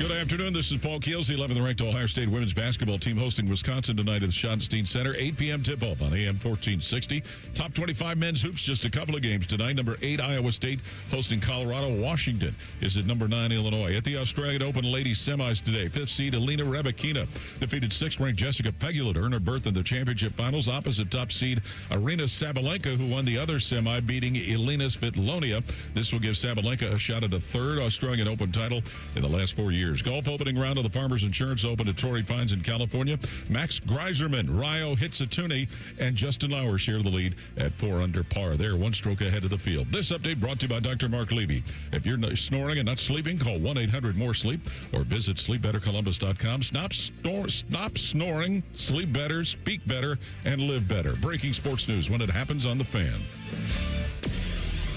Good afternoon. This is Paul Keels, the 11th ranked Ohio State women's basketball team hosting Wisconsin tonight at the Schottenstein Center. 8 p.m. tip-off on AM 1460. Top 25 men's hoops, just a couple of games tonight. Number 8, Iowa State hosting Colorado. Washington is at number 9, Illinois. At the Australian Open ladies semis today, 5th seed Alina Rybakina defeated 6th-ranked Jessica Pegula to earn her berth in the championship finals. Opposite top seed Aryna Sabalenka, who won the other semi, beating Elina Svitlonia. This will give Sabalenka a shot at a third Australian Open title in the last 4 years. Golf opening round of the Farmers Insurance Open at Torrey Pines in California. Max Greiserman, Ryo Hitsutuni, and Justin Lauer share the lead at 4 under par. They're one stroke ahead of the field. This update brought to you by Dr. Mark Levy. If you're snoring and not sleeping, call 1-800-MORE-SLEEP or visit sleepbettercolumbus.com. Stop snoring, sleep better, speak better, and live better. Breaking sports news when it happens on The Fan.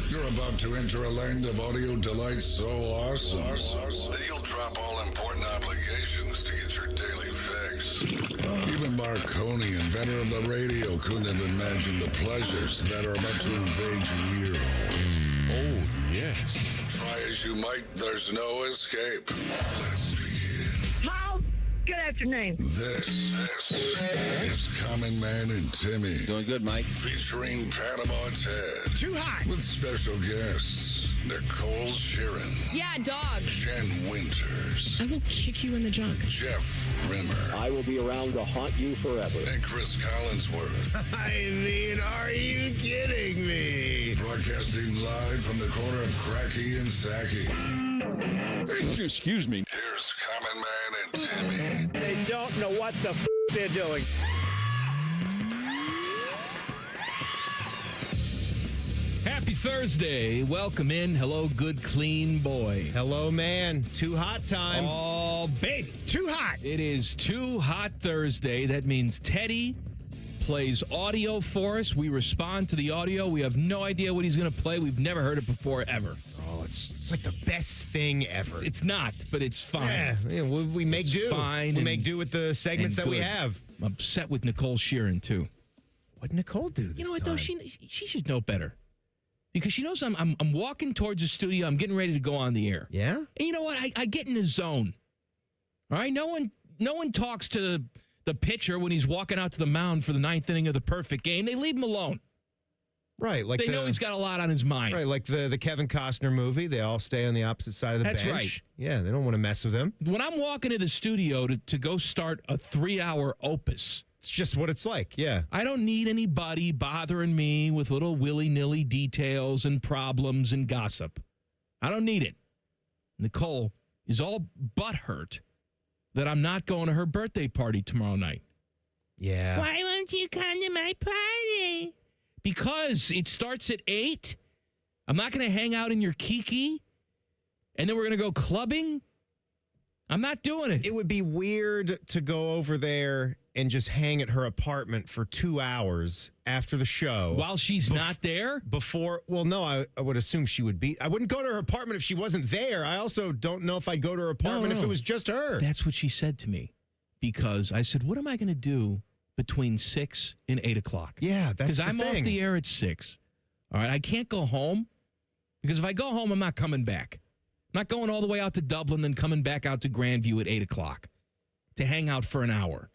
You're about to enter a land of audio delight so awesome that you'll drop all important obligations to get your daily fix. Even Marconi, inventor of the radio, couldn't have imagined the pleasures that are about to invade your ear hole. Oh, yes. Try as you might, there's no escape. Let's begin. Mom, good afternoon. This is Common Man and Timmy. Doing good, Mike. Featuring Panama Ted. Too hot. With special guests, Nicole Sheeran. Yeah, dog. Jen Winters. I will kick you in the junk. Jeff Rimmer. I will be around to haunt you forever. And Chris Collinsworth. I mean, are you kidding me? Broadcasting live from the corner of Cracky and Sacky. Excuse me. Here's Common Man and Timmy. They don't know what the they're doing. Happy Thursday. Welcome in. Hello, good, clean boy. Hello, man. Too hot time. Oh, baby. Too hot. It is Too Hot Thursday. That means Teddy plays audio for us. We respond to the audio. We have no idea what he's going to play. We've never heard it before, ever. Oh, it's like the best thing ever. It's not, but it's fine. Yeah, we make do. Fine. We make do with the segments that we good. have. I'm upset with Nicole Sheeran, too. What'd Nicole do this You know what, time? though? She should know better. Because she knows I'm walking towards the studio. I'm getting ready to go on the air. Yeah? And you know what? I get in the zone. All right? No one talks to the pitcher when he's walking out to the mound for the 9th inning of the perfect game. They leave him alone. Right. Like They know he's got a lot on his mind. Right, like the Kevin Costner movie. They all stay on the opposite side of the That's bench. right. Yeah, they don't want to mess with him. When I'm walking to the studio to go start a 3-hour opus, It's just what it's like. Yeah. I don't need anybody bothering me with little willy-nilly details and problems and gossip. I don't need it. Nicole is all butthurt that I'm not going to her birthday party tomorrow night. Yeah. Why won't you come to my party? Because it starts at 8. I'm not going to hang out in your kiki. And then we're going to go clubbing. I'm not doing it. It would be weird to go over there and just hang at her apartment for 2 hours after the show. While she's not there? Well, no, I would assume she would be. I wouldn't go to her apartment if she wasn't there. I also don't know if I'd go to her apartment if it was just her. That's what she said to me. Because I said, what am I going to do between 6 and 8 o'clock? Yeah, that's Because the I'm thing. off the air at 6. All right, I can't go home. Because if I go home, I'm not coming back. I'm not going all the way out to Dublin, then coming back out to Grandview at 8 o'clock to hang out for an hour.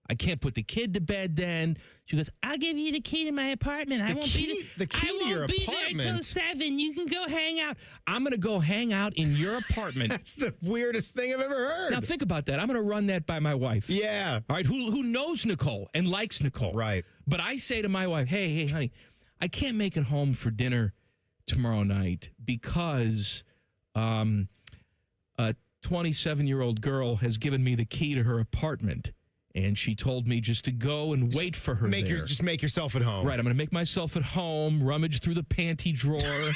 I can't put the kid to bed then. She goes, I'll give you the key to my apartment. I won't be The key to your be apartment. there till 7. You can go hang out. I'm going to go hang out in your apartment. That's the weirdest thing I've ever heard. Now, think about that. I'm going to run that by my wife. Yeah. All right, who knows Nicole and likes Nicole. Right. But I say to my wife, hey, honey, I can't make it home for dinner tomorrow night because a 27-year-old girl has given me the key to her apartment. And she told me just to go and wait for her there. Just make yourself at home. Right, I'm going to make myself at home, rummage through the panty drawer,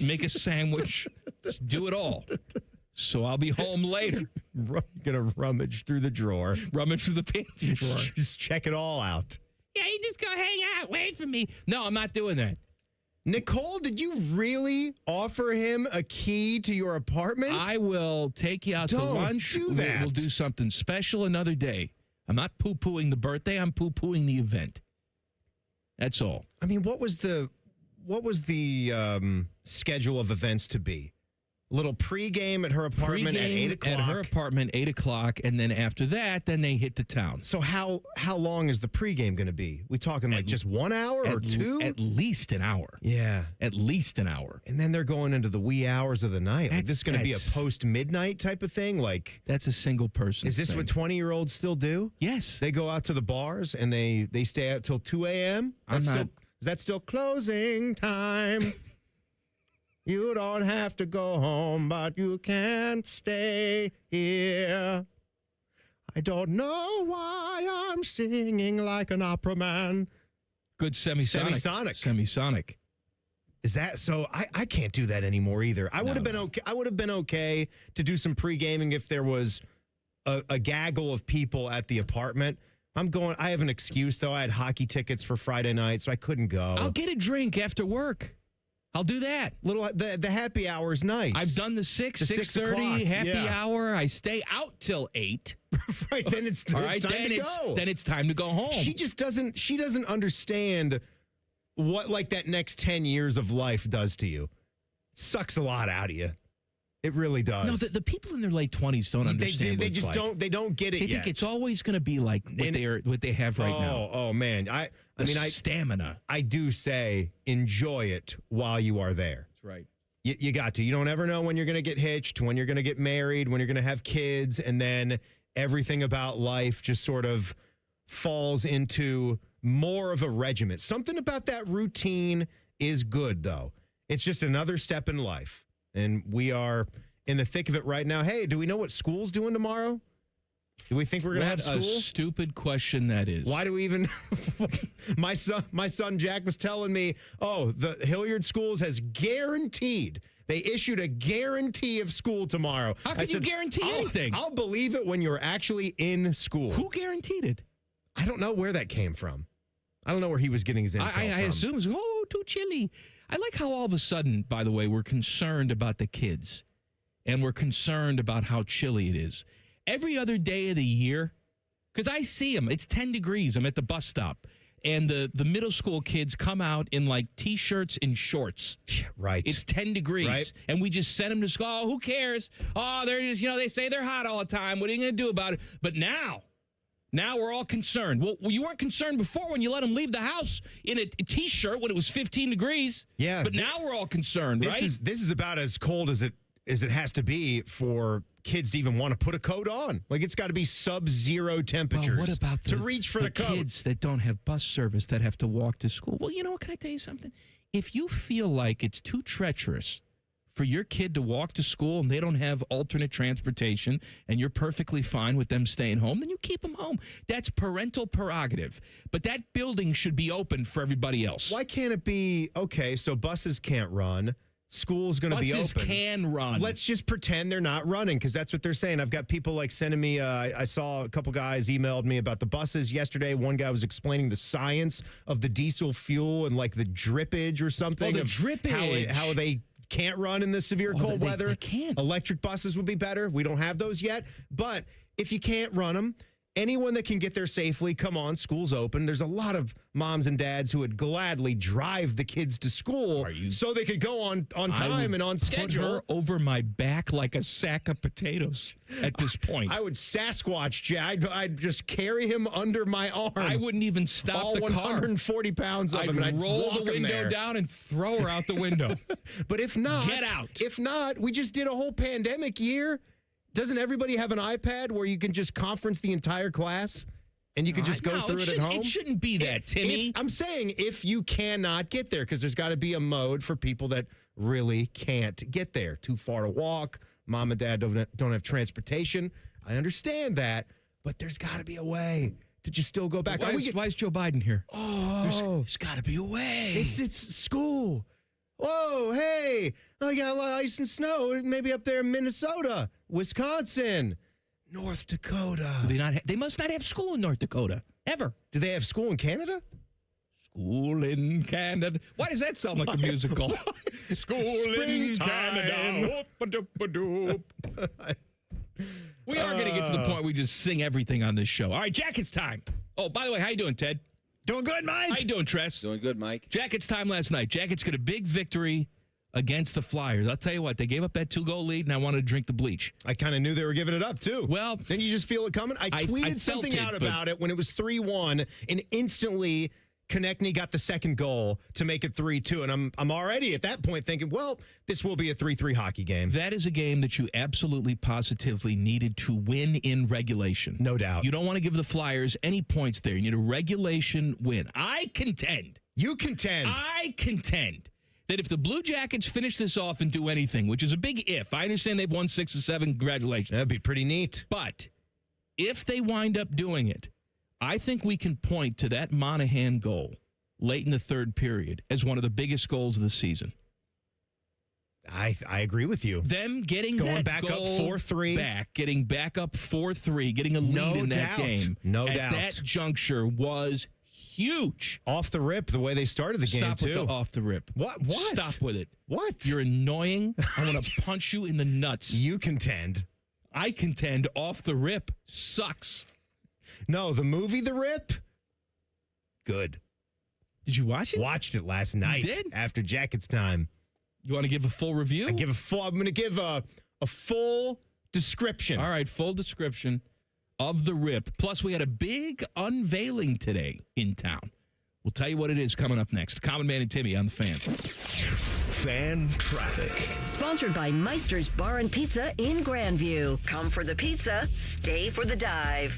make a sandwich, just do it all. So I'll be home later. You're going to rummage through the drawer. Rummage through the panty drawer. Just check it all out. Yeah, you just go hang out. Wait for me. No, I'm not doing that. Nicole, did you really offer him a key to your apartment? I will take you out to Don't lunch. do that. We'll do something special another day. I'm not poo-pooing the birthday. I'm poo-pooing the event. That's all. I mean, what was the schedule of events to be? Little pregame at her apartment at 8 o'clock. At her apartment, 8 o'clock, and then after that, then they hit the town. So how long is the pregame going to be? We talking like just 1 hour or 2? At least an hour. Yeah. At least an hour. And then they're going into the wee hours of the night. Like, this is going to be a post-midnight type of thing? Like, that's a single person. Is this thing. what 20-year-olds still do? Yes. They go out to the bars and they stay out till 2 a.m.? Is that still closing time? You don't have to go home, but you can't stay here. I don't know why I'm singing like an opera man. Good semisonic. Semisonic. Is that so? I can't do that anymore either. I would have been okay. I would have been okay to do some pre-gaming if there was a gaggle of people at the apartment. I have an excuse though. I had hockey tickets for Friday night, so I couldn't go. I'll get a drink after work. I'll do that. The happy hour is nice. I've done the 6:30 happy hour. I stay out till 8. Right, then it's time to go. Then it's time to go home. She doesn't understand what like that next 10 years of life does to you. It sucks a lot out of you. It really does. No, the people in their late 20s don't understand. They just don't. They don't get it yet. They think it's always going to be like what they have right now. Oh man, I mean, stamina. I do say enjoy it while you are there. That's right. You got to. You don't ever know when you're going to get hitched, when you're going to get married, when you're going to have kids, and then everything about life just sort of falls into more of a regiment. Something about that routine is good, though. It's just another step in life. And we are in the thick of it right now. Hey, do we know what school's doing tomorrow? Do we think we're going to have school? What a stupid question that is. Why do we even... my son Jack was telling me, the Hilliard Schools has guaranteed. They issued a guarantee of school tomorrow. How can you guarantee anything? I'll believe it when you're actually in school. Who guaranteed it? I don't know where that came from. I don't know where he was getting his intel from. I assume it was, too chilly. I like how all of a sudden, by the way, we're concerned about the kids. And we're concerned about how chilly it is. Every other day of the year, because I see them, it's 10 degrees. I'm at the bus stop. And the middle school kids come out in like T-shirts and shorts. Right. It's 10 degrees. Right. And we just send them to school. Oh, who cares? Oh, they're just, they say they're hot all the time. What are you going to do about it? But now we're all concerned. Well, you weren't concerned before when you let them leave the house in a T-shirt when it was 15 degrees. Yeah. But now we're all concerned, right? This is about as cold as it has to be for kids to even want to put a coat on. Like, it's got to be sub-zero temperatures. Well, what about to reach for the coat? Kids that don't have bus service that have to walk to school? Well, you know what? Can I tell you something? If you feel like it's too treacherous for your kid to walk to school and they don't have alternate transportation and you're perfectly fine with them staying home, then you keep them home. That's parental prerogative. But that building should be open for everybody else. Why can't it be, okay, so buses can't run, school's going to be open. Buses can run. Let's just pretend they're not running, because that's what they're saying. I've got people like sending me, I saw a couple guys emailed me about the buses yesterday. One guy was explaining the science of the diesel fuel and like the drippage or something. Oh, the drippage. How they can't run in the severe cold weather. They can't. Electric buses would be better. We don't have those yet. But if you can't run them, anyone that can get there safely, come on, school's open. There's a lot of moms and dads who would gladly drive the kids to school so they could go on time and on schedule. Put her over my back like a sack of potatoes at this point. I would Sasquatch Jack. I'd just carry him under my arm. I wouldn't even stop the car. 140 pounds of him. And I'd roll the window down and throw her out the window. But if not, get out. If not, we just did a whole pandemic year. Doesn't everybody have an iPad where you can just conference the entire class and you can just go through it at home? It shouldn't be that, Timmy. I'm saying if you cannot get there, because there's got to be a mode for people that really can't get there. Too far to walk. Mom and dad don't have transportation. I understand that, but there's got to be a way to just still go back. Why is Joe Biden here? Oh, there's got to be a way. It's school. Whoa, hey, I got a lot of ice and snow. Maybe up there in Minnesota, Wisconsin, North Dakota. They must not have school in North Dakota, ever. Do they have school in Canada? School in Canada. Why does that sound like a musical? School in Canada. We are going to get to the point we just sing everything on this show. All right, Jack, it's time. Oh, by the way, how you doing, Ted? Doing good, Mike. How you doing, Tress? Doing good, Mike. Jackets time last night. Jackets got a big victory against the Flyers. I'll tell you what, they gave up that 2-goal lead, and I wanted to drink the bleach. I kind of knew they were giving it up, too. Well, then you just feel it coming. I tweeted something out about it when it was 3-1, and instantly Konechny got the second goal to make it 3-2, and I'm already at that point thinking, well, this will be a 3-3 hockey game. That is a game that you absolutely positively needed to win in regulation. No doubt. You don't want to give the Flyers any points there. You need a regulation win. You contend. I contend that if the Blue Jackets finish this off and do anything, which is a big if, I understand they've won 6 or 7, congratulations. That'd be pretty neat. But if they wind up doing it, I think we can point to that Monahan goal late in the third period as one of the biggest goals of the season. I agree with you. Them getting going that back goal up 4-3, getting back up 4-3, getting a lead in that game. No at doubt. That juncture was huge. Off the rip, the way they started the game, Stop too. with the off the rip. What? Stop with it. What? You're annoying. I want to punch you in the nuts. You contend. I contend off the rip sucks. No, the movie The Rip, good. Did you watch it? Watched it last night. You did? After Jackets time. You want to give a full review? I'm going to give a full description. All right, full description of The Rip. Plus, we had a big unveiling today in town. We'll tell you what it is coming up next. Common Man and Timmy on the Fan. Fan Traffic. Sponsored by Meister's Bar and Pizza in Grandview. Come for the pizza, stay for the dive.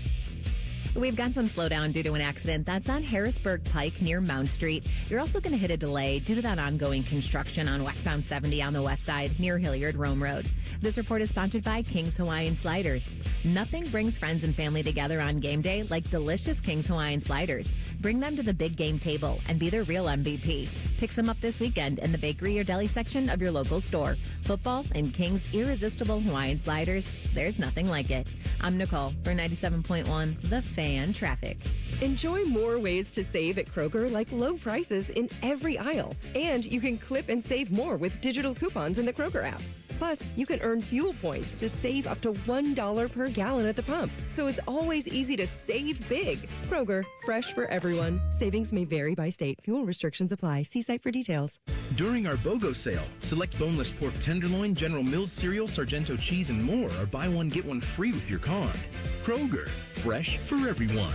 We've got some slowdown due to an accident that's on Harrisburg Pike near Mount Street. You're also going to hit a delay due to that ongoing construction on westbound 70 on the west side near Hilliard Rome Road. This report is sponsored by King's Hawaiian Sliders. Nothing brings friends and family together on game day like delicious King's Hawaiian Sliders. Bring them to the big game table and be their real MVP. Pick some up this weekend in the bakery or deli section of your local store. Football and King's irresistible Hawaiian Sliders, there's nothing like it. I'm Nicole for 97.1 The Fan Traffic. Enjoy more ways to save at Kroger, like low prices in every aisle. And you can clip and save more with digital coupons in the Kroger app. Plus, you can earn fuel points to save up to $1 per gallon at the pump. So it's always easy to save big. Kroger, fresh for everyone. Savings may vary by state. Fuel restrictions apply. See site for details. During our BOGO sale, select boneless pork tenderloin, General Mills cereal, Sargento cheese, and more are buy one, get one free with your card. Kroger, fresh for everyone.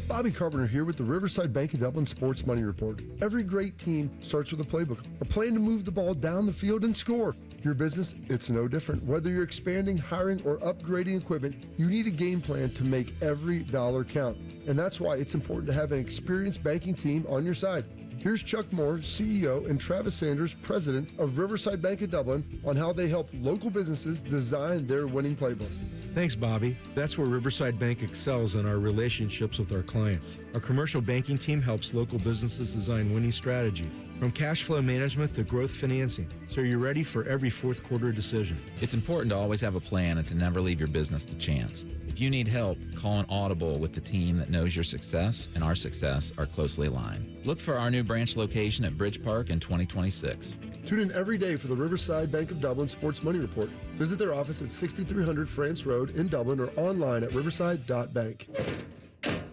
Bobby Carpenter here with the Riverside Bank of Dublin Sports Money Report. Every great team starts with a playbook, a plan to move the ball down the field and score. Your business, it's no different. Whether you're expanding, hiring, or upgrading equipment, you need a game plan to make every dollar count. And that's why it's important to have an experienced banking team on your side. Here's Chuck Moore, CEO, and Travis Sanders, President of Riverside Bank of Dublin, on how they help local businesses design their winning playbook. Thanks, Bobby. That's where Riverside Bank excels in our relationships with our clients. Our commercial banking team helps local businesses design winning strategies, from cash flow management to growth financing, so you're ready for every fourth quarter decision. It's important to always have a plan and to never leave your business to chance. If you need help, call an audible with the team that knows your success and our success are closely aligned. Look for our new branch location at Bridge Park in 2026. Tune in every day for the Riverside Bank of Dublin Sports Money Report. Visit their office at 6300 France Road in Dublin or online at riverside.bank.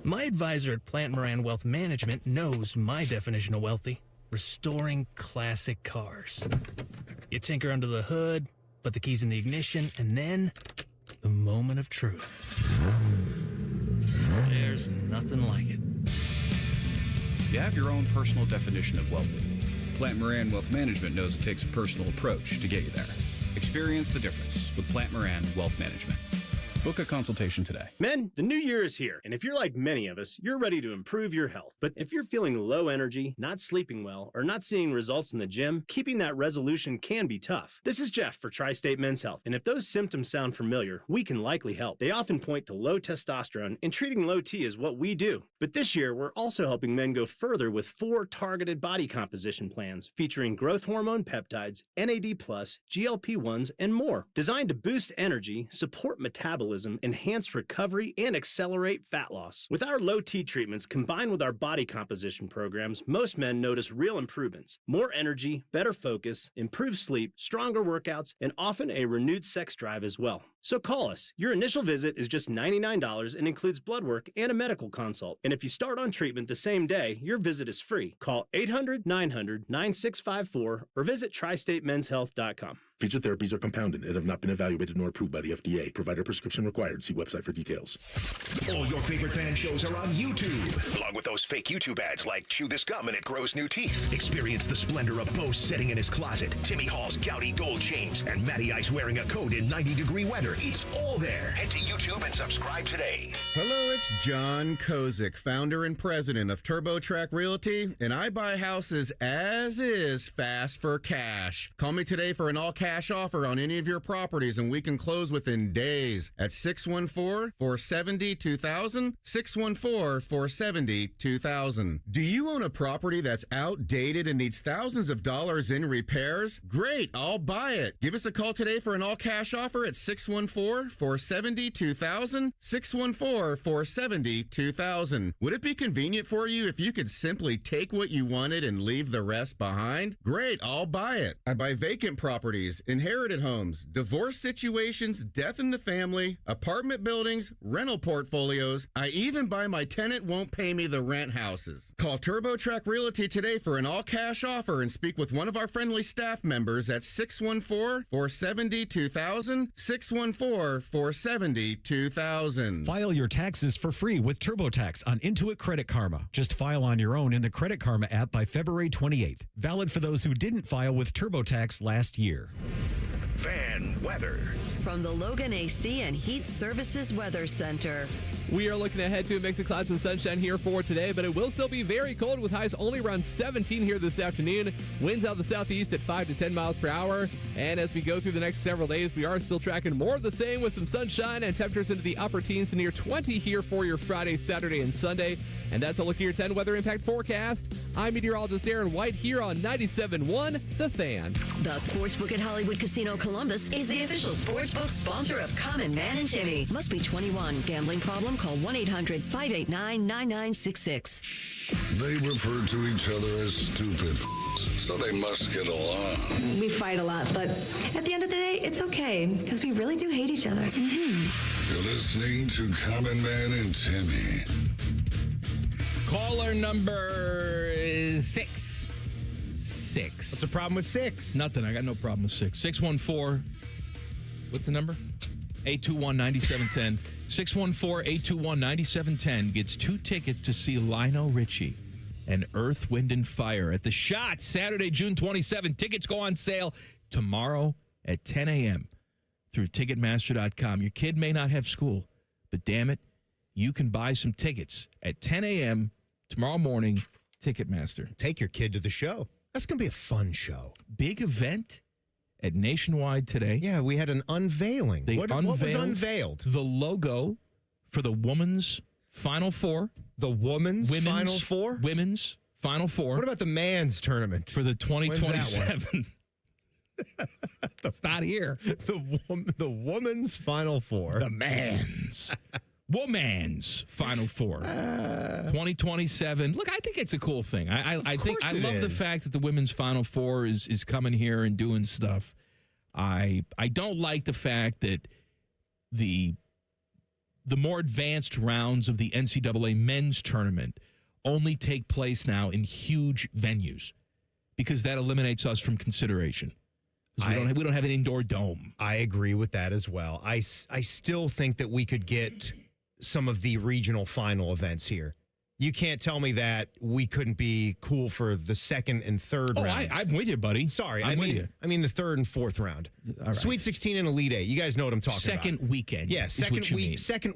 My advisor at Plant Moran Wealth Management knows my definition of wealthy: restoring classic cars. You tinker under the hood, put the keys in the ignition, and then the moment of truth. There's nothing like it. You have your own personal definition of wealthy. Plant Moran Wealth Management knows it takes a personal approach to get you there. Experience the difference with Plant Moran Wealth Management. Book a consultation today. Men, the new year is here, and if you're like many of us, you're ready to improve your health. But if you're feeling low energy, not sleeping well, or not seeing results in the gym, keeping that resolution can be tough. This is Jeff for Tri-State Men's Health, and if those symptoms sound familiar, we can likely help. They often point to low testosterone, and treating low T is what we do. But this year, we're also helping men go further with 4 targeted body composition plans featuring growth hormone peptides, NAD+, GLP-1s, and more. Designed to boost energy, support metabolism, metabolism, enhance recovery, and accelerate fat loss. With our low T treatments combined with our body composition programs, most men notice real improvements. More energy, better focus, improved sleep, stronger workouts, and often a renewed sex drive as well. So call us. Your initial visit is just $99 and includes blood work and a medical consult. And if you start on treatment the same day, your visit is free. Call 800-900-9654 or visit tristatemenshealth.com. Featured therapies are compounded and have not been evaluated nor approved by the FDA. Provider prescription required. See website for details. All your favorite fan shows are on YouTube, along with those fake YouTube ads like chew this gum and it grows new teeth. Experience the splendor of Bo sitting in his closet, Timmy Hall's gouty gold chains, and Matty Ice wearing a coat in 90-degree weather. It's all there. Head to YouTube and subscribe today. Hello, it's John Kozik, founder and president of TurboTrack Realty, and I buy houses as is, fast for cash. Call me today for an all-cash offer on any of your properties, and we can close within days at 614-470-2000, 614-470-2000. Do you own a property that's outdated and needs thousands of dollars in repairs? Great, I'll buy it. Give us a call today for an all-cash offer at 614-470-2000, 614-470-2000. Would it be convenient for you if you could simply take what you wanted and leave the rest behind? Great, I'll buy it. I buy vacant properties, inherited homes, divorce situations, death in the family, apartment buildings, rental portfolios. I even buy my tenant won't pay me the rent houses. Call TurboTrack Realty today for an all-cash offer and speak with one of our friendly staff members at 614-470-2000, 614-470-2000. File your taxes for free with TurboTax on Intuit Credit Karma. Just file on your own in the Credit Karma app by February 28th. Valid for those who didn't file with TurboTax last year. Fan weather. From the Logan AC and Heat Services Weather Center. We are looking ahead to a mix of clouds and sunshine here for today, but it will still be very cold with highs only around 17 here this afternoon. Winds out of the southeast at 5 to 10 miles per hour. And as we go through the next several days, we are still tracking more of the same with some sunshine and temperatures into the upper teens to near 20 here for your Friday, Saturday, and Sunday. And that's a look at your 10 weather impact forecast. I'm meteorologist Aaron White here on 97.1 The Fan. The Sportsbook at Hollywood Casino Columbus is the official sportsbook sponsor of Common Man and Timmy. Must be 21. Gambling problem? Call 1-800-589-9966. They refer to each other as stupid, so they must get along. We fight a lot, but at the end of the day, it's okay, because we really do hate each other. You're listening to Common Man and Timmy. Caller number 6. What's the problem with 6? Nothing. I got no problem with 6. 614. What's the number? 821-9710. 614-821-9710 gets 2 tickets to see Lionel Richie and Earth, Wind, and Fire at the Shot Saturday, June 27. Tickets go on sale tomorrow at 10 a.m. through Ticketmaster.com. Your kid may not have school, but damn it, you can buy some tickets at 10 a.m. tomorrow morning, Ticketmaster. Take your kid to the show. That's going to be a fun show. Big event at Nationwide today. Yeah, we had an unveiling. What was unveiled? The logo for the Women's Final Four. The Women's Final Four? Women's Final Four. What about the Man's Tournament? For the 2027. That's not here. The Women's Final Four. The Man's. Woman's Final Four. 2027. Look, I think it's a cool thing. I love the fact that the Women's Final Four is coming here and doing stuff. I don't like the fact that the more advanced rounds of the NCAA men's tournament only take place now in huge venues because that eliminates us from consideration. We don't have an indoor dome. I agree with that as well. I still think that we could get some of the regional final events here. You can't tell me that we couldn't be cool for the second and third round. I'm with you, buddy. Sorry, I'm with you. I mean the third and fourth round. Right. Sweet 16 and Elite 8. You guys know what I'm talking about. Second weekend. Yeah, second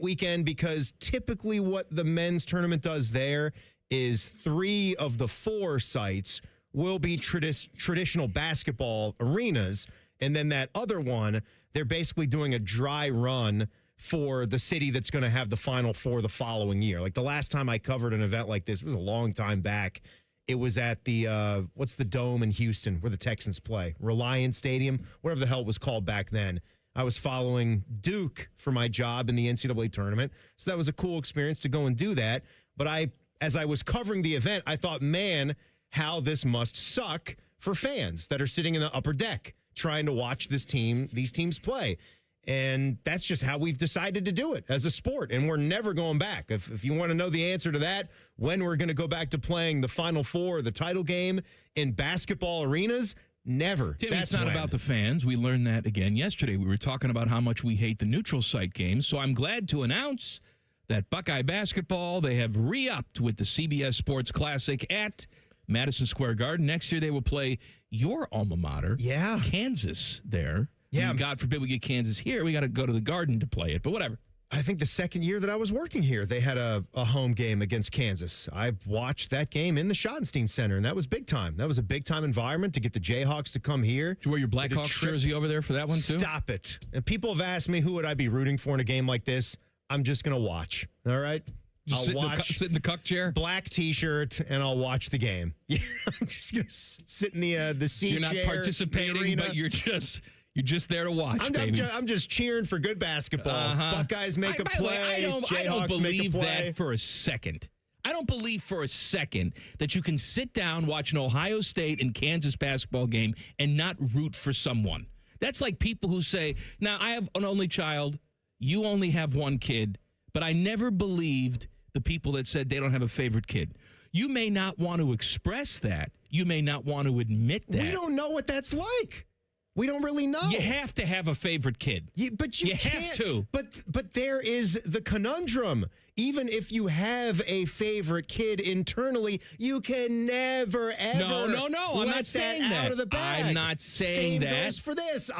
weekend, because typically what the men's tournament does there is 3 of the 4 sites will be traditional basketball arenas, and then that other one, they're basically doing a dry run for the city that's going to have the Final Four the following year. Like the last time I covered an event like this, it was a long time back. It was at the, what's the dome in Houston where the Texans play? Reliant Stadium, whatever the hell it was called back then. I was following Duke for my job in the NCAA tournament. So that was a cool experience to go and do that. But as I was covering the event, I thought, man, how this must suck for fans that are sitting in the upper deck trying to watch these teams play. And that's just how we've decided to do it as a sport. And we're never going back. If you want to know the answer to that, when we're going to go back to playing the Final Four, the title game in basketball arenas, never. Timmy, it's not about the fans. We learned that again yesterday. We were talking about how much we hate the neutral site games. So I'm glad to announce that Buckeye basketball, they have re-upped with the CBS Sports Classic at Madison Square Garden. Next year they will play your alma mater, Kansas, there. Yeah. And God forbid we get Kansas here. We got to go to the Garden to play it, but whatever. I think the second year that I was working here, they had a home game against Kansas. I watched that game in the Schottenstein Center, and that was big time. That was a big-time environment to get the Jayhawks to come here. Did you wear your Blackhawks jersey over there for that one, too? Stop it. And people have asked me, who would I be rooting for in a game like this? I'm just going to watch, all right? Just sit in the cuck chair? Black T-shirt, and I'll watch the game. Yeah, I'm just going to sit in the seat You're not chair, participating, but you're just there to watch, baby. I'm just cheering for good basketball. Buckeyes make a play. I don't believe that for a second. I don't believe for a second that you can sit down, watch an Ohio State and Kansas basketball game and not root for someone. That's like people who say, now, I have an only child. You only have one kid. But I never believed the people that said they don't have a favorite kid. You may not want to express that. You may not want to admit that. We don't know what that's like. We don't really know. You have to have a favorite kid. But you can't. Have to. But there is the conundrum. Even if you have a favorite kid internally, you can never, ever No. I'm not saying that. Out of the bag. I'm not saying that. Same goes for this.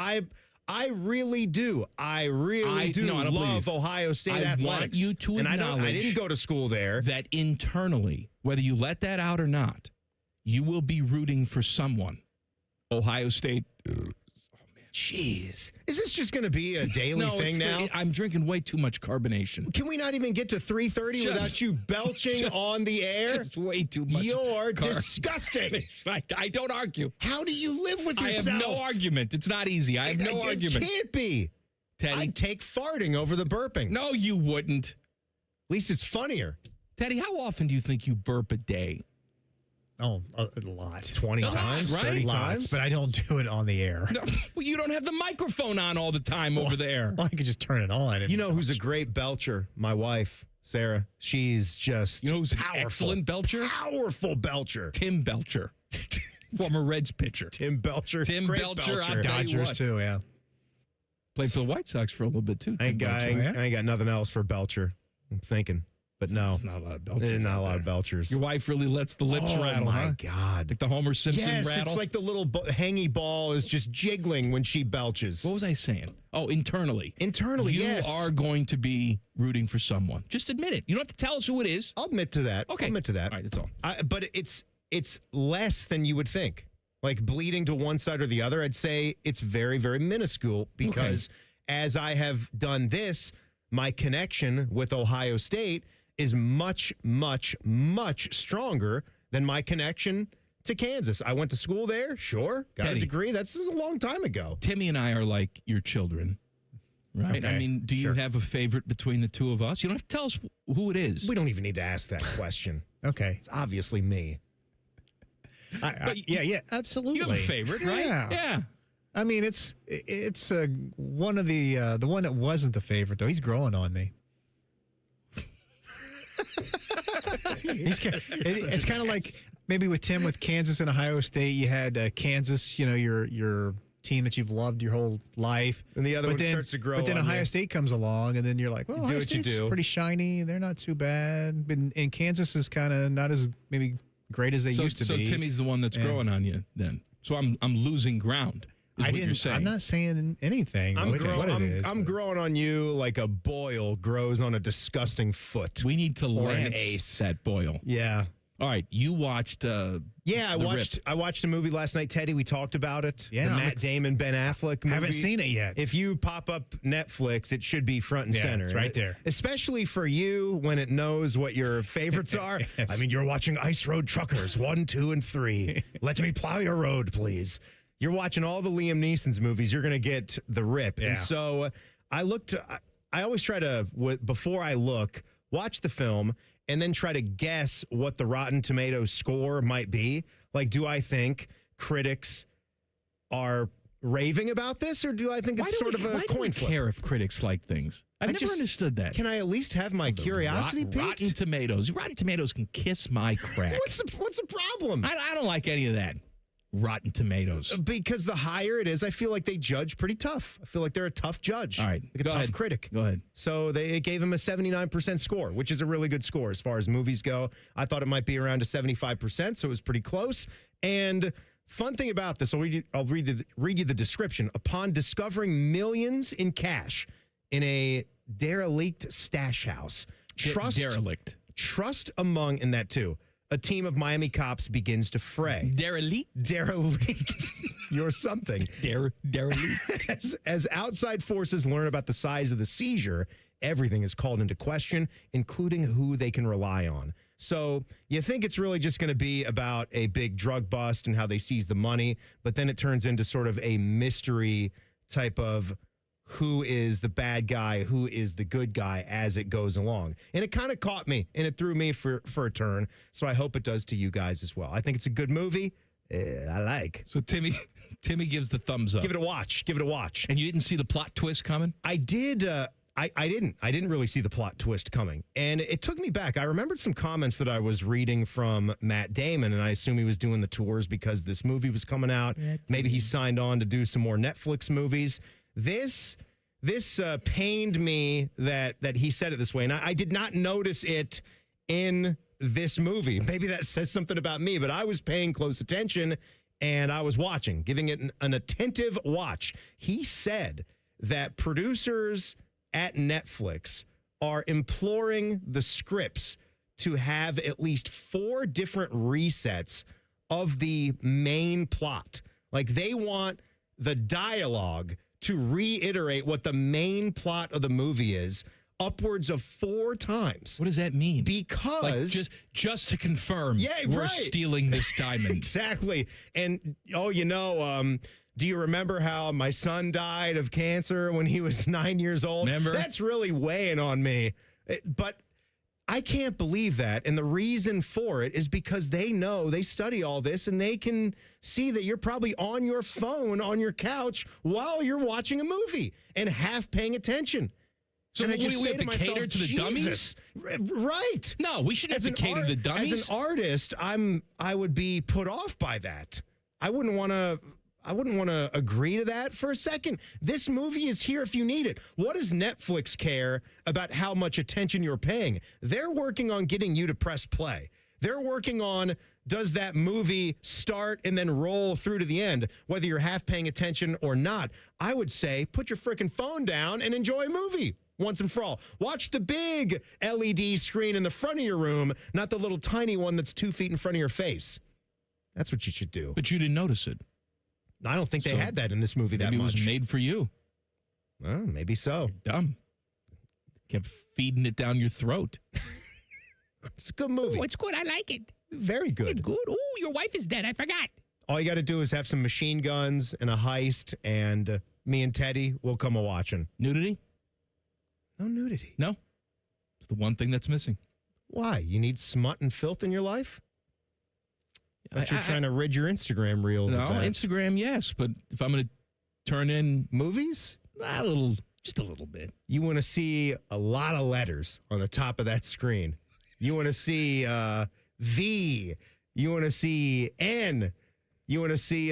I really do. I really do love Ohio State athletics. I want you to acknowledge I didn't go to school there. That internally, whether you let that out or not, you will be rooting for someone. Ohio State. Jeez. Is this just going to be a daily thing now? I'm drinking way too much carbonation. Can we not even get to 3:30 without you belching on the air? Just way too much. You're disgusting. I don't argue. How do you live with yourself? I have no argument. It's not easy. I have no argument. It can't be. Teddy. I'd take farting over the burping. No, you wouldn't. At least it's funnier. Teddy, how often do you think you burp a day? Oh, a lot. 20 times, right? 30 times. But I don't do it on the air. No, well, you don't have the microphone on all the time over there. Well, I could just turn it on. You know who's a great belcher? My wife, Sarah. She's just who's an excellent belcher? Powerful belcher. Tim Belcher. Former Reds pitcher. Tim Belcher. Tim Belcher. Dodgers too, yeah. Played for the White Sox for a little bit too. I ain't got nothing else for Belcher. I'm thinking. But no. It's not a lot of belchers. There's not a lot of belchers. Your wife really lets the lips rattle, Oh, my huh? God. Like the Homer Simpson rattle? It's like the little hangy ball is just jiggling when she belches. What was I saying? Oh, internally. Internally, yes. You are going to be rooting for someone. Just admit it. You don't have to tell us who it is. I'll admit to that. Okay. I'll admit to that. All right, that's all. But it's less than you would think. Like bleeding to one side or the other, I'd say it's very, very minuscule because as I have done this, my connection with Ohio State is much, much, much stronger than my connection to Kansas. I went to school there, sure, got a degree. That was a long time ago. Timmy and I are like your children, right? Okay, I mean, do you have a favorite between the two of us? You don't have to tell us who it is. We don't even need to ask that question. Okay. It's obviously me. Yeah, absolutely. You have a favorite, right? Yeah. I mean, it's one of the one that wasn't the favorite though. He's growing on me. It's kind of like maybe with Tim with Kansas and Ohio State. You had Kansas, your team that you've loved your whole life, and the other one starts to grow. But then Ohio State comes along, and then you're like, well, Ohio State's pretty shiny. They're not too bad. And Kansas is kind of not as maybe great as they used to be. So Timmy's the one that's growing on you then. So I'm losing ground. I'm not saying anything. I'm growing on you like a boil grows on a disgusting foot. We need to lance that boil. Yeah. All right. You watched. I watched a movie last night, Teddy. We talked about it. Yeah. The Matt Damon, Ben Affleck movie. Haven't seen it yet. If you pop up Netflix, it should be front and center. It's right there. Especially for you when it knows what your favorites are. Yes. I mean, you're watching Ice Road Truckers 1, 2, and 3. Let me plow your road, please. You're watching all the Liam Neeson's movies. You're going to get the rip. Yeah. And so I always try to, before I look, watch the film and then try to guess what the Rotten Tomatoes score might be. Like, do I think critics are raving about this, or do I think it's sort of a coin flip? Why do we care if critics like things? I've never understood that. Can I at least have my curiosity piqued? Rotten Tomatoes. Rotten Tomatoes can kiss my crack. What's the problem? I don't like any of that. Rotten Tomatoes. Because the higher it is, I feel like they judge pretty tough. I feel like they're a tough judge. All right. Like a tough critic. Go ahead. So they gave him a 79% score, which is a really good score as far as movies go. I thought it might be around a 75%, so it was pretty close. And fun thing about this, I'll read you the description. Upon discovering millions in cash in a derelict stash house, trust among, and that too, a team of Miami cops begins to fray. Derelict? You're something. Derelict. As outside forces learn about the size of the seizure, everything is called into question, including who they can rely on. So you think it's really just going to be about a big drug bust and how they seize the money, but then it turns into sort of a mystery type of who is the bad guy, who is the good guy as it goes along. And it kind of caught me, and it threw me for a turn, so I hope it does to you guys as well. I think it's a good movie. I like. So Timmy gives the thumbs up. Give it a watch. And you didn't see the plot twist coming? I did. I didn't really see the plot twist coming. And it took me back. I remembered some comments that I was reading from Matt Damon, and I assume he was doing the tours because this movie was coming out. Maybe he signed on to do some more Netflix movies. This pained me that he said it this way, and I did not notice it in this movie. Maybe that says something about me, but I was paying close attention, and I was watching, giving it an attentive watch. He said that producers at Netflix are imploring the scripts to have at least 4 different resets of the main plot. Like, they want the dialogue to reiterate what the main plot of the movie is upwards of 4 times. What does that mean? Because like just to confirm, we're stealing this diamond. Exactly. And do you remember how my son died of cancer when he was 9 years old? Remember? That's really weighing on me. But I can't believe that. And the reason for it is because they know, they study all this, and they can see that you're probably on your phone, on your couch, while you're watching a movie and half paying attention. So we have to cater to the dummies? Right. No, we shouldn't have to cater to the dummies. As an artist, I would be put off by that. I wouldn't want to agree to that for a second. This movie is here if you need it. What does Netflix care about how much attention you're paying? They're working on getting you to press play. They're working on, does that movie start and then roll through to the end, whether you're half paying attention or not? I would say put your freaking phone down and enjoy a movie once and for all. Watch the big LED screen in the front of your room, not the little tiny one that's 2 feet in front of your face. That's what you should do. But you didn't notice it. I don't think they had that in this movie that much. Maybe it was made for you. Oh, maybe so. You're dumb. Kept feeding it down your throat. It's a good movie. Oh, it's good. I like it. Very good. It's good. Oh, your wife is dead. I forgot. All you got to do is have some machine guns and a heist, and me and Teddy will come a-watching. Nudity? No nudity. No. It's the one thing that's missing. Why? You need smut and filth in your life? But you're trying to rid your Instagram reels of that. Instagram, yes. But if I'm going to turn in movies, just a little bit. You want to see a lot of letters on the top of that screen. You want to see V. You want to see N. You want to see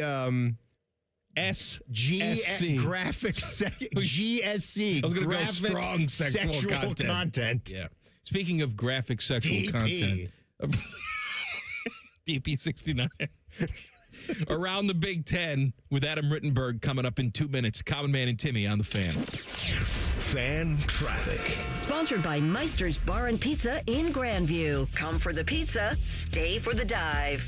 SGC. Graphic GSC. I was going to go strong sexual content. Yeah. Speaking of graphic sexual content. DP69. Around the Big Ten with Adam Rittenberg coming up in 2 minutes. Common Man and Timmy on the Fan. Fan traffic. Sponsored by Meister's Bar and Pizza in Grandview. Come for the pizza, stay for the dive.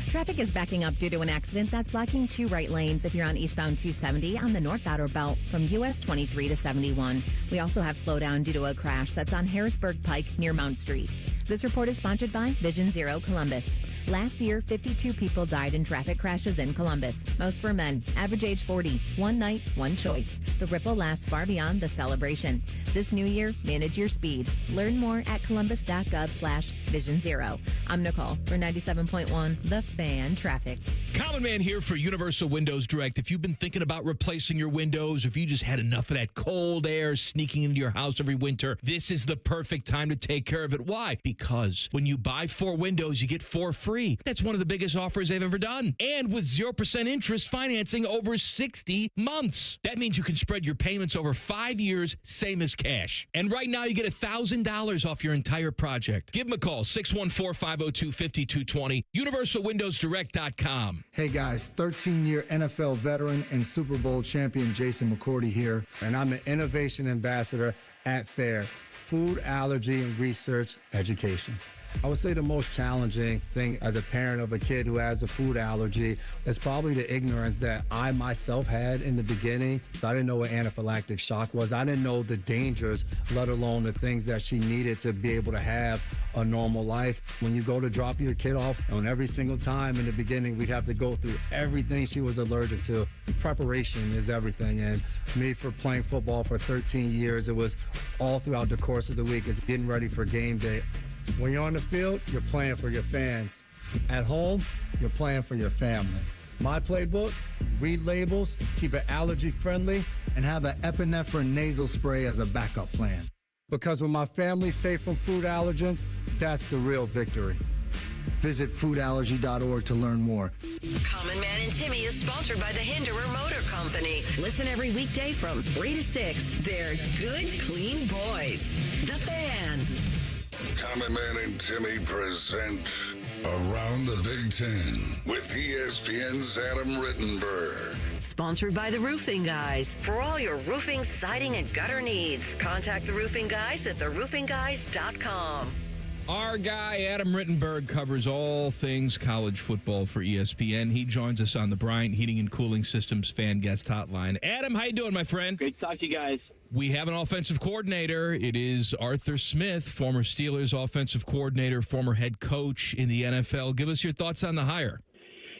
Traffic is backing up due to an accident that's blocking 2 right lanes if you're on eastbound 270 on the North Outer Belt from US 23 to 71. We also have slowdown due to a crash that's on Harrisburg Pike near Mount Street. This report is sponsored by Vision Zero Columbus. Last year, 52 people died in traffic crashes in Columbus. Most were men, average age 40. One night, one choice. The ripple lasts far beyond the celebration. This new year, manage your speed. Learn more at columbus.gov/Vision Zero. I'm Nicole for 97.1 The Fan Traffic. Common Man here for Universal Windows Direct. If you've been thinking about replacing your windows, if you just had enough of that cold air sneaking into your house every winter, this is the perfect time to take care of it. Why? Because when you buy 4 windows, you get 4 free. That's one of the biggest offers they've ever done. And with 0% interest financing over 60 months. That means you can spread your payments over 5 years, same as cash. And right now you get $1,000 off your entire project. Give them a call, 614-502-5220, universalwindowsdirect.com. Hey guys, 13-year NFL veteran and Super Bowl champion Jason McCourty here, and I'm an innovation ambassador at FAIR, Food Allergy and Research Education. I would say the most challenging thing as a parent of a kid who has a food allergy is probably the ignorance that I myself had in the beginning. I didn't know what anaphylactic shock was. I didn't know the dangers, let alone the things that she needed to be able to have a normal life. When you go to drop your kid off, and every single time in the beginning, we'd have to go through everything she was allergic to. Preparation is everything. And me, for playing football for 13 years, it was all throughout the course of the week. It's getting ready for game day. When you're on the field, you're playing for your fans. At home, you're playing for your family. My playbook, read labels, keep it allergy friendly, and have an epinephrine nasal spray as a backup plan. Because when my family's safe from food allergens, that's the real victory. Visit foodallergy.org to learn more. Common Man and Timmy is sponsored by the Hinderer Motor Company. Listen every weekday from 3 to 6. They're good, clean boys. The Fan. Common Man and Timmy present Around the Big Ten with ESPN's Adam Rittenberg. Sponsored by the Roofing Guys. For all your roofing, siding, and gutter needs, contact the Roofing Guys at theroofingguys.com. Our guy, Adam Rittenberg, covers all things college football for ESPN. He joins us on the Bryant Heating and Cooling Systems fan guest hotline. Adam, how you doing, my friend? Great to talk to you guys. We have an offensive coordinator. It is Arthur Smith, former Steelers offensive coordinator, former head coach in the NFL. Give us your thoughts on the hire.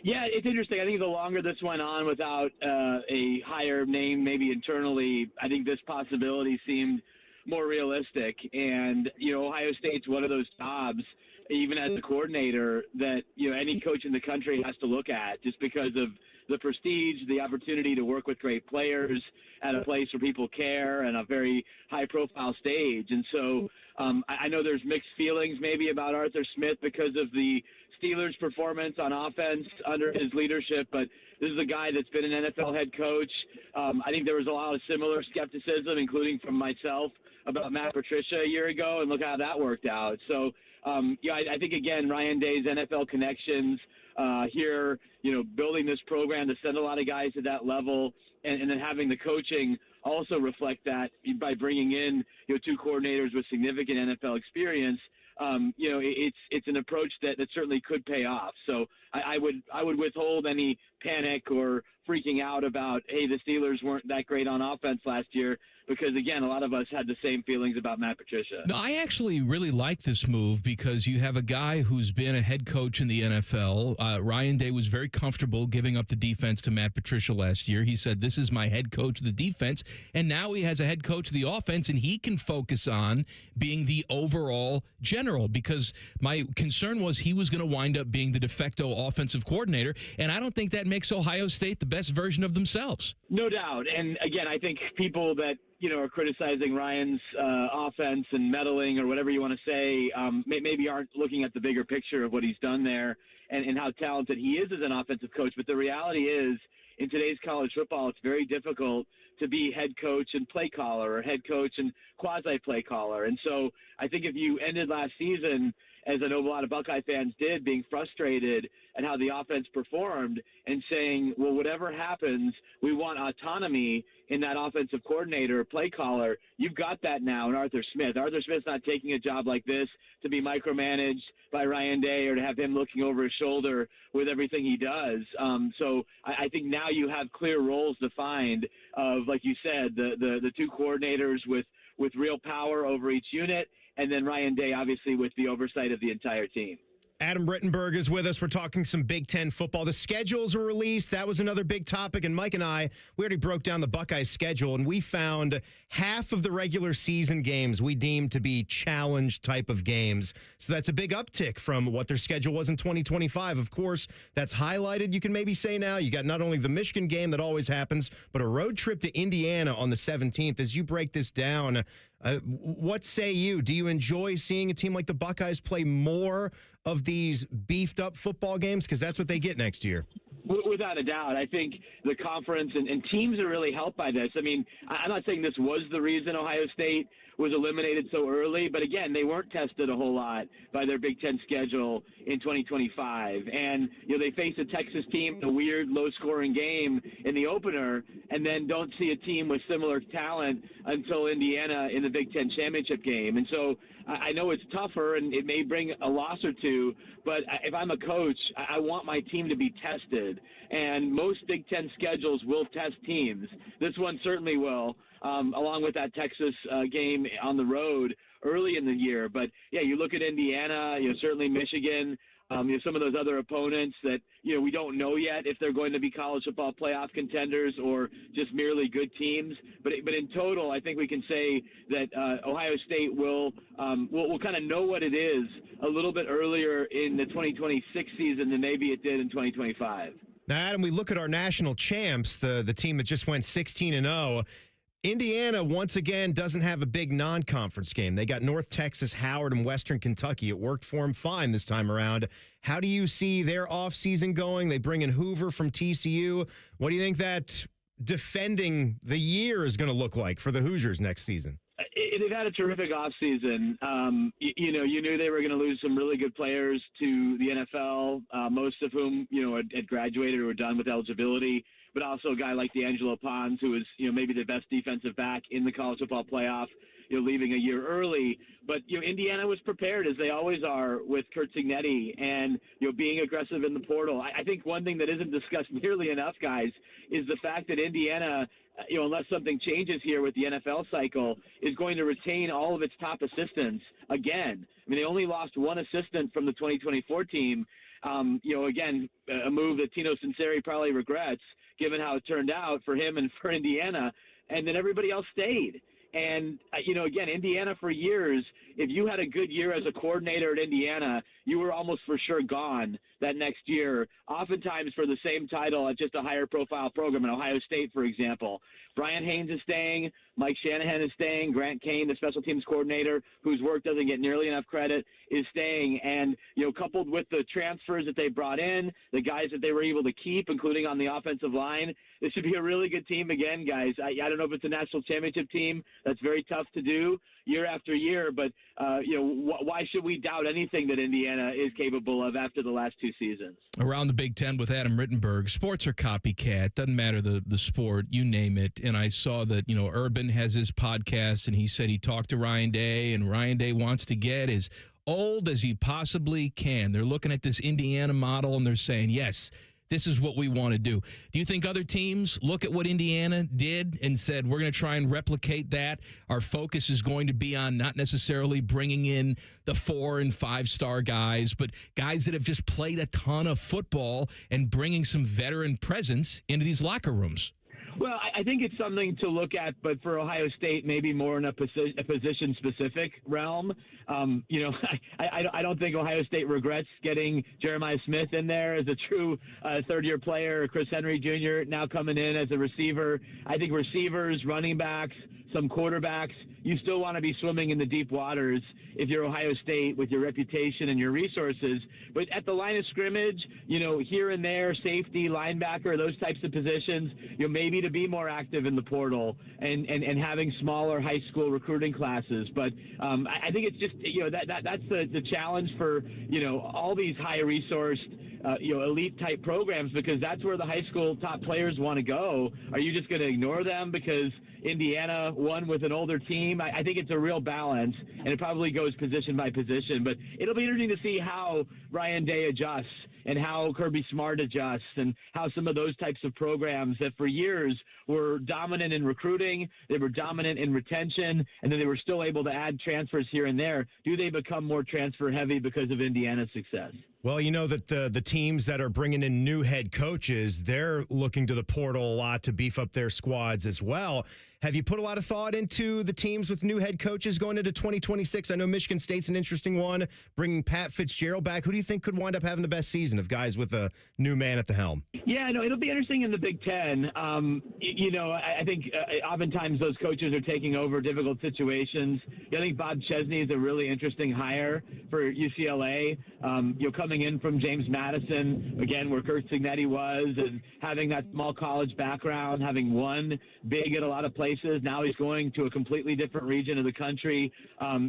Yeah, it's interesting. I think the longer this went on without a higher name, maybe internally, I think this possibility seemed more realistic. And, Ohio State's one of those jobs, even as a coordinator, that, any coach in the country has to look at just because of the prestige, the opportunity to work with great players at a place where people care and a very high-profile stage. And so I know there's mixed feelings maybe about Arthur Smith because of the Steelers' performance on offense under his leadership, but this is a guy that's been an NFL head coach. I think there was a lot of similar skepticism, including from myself, about Matt Patricia a year ago, and look how that worked out. So, I think, again, Ryan Day's NFL connections here, building this program to send a lot of guys to that level, and then having the coaching also reflect that by bringing in, 2 coordinators with significant NFL experience. It's an approach that certainly could pay off. So I would withhold any panic or freaking out about, hey, the Steelers weren't that great on offense last year, because, again, a lot of us had the same feelings about Matt Patricia. No, I actually really like this move because you have a guy who's been a head coach in the NFL. Ryan Day was very comfortable giving up the defense to Matt Patricia last year. He said, this is my head coach of the defense, and now he has a head coach of the offense, and he can focus on being the overall general, because my concern was he was going to wind up being the de facto offensive coordinator, and I don't think that makes Ohio State the best version of themselves. No doubt. And, again, I think people that are criticizing Ryan's offense and meddling or whatever you want to say, maybe aren't looking at the bigger picture of what he's done there and how talented he is as an offensive coach. But the reality is, in today's college football, it's very difficult to be head coach and play caller, or head coach and quasi-play caller. And so I think if you ended last season, as I know a lot of Buckeye fans did, being frustrated at how the offense performed and saying, well, whatever happens, we want autonomy in that offensive coordinator, play caller. You've got that now in Arthur Smith. Arthur Smith's not taking a job like this to be micromanaged by Ryan Day or to have him looking over his shoulder with everything he does. So I think now you have clear roles defined of, like you said, the two coordinators with real power over each unit, and then Ryan Day, obviously, with the oversight of the entire team. Adam Rittenberg is with us. We're talking some Big Ten football. The schedules were released. That was another big topic. And Mike and I, we already broke down the Buckeyes schedule, and we found half of the regular season games we deemed to be challenge type of games. So that's a big uptick from what their schedule was in 2025. Of course, that's highlighted, you can maybe say now. You got not only the Michigan game that always happens, but a road trip to Indiana on the 17th. As you break this down, what say you? Do you enjoy seeing a team like the Buckeyes play more of these beefed up football games? Because that's what they get next year. Without a doubt. I think the conference and teams are really helped by this. I mean, I'm not saying this was the reason Ohio State was eliminated so early, but again, they weren't tested a whole lot by their Big Ten schedule in 2025. And, they face a Texas team in a weird low-scoring game in the opener and then don't see a team with similar talent until Indiana in the Big Ten championship game. And so I know it's tougher and it may bring a loss or two, but if I'm a coach, I want my team to be tested. And most Big Ten schedules will test teams. This one certainly will, along with that Texas game on the road early in the year. But, yeah, you look at Indiana, certainly Michigan, some of those other opponents that, we don't know yet if they're going to be college football playoff contenders or just merely good teams. But in total, I think we can say that Ohio State will kind of know what it is a little bit earlier in the 2026 season than maybe it did in 2025. Now, Adam, we look at our national champs, the team that just went 16-0. Indiana, once again, doesn't have a big non-conference game. They got North Texas, Howard, and Western Kentucky. It worked for them fine this time around. How do you see their offseason going? They bring in Hoover from TCU. What do you think that defending the year is going to look like for the Hoosiers next season? They've had a terrific offseason. You knew they were going to lose some really good players to the NFL, most of whom, had graduated or were done with eligibility, but also a guy like D'Angelo Pons, who is, maybe the best defensive back in the college football playoff, leaving a year early. But, Indiana was prepared, as they always are, with Curt Cignetti and, being aggressive in the portal. I think one thing that isn't discussed nearly enough, guys, is the fact that Indiana, unless something changes here with the NFL cycle, is going to retain all of its top assistants again. I mean, they only lost one assistant from the 2024 team. Again, a move that Tino Sinceri probably regrets, given how it turned out for him and for Indiana. And then everybody else stayed. And, again, Indiana for years, if you had a good year as a coordinator at Indiana, you were almost for sure gone that next year, oftentimes for the same title at just a higher profile program. In Ohio State, for example, Brian Haynes is staying, Mike Shanahan is staying, Grant Kane, the special teams coordinator, whose work doesn't get nearly enough credit, is staying. And, coupled with the transfers that they brought in, the guys that they were able to keep, including on the offensive line, this should be a really good team again, guys. I don't know if it's a national championship team. That's very tough to do year after year, but, why should we doubt anything that Indiana is capable of after the last two seasons? Around the Big Ten with Adam Rittenberg, sports are copycat. Doesn't matter the sport, you name it. And I saw that, Urban has his podcast, and he said he talked to Ryan Day, and Ryan Day wants to get as old as he possibly can. They're looking at this Indiana model, and they're saying, yes, this is what we want to do. Do you think other teams look at what Indiana did and said, we're going to try and replicate that? Our focus is going to be on not necessarily bringing in the 4- and 5-star guys, but guys that have just played a ton of football and bringing some veteran presence into these locker rooms? Well, I think it's something to look at, but for Ohio State, maybe more in a position-specific realm. I don't think Ohio State regrets getting Jeremiah Smith in there as a true third-year player, Chris Henry Jr. now coming in as a receiver. I think receivers, running backs, some quarterbacks, you still want to be swimming in the deep waters if you're Ohio State with your reputation and your resources. But at the line of scrimmage, here and there, safety, linebacker, those types of positions, maybe to be more active in the portal and having smaller high school recruiting classes. But I think it's just, that's the challenge for, all these high-resourced elite type programs, because that's where the high school top players want to go. Are you just going to ignore them because Indiana won with an older team? I think it's a real balance, and it probably goes position by position. But it'll be interesting to see how Ryan Day adjusts and how Kirby Smart adjusts and how some of those types of programs that for years were dominant in recruiting, they were dominant in retention, and then they were still able to add transfers here and there. Do they become more transfer heavy because of Indiana's success? Well, you know that the teams that are bringing in new head coaches, they're looking to the portal a lot to beef up their squads as well. Have you put a lot of thought into the teams with new head coaches going into 2026? I know Michigan State's an interesting one, bringing Pat Fitzgerald back. Who do you think could wind up having the best season of guys with a new man at the helm? Yeah, no, it'll be interesting in the Big Ten. I think oftentimes those coaches are taking over difficult situations. I think Bob Chesney is a really interesting hire for UCLA. Coming in from James Madison, again, where Kurt Cignetti was, and having that small college background, having won big at a lot of places. Now he's going to a completely different region of the country.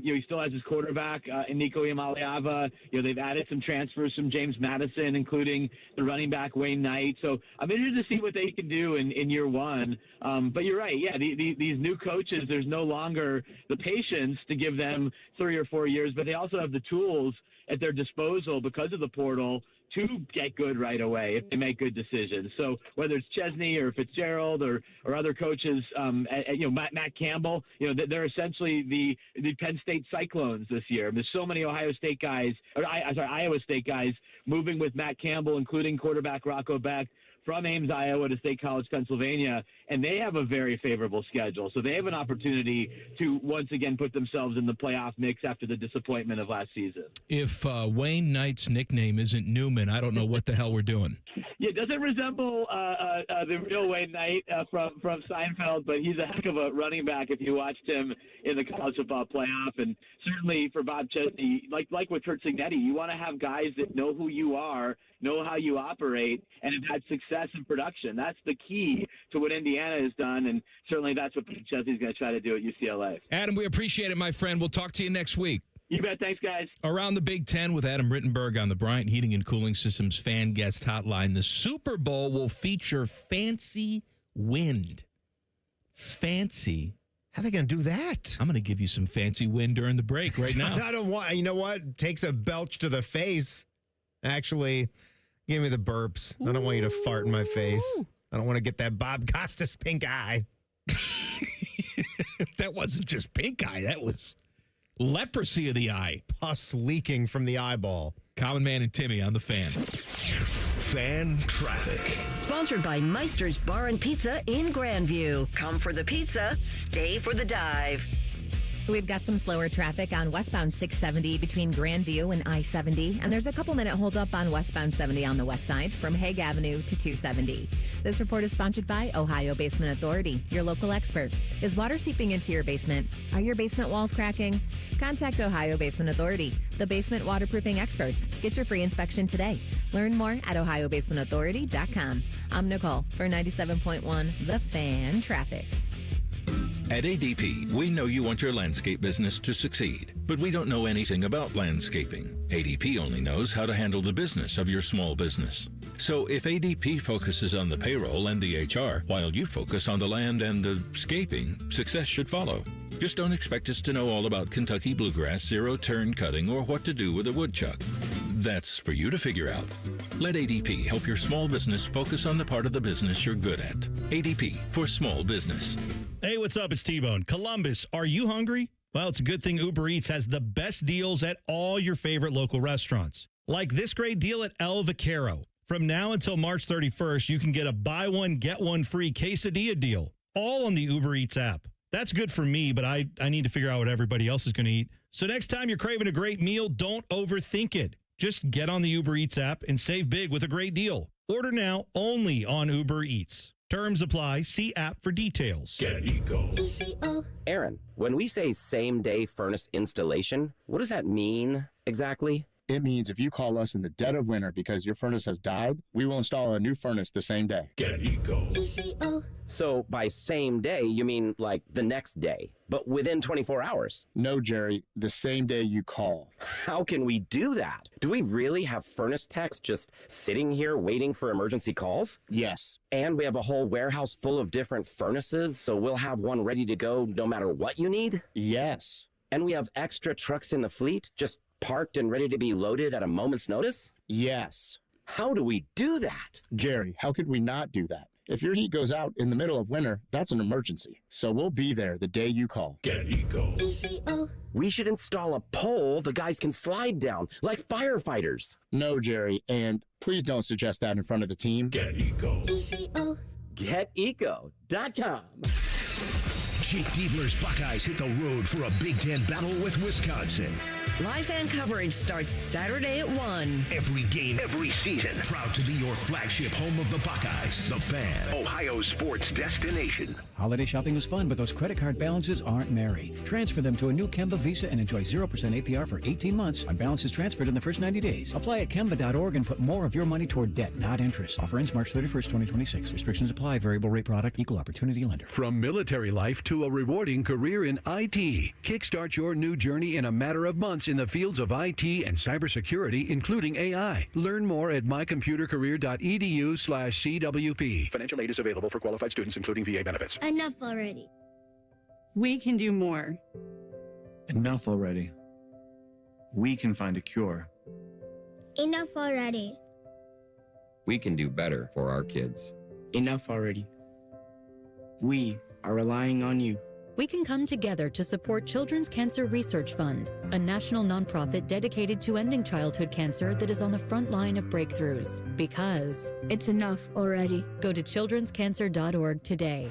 He still has his quarterback, Nico Iamaleava. They've added some transfers from James Madison, including the running back Wayne Knight. So I'm interested to see what they can do in year one. But you're right. Yeah, these new coaches, there's no longer the patience to give them 3 or 4 years, but they also have the tools at their disposal because of the portal to get good right away if they make good decisions. So whether it's Chesney or Fitzgerald or other coaches, Matt Campbell, they're essentially the Penn State Cyclones this year. There's so many Iowa State guys moving with Matt Campbell, including quarterback Rocco Beck from Ames, Iowa to State College, Pennsylvania, and they have a very favorable schedule. So they have an opportunity to once again put themselves in the playoff mix after the disappointment of last season. If Wayne Knight's nickname isn't Newman, I don't know what the hell we're doing. Yeah, does it resemble the real Wayne Knight from Seinfeld? But he's a heck of a running back if you watched him in the college football playoff. And certainly for Bob Chesney, like with Kurt Cignetti, you want to have guys that know who you are, know how you operate, and have had success in production. That's the key to what Indiana has done, and certainly that's what Chesney's going to try to do at UCLA. Adam, we appreciate it, my friend. We'll talk to you next week. You bet. Thanks, guys. Around the Big Ten with Adam Rittenberg on the Bryant Heating and Cooling Systems fan guest hotline. The Super Bowl will feature fancy wind. Fancy. How are they going to do that? I'm going to give you some fancy wind during the break right now. I don't want, you know what? Takes a belch to the face. Actually, give me the burps. I don't want you to fart in my face. I don't want to get that Bob Costas pink eye. That wasn't just pink eye. That was leprosy of the eye. Pus leaking from the eyeball. Common Man and Timmy on the Fan. Fan Traffic. Sponsored by Meister's Bar and Pizza in Grandview. Come for the pizza, stay for the dive. We've got some slower traffic on westbound 670 between Grandview and I-70, and there's a couple-minute holdup on westbound 70 on the west side from Hague Avenue to 270. This report is sponsored by Ohio Basement Authority, your local expert. Is water seeping into your basement? Are your basement walls cracking? Contact Ohio Basement Authority, the basement waterproofing experts. Get your free inspection today. Learn more at ohiobasementauthority.com. I'm Nicole for 97.1 The Fan Traffic. At ADP, we know you want your landscape business to succeed, but we don't know anything about landscaping. ADP only knows how to handle the business of your small business. So if ADP focuses on the payroll and the HR, while you focus on the land and the scaping, success should follow. Just don't expect us to know all about Kentucky bluegrass, zero-turn cutting, or what to do with a woodchuck. That's for you to figure out. Let ADP help your small business focus on the part of the business you're good at. ADP for small business. Hey, what's up? It's T-Bone. Columbus, are you hungry? Well, it's a good thing Uber Eats has the best deals at all your favorite local restaurants. Like this great deal at El Vaquero. From now until March 31st, you can get a buy one, get one free quesadilla deal, all on the Uber Eats app. That's good for me, but I need to figure out what everybody else is going to eat. So next time you're craving a great meal, don't overthink it. Just get on the Uber Eats app and save big with a great deal. Order now only on Uber Eats. Terms apply. See app for details. Get Eco. Aaron, when we say same-day furnace installation, what does that mean exactly? It means if you call us in the dead of winter because your furnace has died, we will install a new furnace the same day. Get Eco. So by same day, you mean like the next day, but within 24 hours? No, Jerry, the same day you call. How can we do that? Do we really have furnace techs just sitting here waiting for emergency calls? Yes. And we have a whole warehouse full of different furnaces, so we'll have one ready to go no matter what you need? Yes. And we have extra trucks in the fleet, just parked and ready to be loaded at a moment's notice? Yes. How do we do that? Jerry, how could we not do that? If your heat goes out in the middle of winter, that's an emergency. So we'll be there the day you call. Get Eco. We should install a pole the guys can slide down, like firefighters. No, Jerry, and please don't suggest that in front of the team. Get Eco. GetEco.com. Jake Diebler's Buckeyes hit the road for a Big Ten battle with Wisconsin. Live fan coverage starts Saturday at 1. Every game, every season. Proud to be your flagship home of the Buckeyes. The Fan, Ohio sports destination. Holiday shopping was fun, but those credit card balances aren't merry. Transfer them to a new Kemba Visa and enjoy 0% APR for 18 months on balances transferred in the first 90 days. Apply at Kemba.org and put more of your money toward debt, not interest. Offer ends March 31st, 2026. Restrictions apply. Variable rate product. Equal opportunity lender. From military life to a rewarding career in IT, kickstart your new journey in a matter of months in the fields of IT and cybersecurity, including AI. Learn more at mycomputercareer.edu/CWP. Financial aid is available for qualified students, including VA benefits. Enough already. We can do more. Enough already. We can find a cure. Enough already. We can do better for our kids. Enough already. We are relying on you. We can come together to support Children's Cancer Research Fund, a national nonprofit dedicated to ending childhood cancer that is on the front line of breakthroughs. Because it's enough already. Go to childrenscancer.org today.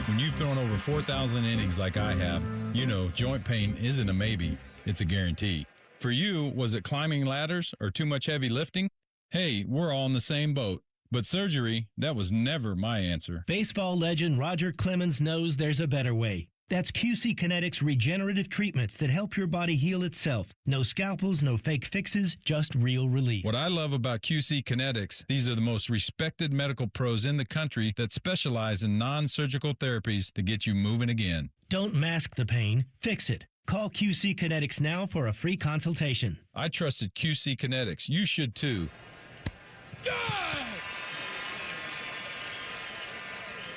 When you've thrown over 4,000 innings like I have, you know joint pain isn't a maybe, it's a guarantee. For you, was it climbing ladders or too much heavy lifting? Hey, we're all in the same boat. But surgery, that was never my answer. Baseball legend Roger Clemens knows there's a better way. That's QC Kinetics regenerative treatments that help your body heal itself. No scalpels, no fake fixes, just real relief. What I love about QC Kinetics, these are the most respected medical pros in the country that specialize in non-surgical therapies to get you moving again. Don't mask the pain, fix it. Call QC Kinetics now for a free consultation. I trusted QC Kinetics. You should too.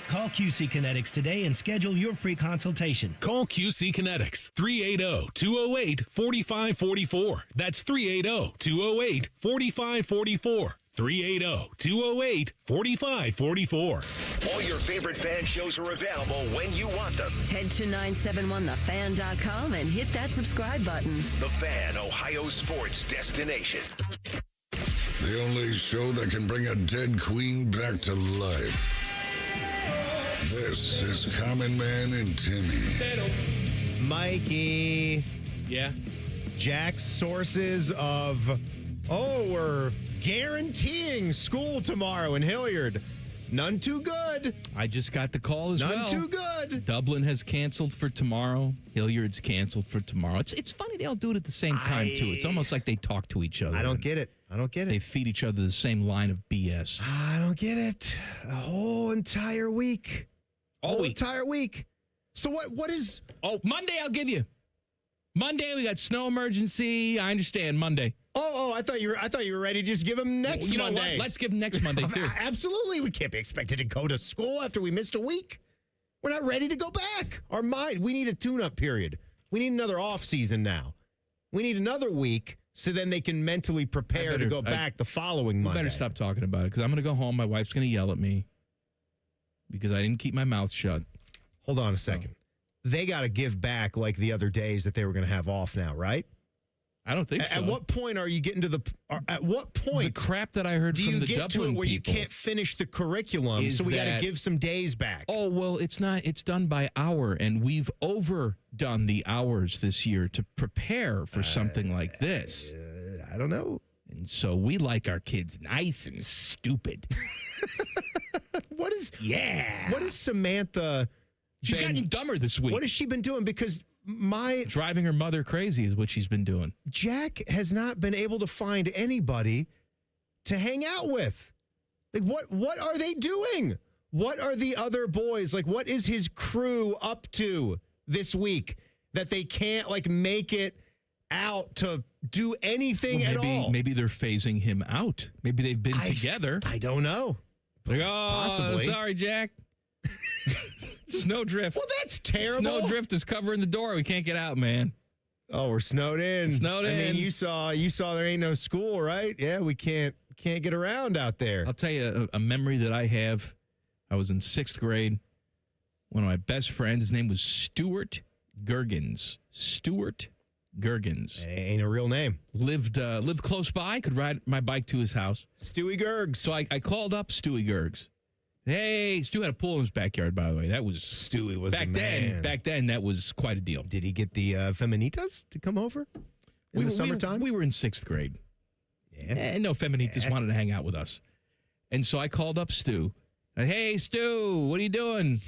Call QC Kinetics today and schedule your free consultation. Call QC Kinetics, 380-208-4544. That's 380-208-4544. 380-208-4544. All your favorite fan shows are available when you want them. Head to 971thefan.com and hit that subscribe button. The Fan, Ohio sports destination. The only show that can bring a dead queen back to life. This is Common Man and Timmy. Mikey. Yeah. Jack's sources of, we're guaranteeing school tomorrow in Hilliard. None too good. I just got the call as well. None too good. Dublin has canceled for tomorrow. Hilliard's canceled for tomorrow. It's funny they all do it at the same time, too. It's almost like they talk to each other. I don't get it. They feed each other the same line of BS. I don't get it. A whole entire week. Entire week. So what is... Oh, Monday I'll give you. Monday we got snow emergency. I understand Monday. I thought you were ready to just give them next Monday. You know what? Let's give them next Monday too. Absolutely. We can't be expected to go to school after we missed a week. We're not ready to go back. We need a tune-up period. We need another off season now. We need another week so then they can mentally prepare to go back the following Monday. I better stop talking about it because I'm going to go home. My wife's going to yell at me because I didn't keep my mouth shut. Hold on a second. They got to give back like the other days that they were going to have off now, right? I don't think so. At what point are you getting to at what point? The crap that I heard from the Dublin people. Do you get to it where you can't finish the curriculum, so we got to give some days back? Oh, well, it's not. It's done by hour, and we've overdone the hours this year to prepare for something like this. I don't know. And so we like our kids nice and stupid. What is Samantha? She's gotten dumber this week. What has she been doing? Because driving her mother crazy is what she's been doing. Jack has not been able to find anybody to hang out with. Like, what are they doing? What are the other boys, like, what is his crew up to this week that they can't, like, make it out to do anything at all? Maybe they're phasing him out. Maybe they've been together. I don't know. Like, Possibly. Sorry, Jack. Snowdrift. Well, that's terrible. Snowdrift is covering the door. We can't get out, man. Oh, we're snowed in. Snowed in. I mean, you saw there ain't no school, right? Yeah, we can't get around out there. I'll tell you a memory that I have. I was in 6th grade. One of my best friends, his name was Stuart Gergens. Stuart Gergens. Ain't a real name. Lived close by. Could ride my bike to his house. Stewie Gergs. So I called up Stewie Gergs. Hey, Stu had a pool in his backyard, by the way. That was Stewie was back the man. Back then, that was quite a deal. Did he get the Feminitas to come over in the summertime? We were in 6th grade. Yeah. And no Feminitas wanted to hang out with us. And so I called up Stu. Hey, Stu, what are you doing?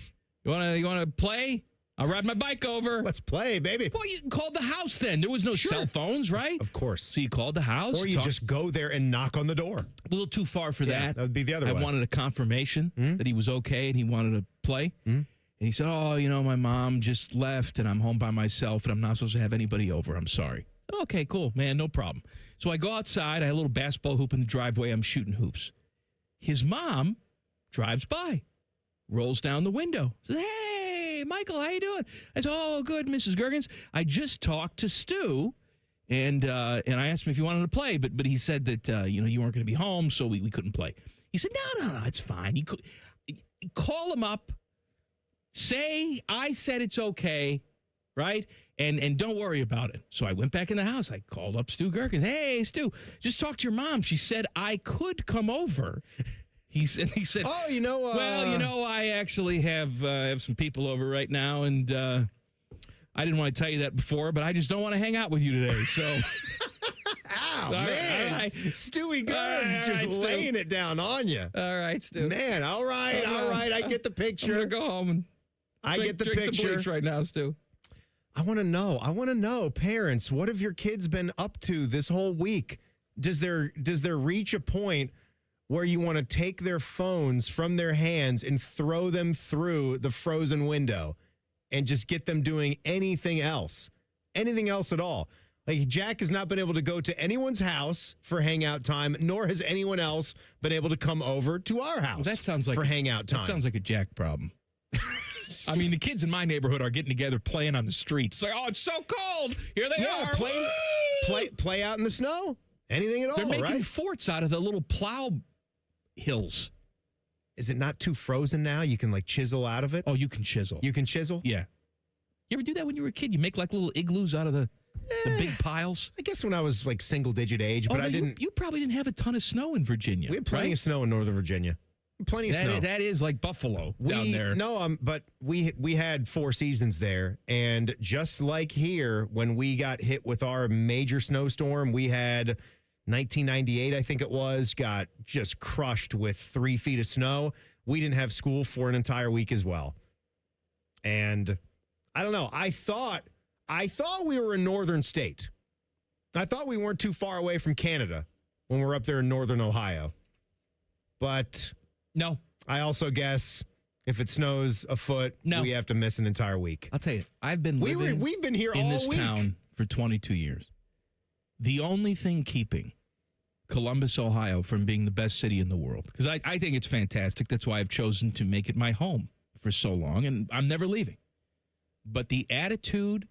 You wanna play? I'll ride my bike over. Let's play, baby. Well, you called the house then. There was no cell phones, right? Of course. So you called the house. Or you just go there and knock on the door. A little too far for that. That would be the other way. I wanted a confirmation that he was okay and he wanted to play. And he said, my mom just left and I'm home by myself and I'm not supposed to have anybody over. I'm sorry. Okay, cool, man, no problem. So I go outside. I had a little basketball hoop in the driveway. I'm shooting hoops. His mom drives by, rolls down the window, says, hey, Michael, how you doing? I said, oh, good, Mrs. Gergens. I just talked to Stu, and I asked him if he wanted to play, but he said that, you weren't going to be home, so we couldn't play. He said, no, it's fine. You could call him up, say I said it's okay, right? And don't worry about it. So I went back in the house. I called up Stu Gergens. Hey, Stu, just talk to your mom. She said I could come over. He said, oh, well, I actually have some people over right now, and I didn't want to tell you that before, but I just don't want to hang out with you today. So, ow, man, right. Stewie Gergs just laying it down on you. All right, Stu. Man, all right, I get the picture. I'm gonna go home and I get the drink picture the bleach right now, Stu. I want to know, parents, what have your kids been up to this whole week? Does there reach a point where you want to take their phones from their hands and throw them through the frozen window and just get them doing anything else at all? Like, Jack has not been able to go to anyone's house for hangout time, nor has anyone else been able to come over to our house for hangout time. That sounds like a Jack problem. I mean, the kids in my neighborhood are getting together playing on the streets. It's like, oh, it's so cold. Here they are. Play out in the snow. Anything at all, They're making right? forts out of the little plow hills. Is it not too frozen now? You can, like, chisel out of it? Oh, you can chisel. You can chisel? Yeah. You ever do that when you were a kid? You make, like, little igloos out of the big piles? I guess when I was, like, single-digit age, but I didn't... You probably didn't have a ton of snow in Virginia. We had plenty of snow in Northern Virginia. Plenty of snow. That is like Buffalo down there. No, but we had 4 seasons there, and just like here, when we got hit with our major snowstorm, we had 1998, I think it was, got just crushed with 3 feet of snow. We didn't have school for an entire week as well. And I don't know. I thought we were a northern state. I thought we weren't too far away from Canada when we're up there in northern Ohio. But no. I also guess if it snows a foot, we have to miss an entire week. I'll tell you, I've been living we've been here in all this week. town for 22 years. The only thing keeping Columbus, Ohio from being the best city in the world, because I think it's fantastic. That's why I've chosen to make it my home for so long, and I'm never leaving. But the attitude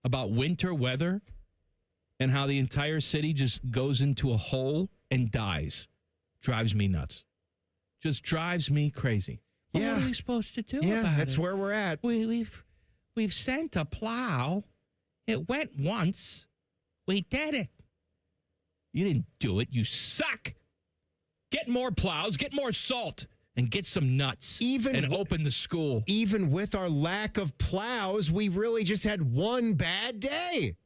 about winter weather and how the entire city just goes into a hole and dies drives me nuts. Just drives me crazy. Well, what are we supposed to do about it? That's where we're at. We've sent a plow. It went once. We did it. You didn't do it. You suck. Get more plows. Get more salt. And get some nuts. And open the school. Even with our lack of plows, we really just had one bad day.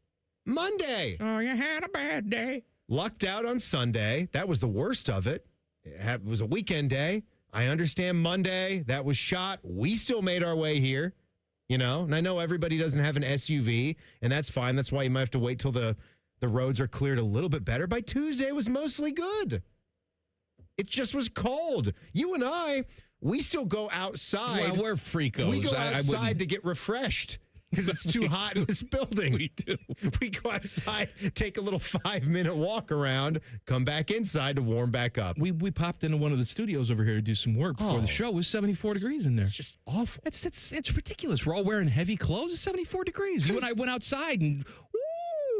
Monday. Oh, you had a bad day. Lucked out on Sunday. That was the worst of it. It was a weekend day. I understand Monday. That was shot. We still made our way here, And I know everybody doesn't have an SUV, and that's fine. That's why you might have to wait till the roads are cleared a little bit better. By Tuesday, it was mostly good. It just was cold. You and I, we still go outside. Well, we're freakos. We go I outside to get refreshed because it's too hot in this building. We do. We go outside, take a little 5-minute walk around, come back inside to warm back up. We popped into one of the studios over here to do some work before the show. It was 74 degrees in there. It's just awful. It's ridiculous. We're all wearing heavy clothes. It's 74 degrees. You and I went outside and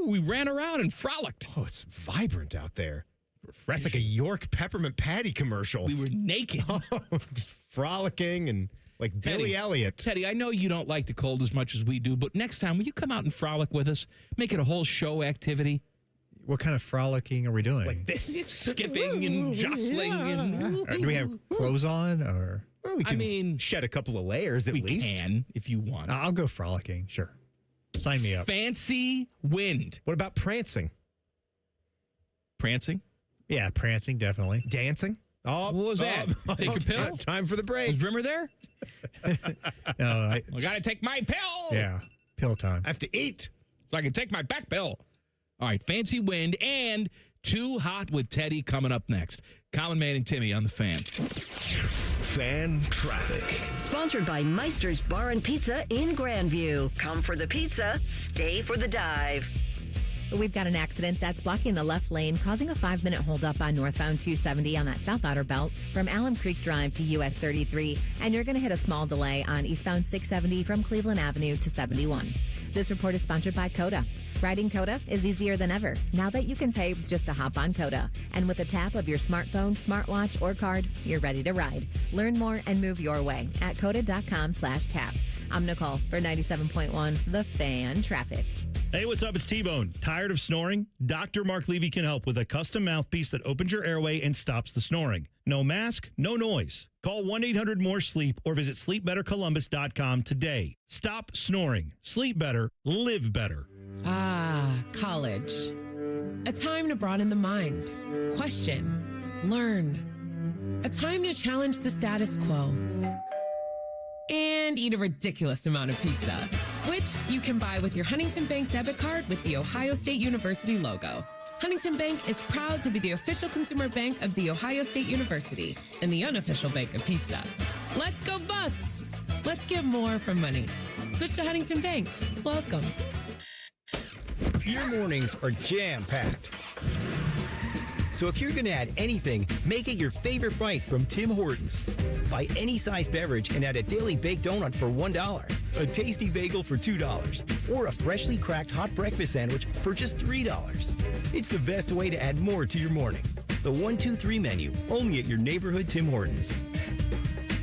we ran around and frolicked. Oh, it's vibrant out there. Refreshing. It's like a York peppermint patty commercial. We were naked. Just frolicking and like Billy Elliot. Teddy, I know you don't like the cold as much as we do, but next time, will you come out and frolic with us? Make it a whole show activity. What kind of frolicking are we doing? Like this. It's skipping and jostling. And Do we have clothes on or? Well, we can shed a couple of layers at least. We can, if you want. I'll go frolicking. Sure. Sign me up. Fancy wind. What about prancing? Prancing? Yeah, prancing, definitely. Dancing? Oh, what was that? Take your pill? Time for the break. Was Rimmer there? I got to take my pill. Yeah, pill time. I have to eat so I can take my back pill. All right, fancy wind and Too Hot with Teddy coming up next. Common Man and Timmy on the Fan. Fan traffic. Sponsored by Meister's Bar and Pizza in Grandview. Come for the pizza, stay for the dive. We've got an accident that's blocking the left lane, causing a 5-minute holdup on northbound 270 on that South Outer Belt from Alum Creek Drive to US 33. And you're going to hit a small delay on eastbound 670 from Cleveland Avenue to 71. This report is sponsored by Coda. Riding Coda is easier than ever now that you can pay with just a hop on Coda. And with a tap of your smartphone, smartwatch, or card, you're ready to ride. Learn more and move your way at coda.com/tap. I'm Nicole for 97.1 The Fan Traffic. Hey, what's up? It's T-Bone. Tired of snoring? Dr. Mark Levy can help with a custom mouthpiece that opens your airway and stops the snoring. No mask, no noise. Call 1-800-MORE-SLEEP or visit sleepbettercolumbus.com today. Stop snoring. Sleep better. Live better. Ah, college. A time to broaden the mind, question, learn. A time to challenge the status quo. And eat a ridiculous amount of pizza, which you can buy with your Huntington Bank debit card with the Ohio State University logo. Huntington Bank is proud to be the official consumer bank of the Ohio State University and the unofficial bank of pizza. Let's go Bucks! Let's get more from money. Switch to Huntington Bank. Welcome. Your mornings are jam-packed. So if you're going to add anything, make it your favorite bite from Tim Hortons. Buy any size beverage and add a daily baked donut for $1, a tasty bagel for $2, or a freshly cracked hot breakfast sandwich for just $3. It's the best way to add more to your morning. The 1-2-3 menu, only at your neighborhood Tim Hortons.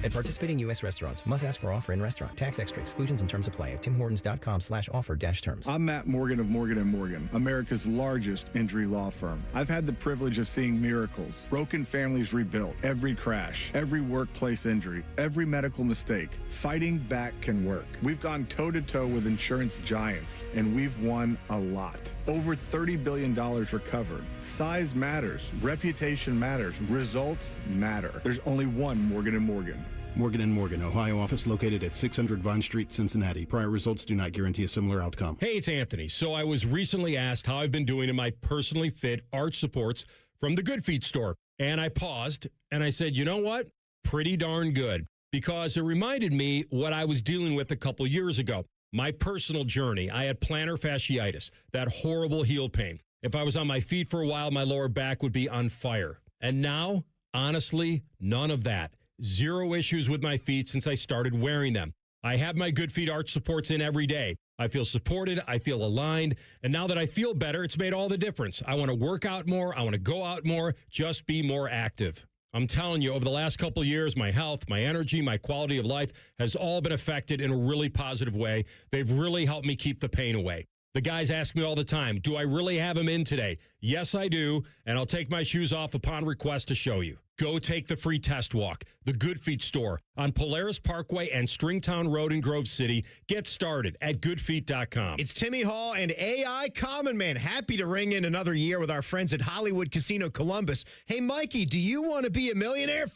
At participating U.S. restaurants, must ask for offer in restaurant. Tax extra. Exclusions and terms apply at timhortons.com/offer-terms. I'm Matt Morgan of Morgan & Morgan, America's largest injury law firm. I've had the privilege of seeing miracles, broken families rebuilt, every crash, every workplace injury, every medical mistake. Fighting back can work. We've gone toe-to-toe with insurance giants, and we've won a lot. Over $30 billion recovered. Size matters. Reputation matters. Results matter. There's only one Morgan & Morgan. Morgan & Morgan, Ohio office located at 600 Vine Street, Cincinnati. Prior results do not guarantee a similar outcome. Hey, it's Anthony. So I was recently asked how I've been doing in my personally fit arch supports from the Good Feet store. And I paused and I said, you know what? Pretty darn good. Because it reminded me what I was dealing with a couple years ago. My personal journey. I had plantar fasciitis, that horrible heel pain. If I was on my feet for a while, my lower back would be on fire. And now, honestly, none of that. Zero issues with my feet since I started wearing them. I have my Good Feet arch supports in every day. I feel supported. I feel aligned. And now that I feel better, it's made all the difference. I want to work out more. I want to go out more. Just be more active. I'm telling you, over the last couple of years, my health, my energy, my quality of life has all been affected in a really positive way. They've really helped me keep the pain away. The guys ask me all the time, do I really have them in today? Yes, I do. And I'll take my shoes off upon request to show you. Go take the free test walk. The Good Feet store on Polaris Parkway and Stringtown Road in Grove City. Get started at goodfeet.com. It's Timmy Hall and AI Common Man. Happy to ring in another year with our friends at Hollywood Casino Columbus. Hey, Mikey, do you want to be a millionaire?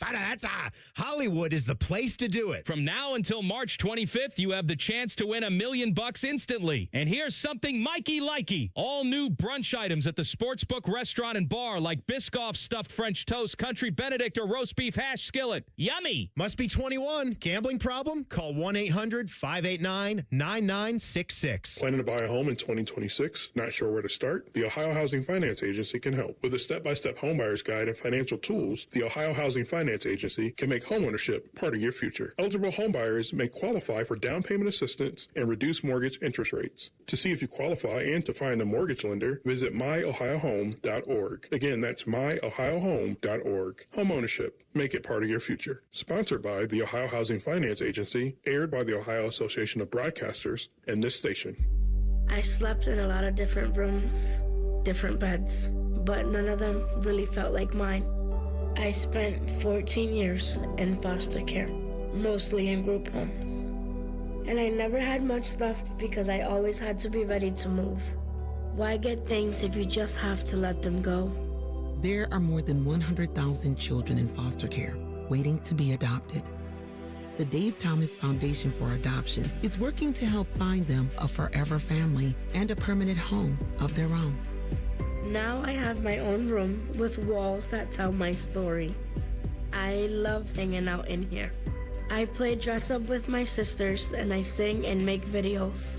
Hollywood is the place to do it. From now until March 25th, you have the chance to win $1 million instantly. And here's something Mikey likey. All new brunch items at the Sportsbook Restaurant and Bar like Biscoff Stuffed French Toast, Country Bennett Benedict or roast beef hash skillet. Yummy. Must be 21. Gambling problem? Call 1-800-589-9966. Planning to buy a home in 2026? Not sure where to start? The Ohio Housing Finance Agency can help. With a step-by-step homebuyer's guide and financial tools, the Ohio Housing Finance Agency can make homeownership part of your future. Eligible homebuyers may qualify for down payment assistance and reduced mortgage interest rates. To see if you qualify and to find a mortgage lender, visit myohiohome.org. Again, that's myohiohome.org. Homeownership. Make it part of your future. Sponsored by the Ohio Housing Finance Agency, aired by the Ohio Association of Broadcasters, and this station. I slept in a lot of different rooms, different beds, but none of them really felt like mine. I spent 14 years in foster care, mostly in group homes. And I never had much left because I always had to be ready to move. Why get things if you just have to let them go? There are more than 100,000 children in foster care waiting to be adopted. The Dave Thomas Foundation for Adoption is working to help find them a forever family and a permanent home of their own. Now I have my own room with walls that tell my story. I love hanging out in here. I play dress up with my sisters and I sing and make videos.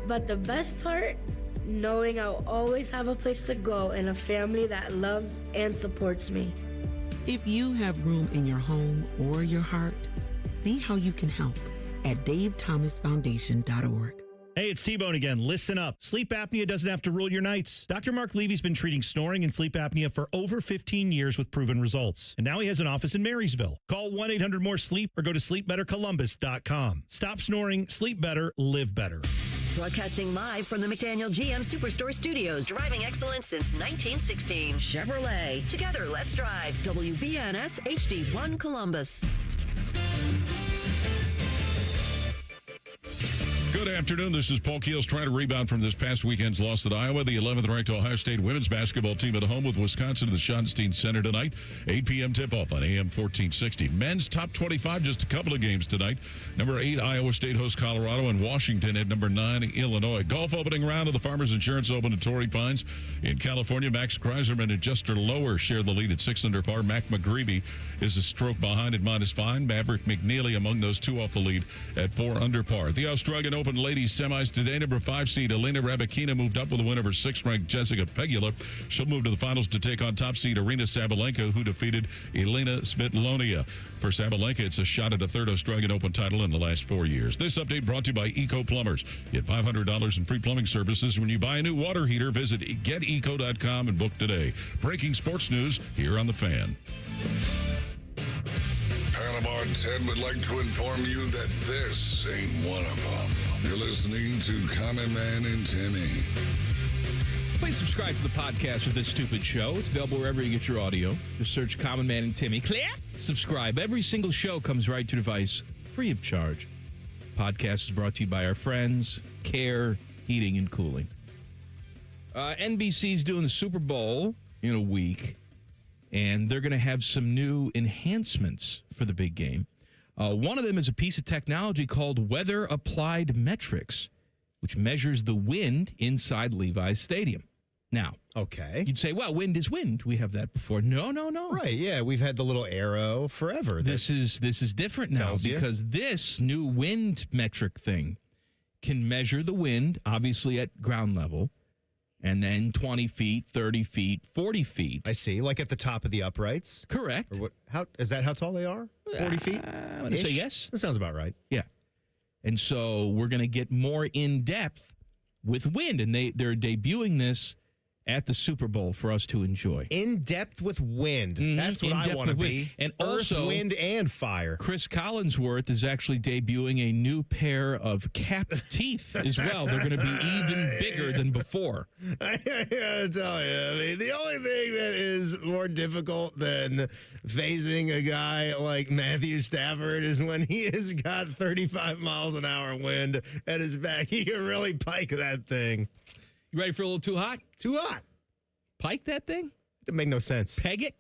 But the best part? Knowing I'll always have a place to go and a family that loves and supports me. If you have room in your home or your heart, see how you can help at davethomasfoundation.org. Hey, it's T-Bone again. Listen up. Sleep apnea doesn't have to rule your nights. Dr. Mark Levy's been treating snoring and sleep apnea for over 15 years with proven results. And now he has an office in Marysville. Call 1-800-MORE-SLEEP or go to sleepbettercolumbus.com. Stop snoring, sleep better, live better. Broadcasting live from the McDaniel GM Superstore Studios. Driving excellence since 1916. Chevrolet. Together, let's drive. WBNS HD1 Columbus. Good afternoon. This is Paul Keels trying to rebound from this past weekend's loss at Iowa. The 11th ranked Ohio State women's basketball team at home with Wisconsin at the Schottenstein Center tonight. 8 p.m. tip-off on AM 1460. Men's top 25, just a couple of games tonight. Number 8, Iowa State hosts Colorado, and Washington at number 9, Illinois. Golf opening round of the Farmers Insurance Open at Torrey Pines. In California, Max Kreiserman and Juster Lower share the lead at 6 under par. Mac McGreevy is a stroke behind at -5. Maverick McNeely among those two off the lead at 4 under par. The Australian Open ladies semis today. Number 5 seed Elena Rybakina moved up with a win over 6th-ranked Jessica Pegula. She'll move to the finals to take on top seed Arina Sabalenka, who defeated Elena Svitlonia. For Sabalenka, it's a shot at a third Australian Open title in the last 4 years. This update brought to you by Eco Plumbers. Get $500 in free plumbing services when you buy a new water heater. Visit geteco.com and book today. Breaking sports news here on The Fan. Panama 10 would like to inform you that this ain't one of them. You're listening to Common Man and Timmy. Please subscribe to the podcast of This Stupid Show. It's available wherever you get your audio. Just search Common Man and Timmy. Click. Subscribe. Every single show comes right to your device, free of charge. Podcast is brought to you by our friends, Care Heating and Cooling. NBC's doing the Super Bowl in a week, and they're going to have some new enhancements for the big game. One of them is a piece of technology called Weather Applied Metrics, which measures the wind inside Levi's Stadium. Now, okay, you'd say, well, wind is wind. We have that before. No. Right, yeah, we've had the little arrow forever. This is different now because this new wind metric thing can measure the wind, obviously at ground level, and then 20 feet, 30 feet, 40 feet. I see, like at the top of the uprights? Correct. Or what? How is that how tall they are? 40 feet? I'm going to say yes. That sounds about right. Yeah. And so we're going to get more in-depth with wind, and they're debuting this at the Super Bowl for us to enjoy. In depth with wind. That's what I want to be. And Earth, also, wind, and fire. Chris Collinsworth is actually debuting a new pair of capped teeth as well. They're going to be even bigger than before. I gotta tell you, I mean, the only thing that is more difficult than facing a guy like Matthew Stafford is when he has got 35 miles an hour wind at his back. He can really pike that thing. You ready for a little too hot? Too hot. Pike that thing? It make no sense. Peg it?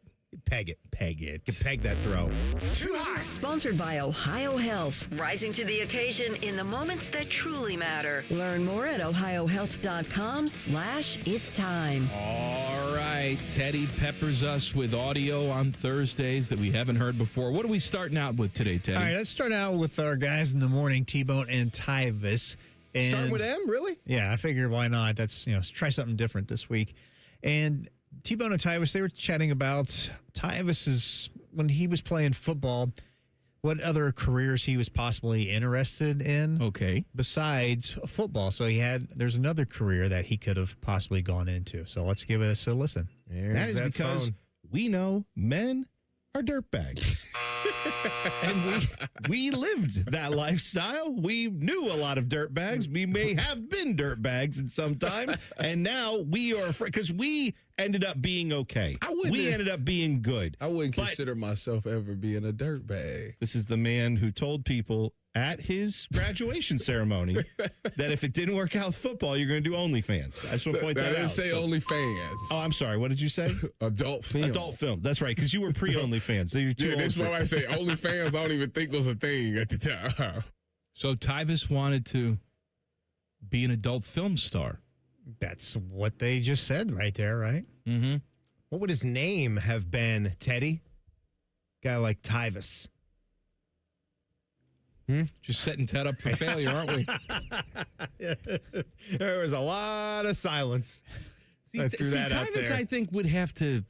Peg it. Peg it. You can peg that throw. Too hot. Sponsored by Ohio Health. Rising to the occasion in the moments that truly matter. Learn more at ohiohealth.com/it's time. All right. right. Teddy peppers us with audio on Thursdays that we haven't heard before. What are we starting out with today, Teddy? All right, let's start out with our guys in the morning, T-Bone and Tyvis. And Start with them, really? Yeah, I figured why not? That's, let's try something different this week. And T-Bone and Tyvis, they were chatting about Tyvis's, when he was playing football, what other careers he was possibly interested in. Okay. Besides football. So there's another career that he could have possibly gone into. So let's give us a listen. That is because we know men are dirtbags. And we lived that lifestyle. We knew a lot of dirtbags. We may have been dirtbags in some time, and now we are afraid because we ended up being okay. We ended up being good. I wouldn't consider myself ever being a dirtbag. This is the man who told people at his graduation ceremony that if it didn't work out with football, you're going to do OnlyFans. I just want to point that out. I didn't say OnlyFans. Oh, I'm sorry. What did you say? Adult film. Adult film. That's right, because you were pre-OnlyFans. So you're too old that's for why I say OnlyFans. I don't even think was a thing at the time. So Tyvis wanted to be an adult film star. That's what they just said right there, right? Mm-hmm. What would his name have been, Teddy? Guy like Tyvis. Just setting Ted up for failure, aren't we? There was a lot of silence. Tyvis, I think, would have to.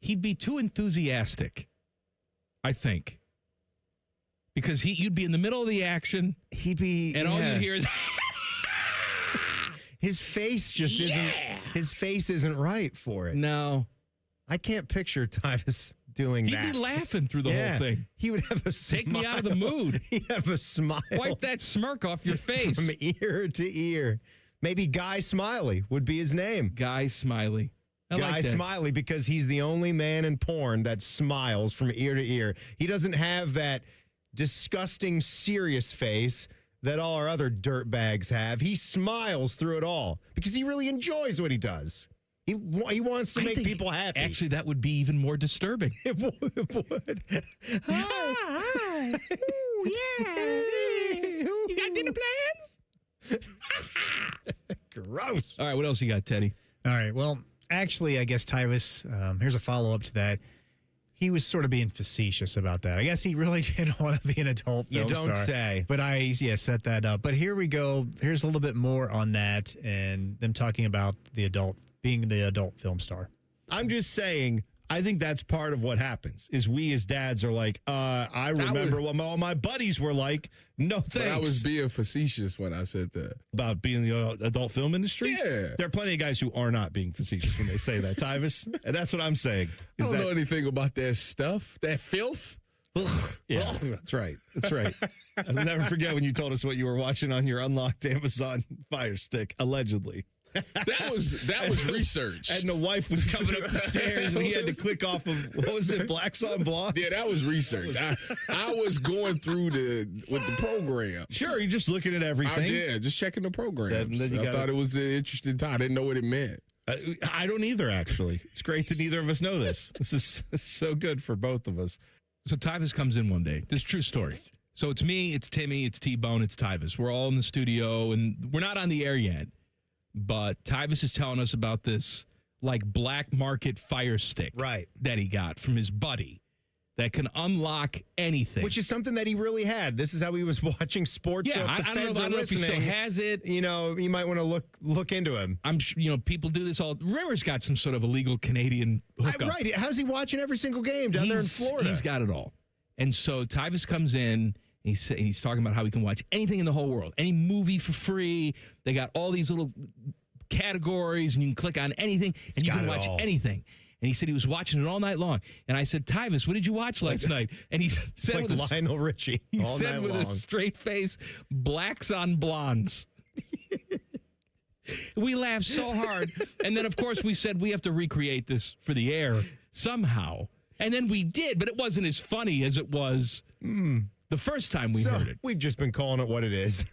He'd be too enthusiastic, I think. Because you'd be in the middle of the action. He'd be. And all you'd hear is. His face just isn't. His face isn't right for it. No. I can't picture Tyvis doing that. He'd be laughing through the whole thing. He would have a smile. Take me out of the mood. He'd have a smile. Wipe that smirk off your face. From ear to ear. Maybe Guy Smiley would be his name. Guy Smiley. Guy Smiley, because he's the only man in porn that smiles from ear to ear. He doesn't have that disgusting, serious face that all our other dirtbags have. He smiles through it all because he really enjoys what he does. He wants to make people happy. Actually, that would be even more disturbing. It would. Hi. Ooh, yeah. You got dinner plans? Gross. All right, what else you got, Teddy? All right, well, actually, I guess Tyvis, here's a follow-up to that. He was sort of being facetious about that. I guess he really didn't want to be an adult film star. You don't say. But I set that up. But here we go. Here's a little bit more on that and them talking about being the adult film star. I'm just saying, I think that's part of what happens, is we as dads are like, I remember what all my buddies were like. No thanks. But I was being facetious when I said that. About being in the adult film industry? Yeah. There are plenty of guys who are not being facetious when they say that, Tyvis. And that's what I'm saying. I don't know anything about that stuff, that filth. Yeah, that's right. That's right. I'll never forget when you told us what you were watching on your unlocked Amazon Fire Stick, allegedly. That was research. And the wife was coming up the stairs, and he had to click off of, what was it, Blacks on Blondes? Yeah, that was research. I was going through with the program. Sure, you're just looking at everything. Just checking the program. I thought it was an interesting time. I didn't know what it meant. I don't either, actually. It's great that neither of us know this. This is so good for both of us. So Tyvis comes in one day. This is a true story. So it's me, it's Timmy, it's T-Bone, it's Tyvis. We're all in the studio, and we're not on the air yet. But Tyvis is telling us about this black market fire stick that he got from his buddy that can unlock anything. Which is something that he really had. This is how he was watching sports. Yeah, so if the feds I don't know if he still has it. You might want to look into him. I'm sure, people do this all. Rimmer's got some sort of illegal Canadian hookup. Right. How's he watching every single game down there in Florida? He's got it all. And so Tyvis comes in. He's talking about how he can watch anything in the whole world, any movie for free. They got all these little categories, and you can click on anything, and you can watch anything. And he said he was watching it all night long. And I said, Tyvis, what did you watch last night? And he said, like Lionel Richie. He said with a straight face, Blacks on Blondes. We laughed so hard. And then, of course, we said we have to recreate this for the air somehow. And then we did, but it wasn't as funny as it was the first time we heard it. We've just been calling it what it is.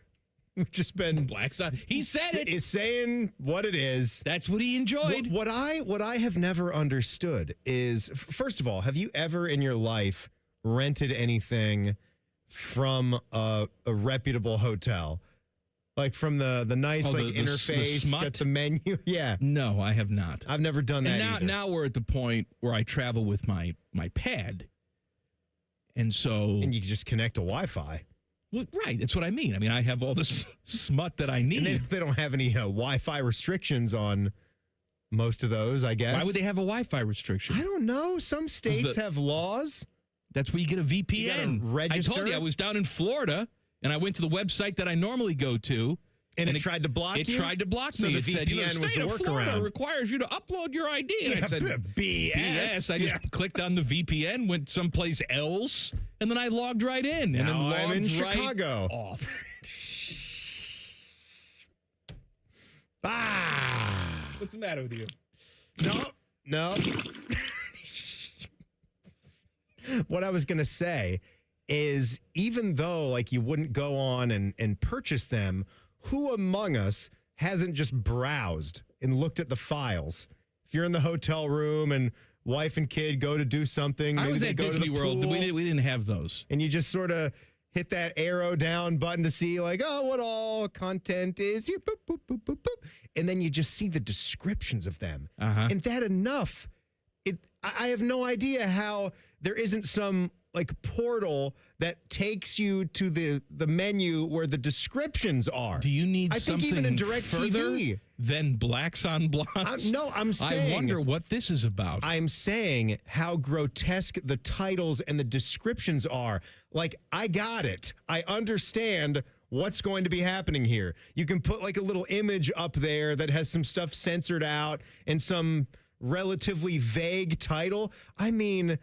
We've just been Blacks on. He said it. It's saying what it is. That's what he enjoyed. What I have never understood is, first of all, have you ever in your life rented anything from a reputable hotel? Like from the nice the interface, smut? got the menu. Yeah. No, I have not. I've never done that And either. now we're at the point where I travel with my pad. And so... And you can just connect to Wi-Fi. Well, right, that's what I mean. I mean, I have all this smut that I need. And they don't have any Wi-Fi restrictions on most of those, I guess. Why would they have a Wi-Fi restriction? I don't know. Some states have laws. That's where you get a VPN. You gotta register. I told you I was down in Florida, and I went to the website that I normally go to. And it tried to block you? It tried to block So me. the It said, VPN was state the of Florida workaround. requires you to upload your ID. And I said, BS. I just clicked on the VPN, went someplace else, and then I logged right in. And then Now I'm in logged right Chicago. off. What's the matter with you? No. What I was going to say is even though like you wouldn't go on and purchase them, who among us hasn't just browsed and looked at the files? If you're in the hotel room and wife and kid go to do something, I maybe was they at go Disney to the World. pool, We didn't have those. and you just sort of hit that arrow down button to see like, oh, what all content is here, boop, boop, boop, boop, boop. And then you just see the descriptions of them. And that enough, I have no idea how there isn't some like portal that takes you to the menu where the descriptions are. Do you need I think something even in further DirecTV than blacks on blondes? I'm saying. I wonder what this is about. I'm saying how grotesque the titles and the descriptions are. Like, I got it. I understand what's going to be happening here. You can put like a little image up there that has some stuff censored out and some relatively vague title. I mean,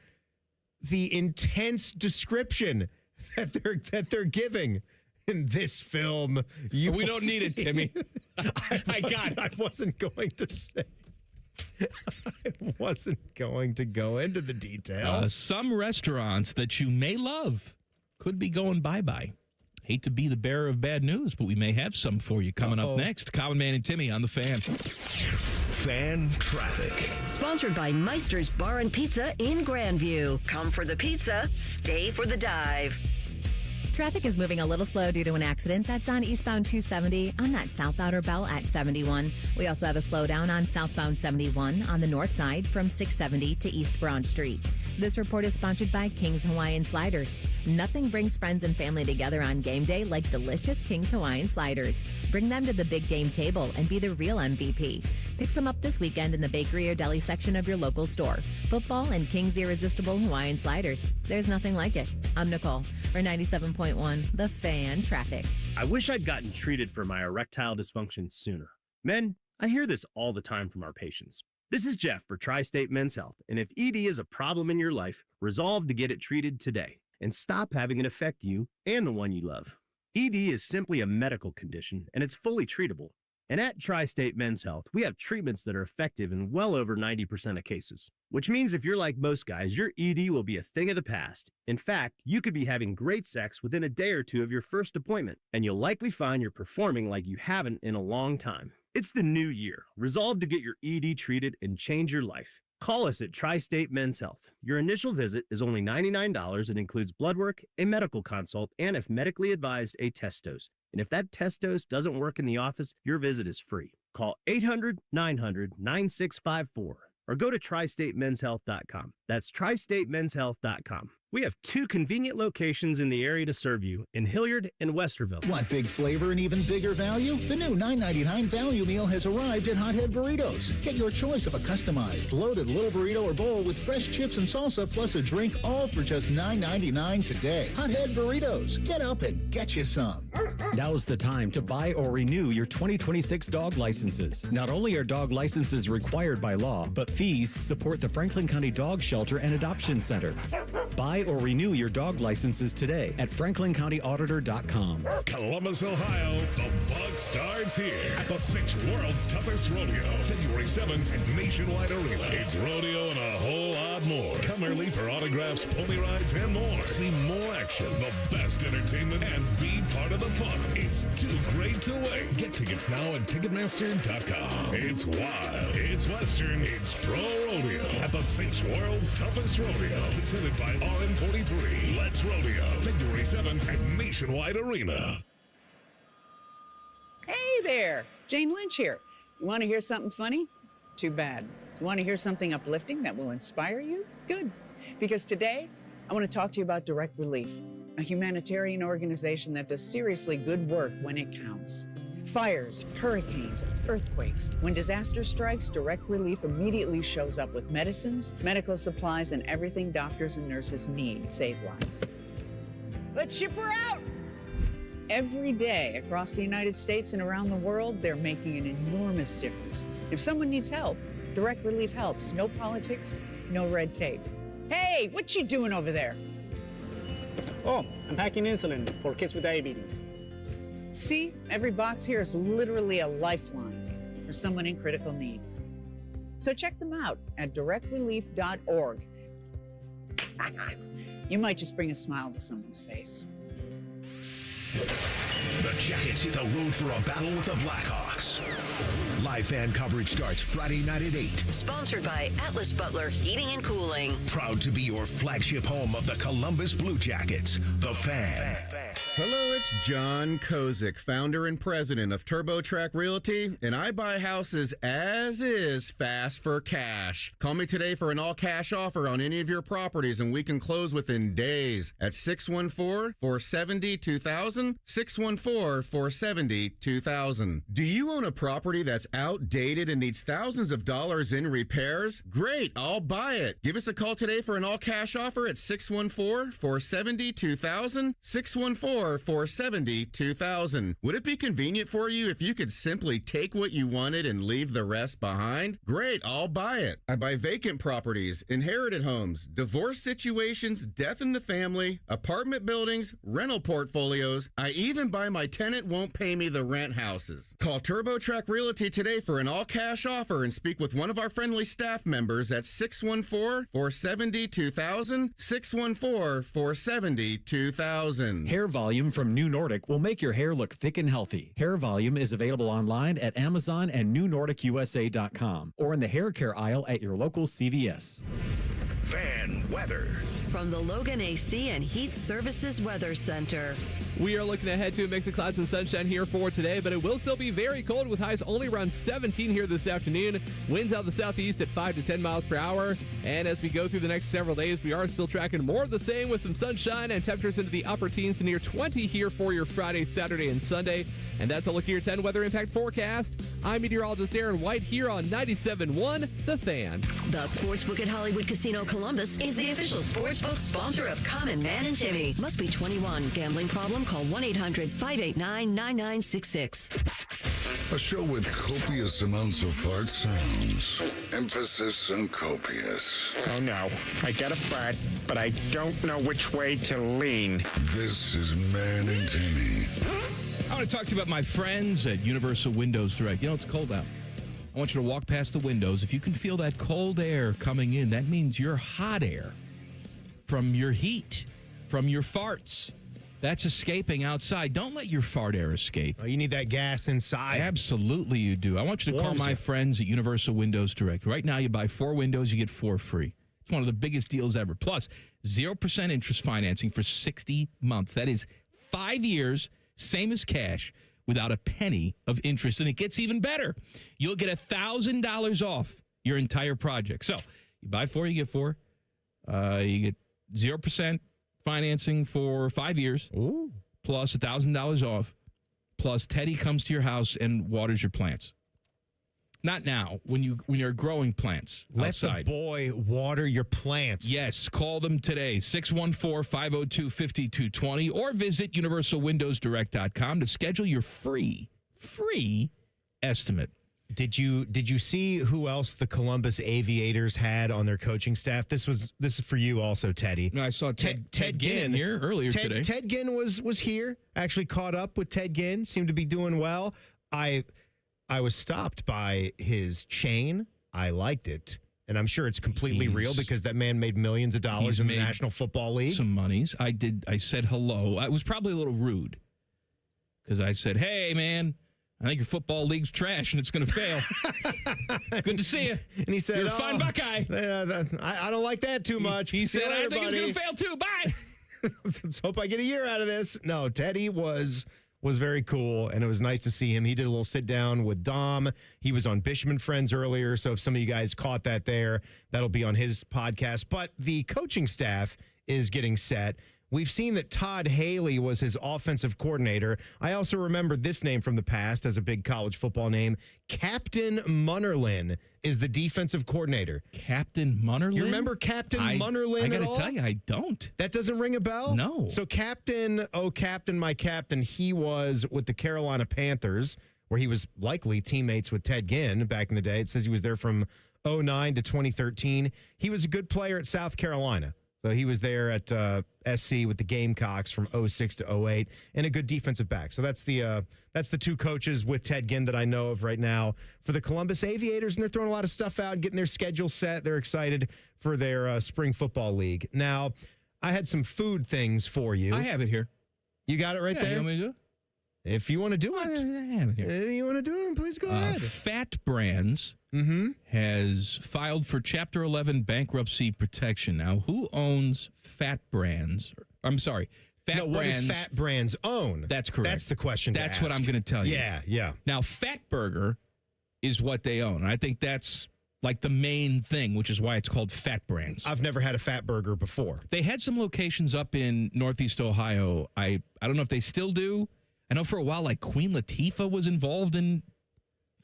the intense description that they're giving in this film. We don't need it, Timmy. I got it. I wasn't going to say. I wasn't going to go into the detail. Some restaurants that you may love could be going bye-bye. Hate to be the bearer of bad news, but we may have some for you coming up next. Common Man and Timmy on the Fan. Fan traffic. Sponsored by Meister's Bar and Pizza in Grandview. Come for the pizza, stay for the dive. Traffic is moving a little slow due to an accident that's on eastbound 270 on that south outer belt at 71. We also have a slowdown on southbound 71 on the north side from 670 to East Broad Street. This report is sponsored by King's Hawaiian Sliders. Nothing brings friends and family together on game day like delicious King's Hawaiian Sliders. Bring them to the big game table and be the real MVP. Pick some up this weekend in the bakery or deli section of your local store. Football and King's Irresistible Hawaiian Sliders. There's nothing like it. I'm Nicole for 97.1 The Fan Traffic. I wish I'd gotten treated for my erectile dysfunction sooner. Men, I hear this all the time from our patients. This is Jeff for Tri-State Men's Health, and if ED is a problem in your life, resolve to get it treated today and stop having it affect you and the one you love. ED is simply a medical condition, and it's fully treatable. And at Tri-State Men's Health, we have treatments that are effective in well over 90% of cases, which means if you're like most guys, your ED will be a thing of the past. In fact, you could be having great sex within a day or two of your first appointment, and you'll likely find you're performing like you haven't in a long time. It's the new year. Resolve to get your ED treated and change your life. Call us at Tri-State Men's Health. Your initial visit is only $99 and includes blood work, a medical consult, and if medically advised, a test dose. And if that test dose doesn't work in the office, your visit is free. Call 800-900-9654 or go to tristatemenshealth.com. That's tristatemenshealth.com. We have 2 convenient locations in the area to serve you in Hilliard and Westerville. Want big flavor and even bigger value? The new $9.99 value meal has arrived at Hothead Burritos. Get your choice of a customized, loaded little burrito or bowl with fresh chips and salsa plus a drink, all for just $9.99 today. Hothead Burritos. Get up and get you some. Now's the time to buy or renew your 2026 dog licenses. Not only are dog licenses required by law, but fees support the Franklin County Dog Shelter and Adoption Center. Buy or renew your dog licenses today at franklincountyauditor.com. Columbus, Ohio, the bug starts here at the 6th World's Toughest Rodeo, February 7th at Nationwide Arena. It's rodeo and a whole lot more. Come early for autographs, pony rides, and more. See more action, the best entertainment, and be part of the fun. It's too great to wait. Get tickets now at Ticketmaster.com. It's wild, it's western, it's pro rodeo at the 6th World's Toughest Rodeo, presented by RM43. Let's Rodeo, February 7th at Nationwide Arena. there, Jane Lynch here. You want to hear something funny? Too bad. You want to hear something uplifting that will inspire you? Good. Because today, I want to talk to you about Direct Relief, a humanitarian organization that does seriously good work when it counts. Fires, hurricanes, earthquakes. When disaster strikes, Direct Relief immediately shows up with medicines, medical supplies, and everything doctors and nurses need to save lives. Let's ship her out! Every day across the United States and around the world, they're making an enormous difference. If someone needs help, Direct Relief helps. No politics, no red tape. Hey, what you doing over there? Oh, I'm packing insulin for kids with diabetes. See, every box here is literally a lifeline for someone in critical need. So check them out at directrelief.org. You might just bring a smile to someone's face. The Jackets hit the road for a battle with the Blackhawks. Live fan coverage starts Friday night at 8. Sponsored by Atlas Butler Heating and Cooling. Proud to be your flagship home of the Columbus Blue Jackets, The Fan. Hello, it's John Kozik, founder and president of TurboTrack Realty, and I buy houses as is, fast for cash. Call me today for an all-cash offer on any of your properties, and we can close within days at 614-470-2000, 614-470-2000. Do you own a property that's outdated and needs thousands of dollars in repairs? Great, I'll buy it. Give us a call today for an all-cash offer at 614-470-2000, 614-470-2000. Would it be convenient for you if you could simply take what you wanted and leave the rest behind? Great, I'll buy it. I buy vacant properties, inherited homes, divorce situations, death in the family, apartment buildings, rental portfolios. I even buy my tenant won't pay me the rent houses. Call TurboTrack Realty today for an all-cash offer and speak with one of our friendly staff members at 614-470-2000, 614-470-2000. Hair Volume from New Nordic will make your hair look thick and healthy. Hair Volume is available online at Amazon and newnordicusa.com or in the hair care aisle at your local CVS. Fan weather. From the Logan AC and Heat Services Weather Center. We are looking ahead to a mix of clouds and sunshine here for today, but it will still be very cold with highs only around 17 here this afternoon. Winds out the southeast at 5 to 10 miles per hour. And as we go through the next several days, we are still tracking more of the same with some sunshine and temperatures into the upper teens to near 20 here for your Friday, Saturday, and Sunday. And that's a look at your 10 weather impact forecast. I'm meteorologist Aaron White here on 97.1 The Fan. The Sportsbook at Hollywood Casino Columbus is the official sportsbook sponsor of Common Man and Timmy. Must be 21. Gambling problem? Call 1-800-589-9966. A show with copious amounts of fart sounds. Emphasis on copious. Oh no, I got a fart, but I don't know which way to lean. This is Man and Timmy. I want to talk to you about my friends at Universal Windows Direct. You know, it's cold out. I want you to walk past the windows. If you can feel that cold air coming in, that means your hot air from your heat, from your farts. That's escaping outside. Don't let your fart air escape. Oh, you need that gas inside. Absolutely you do. I want you to call my friends at Universal Windows Direct. Right now, you buy 4 windows, you get 4 free. It's one of the biggest deals ever. Plus, 0% interest financing for 60 months. That is 5 years, same as cash, without a penny of interest. And it gets even better. You'll get $1,000 off your entire project. So you buy 4, you get 4. You get 0% financing for 5 years. Ooh. Plus $1,000 off. Plus Teddy comes to your house and waters your plants. Not now, when you're growing plants outside. Let the boy water your plants. Yes, call them today, 614-502-5220, or visit universalwindowsdirect.com to schedule your free estimate. Did you see who else the Columbus Aviators had on their coaching staff? This is for you also, Teddy. No, I saw Ted Ginn here earlier today. Ted Ginn was here. Actually caught up with Ted Ginn. Seemed to be doing well. I was stopped by his chain. I liked it. And I'm sure it's completely real because that man made millions of dollars in the National Football League. Some monies. I said hello. I was probably a little rude because I said, hey, man, I think your football league's trash and it's going to fail. Good to see you. And he said, you're a fine Buckeye. I don't like that too much. He said, I think it's going to fail too. Bye. Let's hope I get a year out of this. No, Teddy was was very cool, and it was nice to see him. He did a little sit down with Dom. He was on Bishop and Friends earlier, so if some of you guys caught that there, that'll be on his podcast. But the coaching staff is getting set. We've seen that Todd Haley was his offensive coordinator. I also remembered this name from the past as a big college football name. Captain Munnerlin is the defensive coordinator. Captain Munnerlin? You remember Captain Munnerlin I got at to all? tell you, I don't. That doesn't ring a bell? No. So Captain, my Captain, he was with the Carolina Panthers, where he was likely teammates with Ted Ginn back in the day. It says he was there from 2009 to 2013. He was a good player at South Carolina. So he was there at SC with the Gamecocks from 2006 to 2008, and a good defensive back. So that's the two coaches with Ted Ginn that I know of right now for the Columbus Aviators, and they're throwing a lot of stuff out, getting their schedule set. They're excited for their spring football league. Now, I had some food things for you. I have it here. You got it right there? You want me to do it? If you want to do it. I have it here. You want to do it? Please go ahead. Fat Brands has filed for Chapter 11 bankruptcy protection. Now, who owns Fat Brands? I'm sorry. What does Fat Brands own? That's correct. That's the question to That's ask. what I'm going to tell you. Yeah. Now, Fat Burger is what they own. I think that's like the main thing, which is why it's called Fat Brands. I've never had a Fat Burger before. They had some locations up in Northeast Ohio. I don't know if they still do. I know for a while, like Queen Latifah was involved in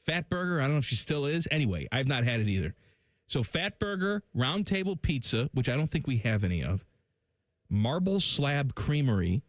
Fat Burger. I don't know if she still is. Anyway, I've not had it either. So Fat Burger, Round Table Pizza, which I don't think we have any of, Marble Slab Creamery,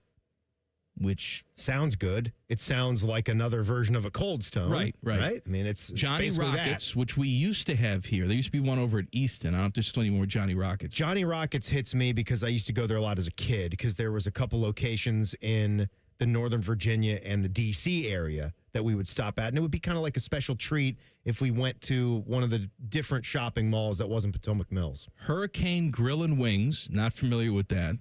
which sounds good. It sounds like another version of a Cold Stone. Right. I mean, it's Johnny basically Rockets, that. which we used to have here. There used to be one over at Easton. I don't know if there's still any more Johnny Rockets. Johnny Rockets hits me because I used to go there a lot as a kid because there was a couple locations in the Northern Virginia and the D.C. area that we would stop at. And it would be kind of like a special treat if we went to one of the different shopping malls that wasn't Potomac Mills. Hurricane Grill and Wings, not familiar with that.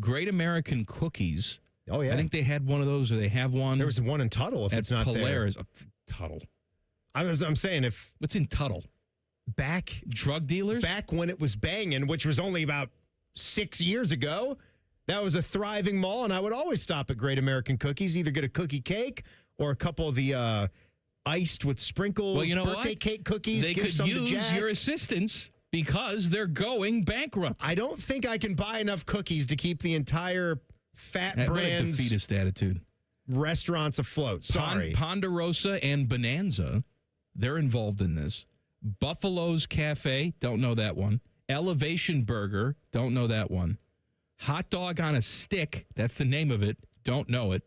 Great American Cookies. Oh, yeah. I think they had one of those, or they have one. There was one in Tuttle, if it's not Polaris. there. Tuttle. I'm saying if... What's in Tuttle? Back... Drug dealers? Back when it was banging, which was only about 6 years ago, that was a thriving mall, and I would always stop at Great American Cookies, either get a cookie cake or a couple of the iced with sprinkles, well, you know birthday cake cookies. They give could some use to Jack. your assistance because they're going bankrupt. I don't think I can buy enough cookies to keep the entire Fat Brands... What a defeatist attitude. Restaurants afloat. Sorry. Ponderosa and Bonanza, they're involved in this. Buffalo's Cafe, don't know that one. Elevation Burger, don't know that one. Hot Dog on a Stick, that's the name of it, don't know it.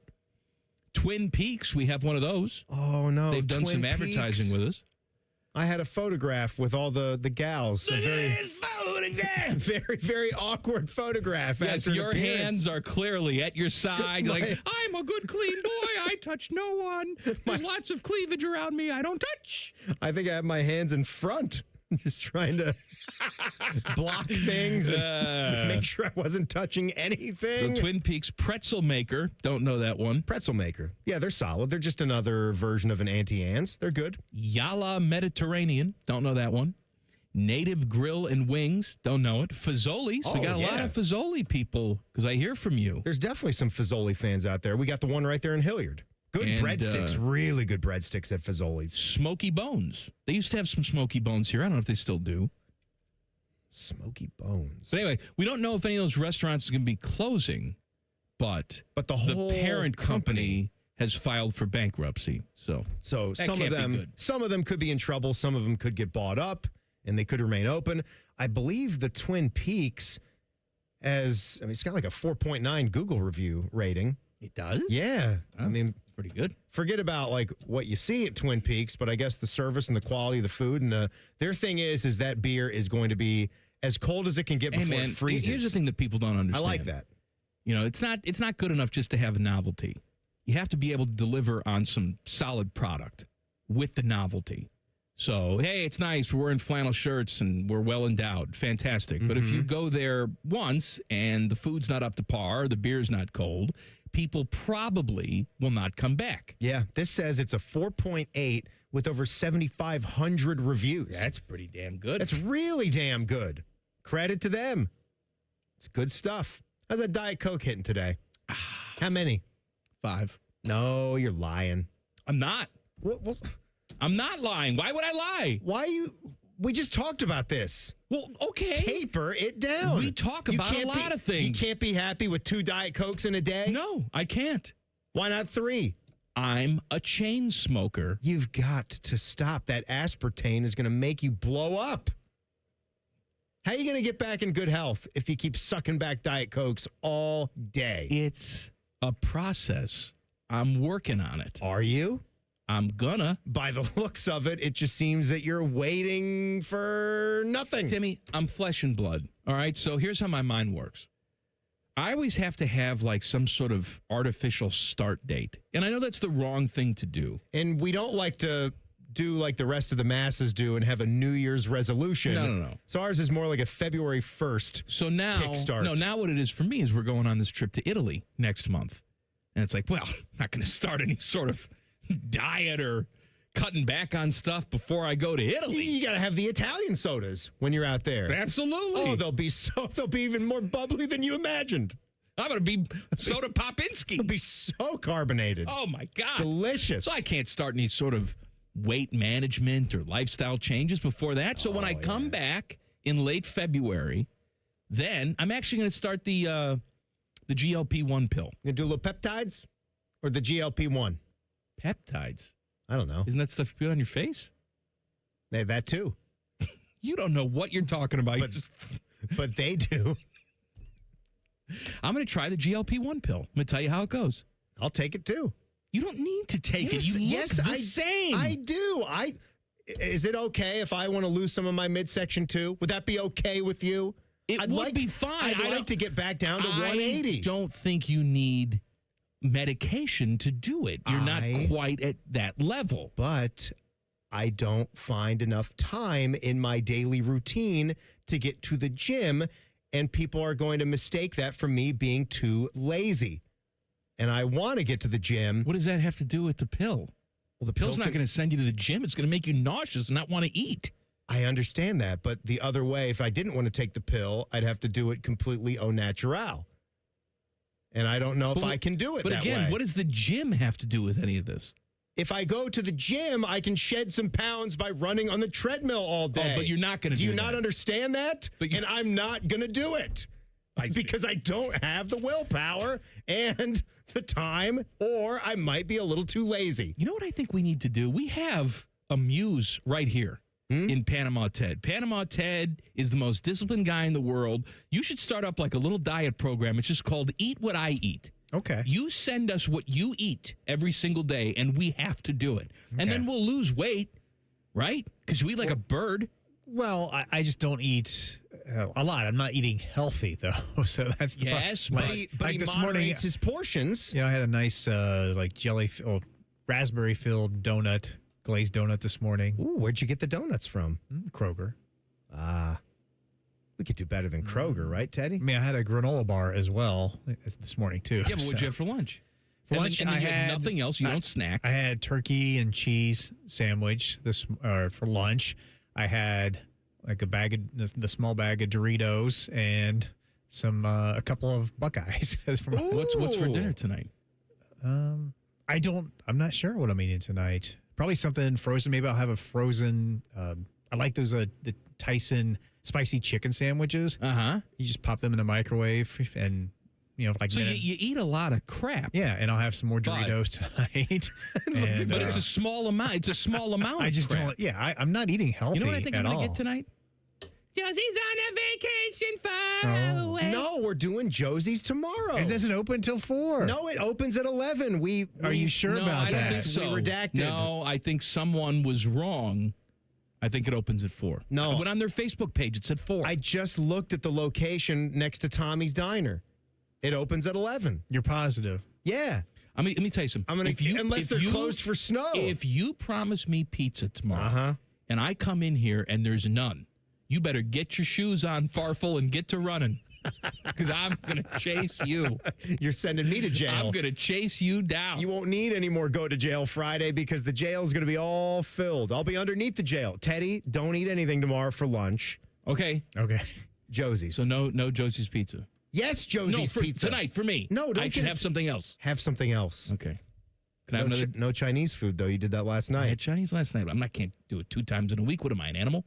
Twin Peaks, we have one of those. Oh, no. They've done Twin some advertising Peaks. with us. I had a photograph with all the gals. Look at this photograph. Very, very awkward photograph. Yes, after an your appearance. hands are clearly at your side. Like, I'm a good, clean boy. I touch no one. There's lots of cleavage around me. I don't touch. I think I have my hands in front, just trying to block things and make sure I wasn't touching anything. The Twin Peaks Pretzel Maker. Don't know that one. Pretzel Maker. Yeah, they're solid. They're just another version of an Auntie Anne's. They're good. Yala Mediterranean. Don't know that one. Native Grill and Wings. Don't know it. Fazoli's. We got a lot of Fazoli people because I hear from you. There's definitely some Fazoli fans out there. We got the one right there in Hilliard. Good And, breadsticks. Really good breadsticks at Fazoli's. Smoky Bones. They used to have some Smoky Bones here. I don't know if they still do. Smoky Bones. But anyway, we don't know if any of those restaurants are going to be closing, but the whole parent company has filed for bankruptcy. So that some can't of them be good. some of them could be in trouble. Some of them could get bought up and they could remain open. I believe the Twin Peaks it's got like a 4.9 Google review rating. It does? Yeah. Oh, I mean, pretty good. Forget about like what you see at Twin Peaks, but I guess the service and the quality of the food and their thing is that beer is going to be as cold as it can get before it freezes. Here's the thing that people don't understand. I like that. You know, it's not good enough just to have a novelty. You have to be able to deliver on some solid product with the novelty. So, hey, it's nice. We're wearing flannel shirts and we're well endowed. Fantastic. But if you go there once and the food's not up to par, the beer's not cold, people probably will not come back. Yeah, this says it's a 4.8 with over 7,500 reviews. That's pretty damn good. That's really damn good. Credit to them. It's good stuff. How's that Diet Coke hitting today? How many? 5. No, you're lying. I'm not. I'm not lying. Why would I lie? We just talked about this. Well, okay. Taper it down. We talk about a lot of things. You can't be happy with 2 Diet Cokes in a day? No, I can't. Why not 3? I'm a chain smoker. You've got to stop. That aspartame is going to make you blow up. How are you going to get back in good health if you keep sucking back Diet Cokes all day? It's a process. I'm working on it. Are you? I'm gonna. By the looks of it, it just seems that you're waiting for nothing. Timmy, I'm flesh and blood. All right. So here's how my mind works. I always have to have like some sort of artificial start date. And I know that's the wrong thing to do. And we don't like to do like the rest of the masses do and have a New Year's resolution. No. So ours is more like a February 1st so now, kickstart. No, now what it is for me is we're going on this trip to Italy next month. And it's like, well, I'm not going to start any sort of diet or cutting back on stuff before I go to Italy. You got to have the Italian sodas when you're out there. Absolutely. Oh, they'll be even more bubbly than you imagined. I'm going to be soda Popinski. They'll be so carbonated. Oh, my God. Delicious. So I can't start any sort of weight management or lifestyle changes before that. So when I come back in late February, then I'm actually going to start the GLP-1 pill. You going to do a little peptides or the GLP-1? Peptides? I don't know. Isn't that stuff you put on your face? They have that too. You don't know what you're talking about. But they do. I'm going to try the GLP-1 pill. I'm going to tell you how it goes. I'll take it too. You don't need to take it. You look the same. I do. Is it okay if I want to lose some of my midsection too? Would that be okay with you? It would be fine. I'd like to get back down to 180. I don't think you need medication to do it. You're not quite at that level. But I don't find enough time in my daily routine to get to the gym, and people are going to mistake that for me being too lazy. And I want to get to the gym. What does that have to do with the pill? Well, the pill's not going to send you to the gym. It's going to make you nauseous and not want to eat. I understand that, but the other way, if I didn't want to take the pill, I'd have to do it completely au natural. And I don't know if I can do it that way. But again, what does the gym have to do with any of this? If I go to the gym, I can shed some pounds by running on the treadmill all day. Oh, but you're not going to do that. Do you not understand that? And I'm not going to do it. Because I don't have the willpower and the time, or I might be a little too lazy. You know what I think we need to do? We have a muse right here in Panama Ted. Panama Ted is the most disciplined guy in the world. You should start up like a little diet program. It's just called Eat What I Eat. Okay. You send us what you eat every single day, and we have to do it. Okay. And then we'll lose weight, right? Because you eat like a bird. Well, I just don't eat a lot. I'm not eating healthy, though. So that's the problem. But he this moderates morning, his portions. You know, I had a nice raspberry-filled donut, glazed donut this morning. Ooh, where'd you get the donuts from? Kroger. We could do better than Kroger, right, Teddy? I mean, I had a granola bar as well this morning, too. Yeah, but what'd you have for lunch? For lunch, and then I you had nothing else. You don't snack. I had turkey and cheese sandwich for lunch. I had like the small bag of Doritos and a couple of Buckeyes. What's for dinner tonight? I'm not sure what I'm eating tonight. Probably something frozen. Maybe I'll have a frozen. I like those the Tyson spicy chicken sandwiches. You just pop them in the microwave and. So you eat a lot of crap. Yeah, and I'll have some more Doritos tonight. But it's a small amount. It's a small amount. I just don't. Yeah, I'm not eating healthy. You know what I think I'm going to get tonight? Josie's on a vacation far away. No, we're doing Josie's tomorrow. It doesn't open until 4. No, it opens at 11. Are you sure about I that? Don't think so. We redacted. No, I think someone was wrong. I think it opens at 4. No. I went on their Facebook page. It said 4. I just looked at the location next to Tommy's Diner. It opens at 11. You're positive? Yeah. I mean, let me tell you something. Unless they're closed for snow. If you promise me pizza tomorrow, and I come in here and there's none, you better get your shoes on, Farfel, and get to running. Because I'm going to chase you. You're sending me to jail. I'm going to chase you down. You won't need any more go to jail Friday because the jail is going to be all filled. I'll be underneath the jail. Teddy, don't eat anything tomorrow for lunch. Okay. Josie's. So no Josie's pizza. Yes, Josie's pizza. Tonight for me. No, don't I should have something else. Have something else. Okay. Can I have another? No Chinese food, though. You did that last I night. had Chinese last night, but I can't do it 2 times in a week. What am I, an animal?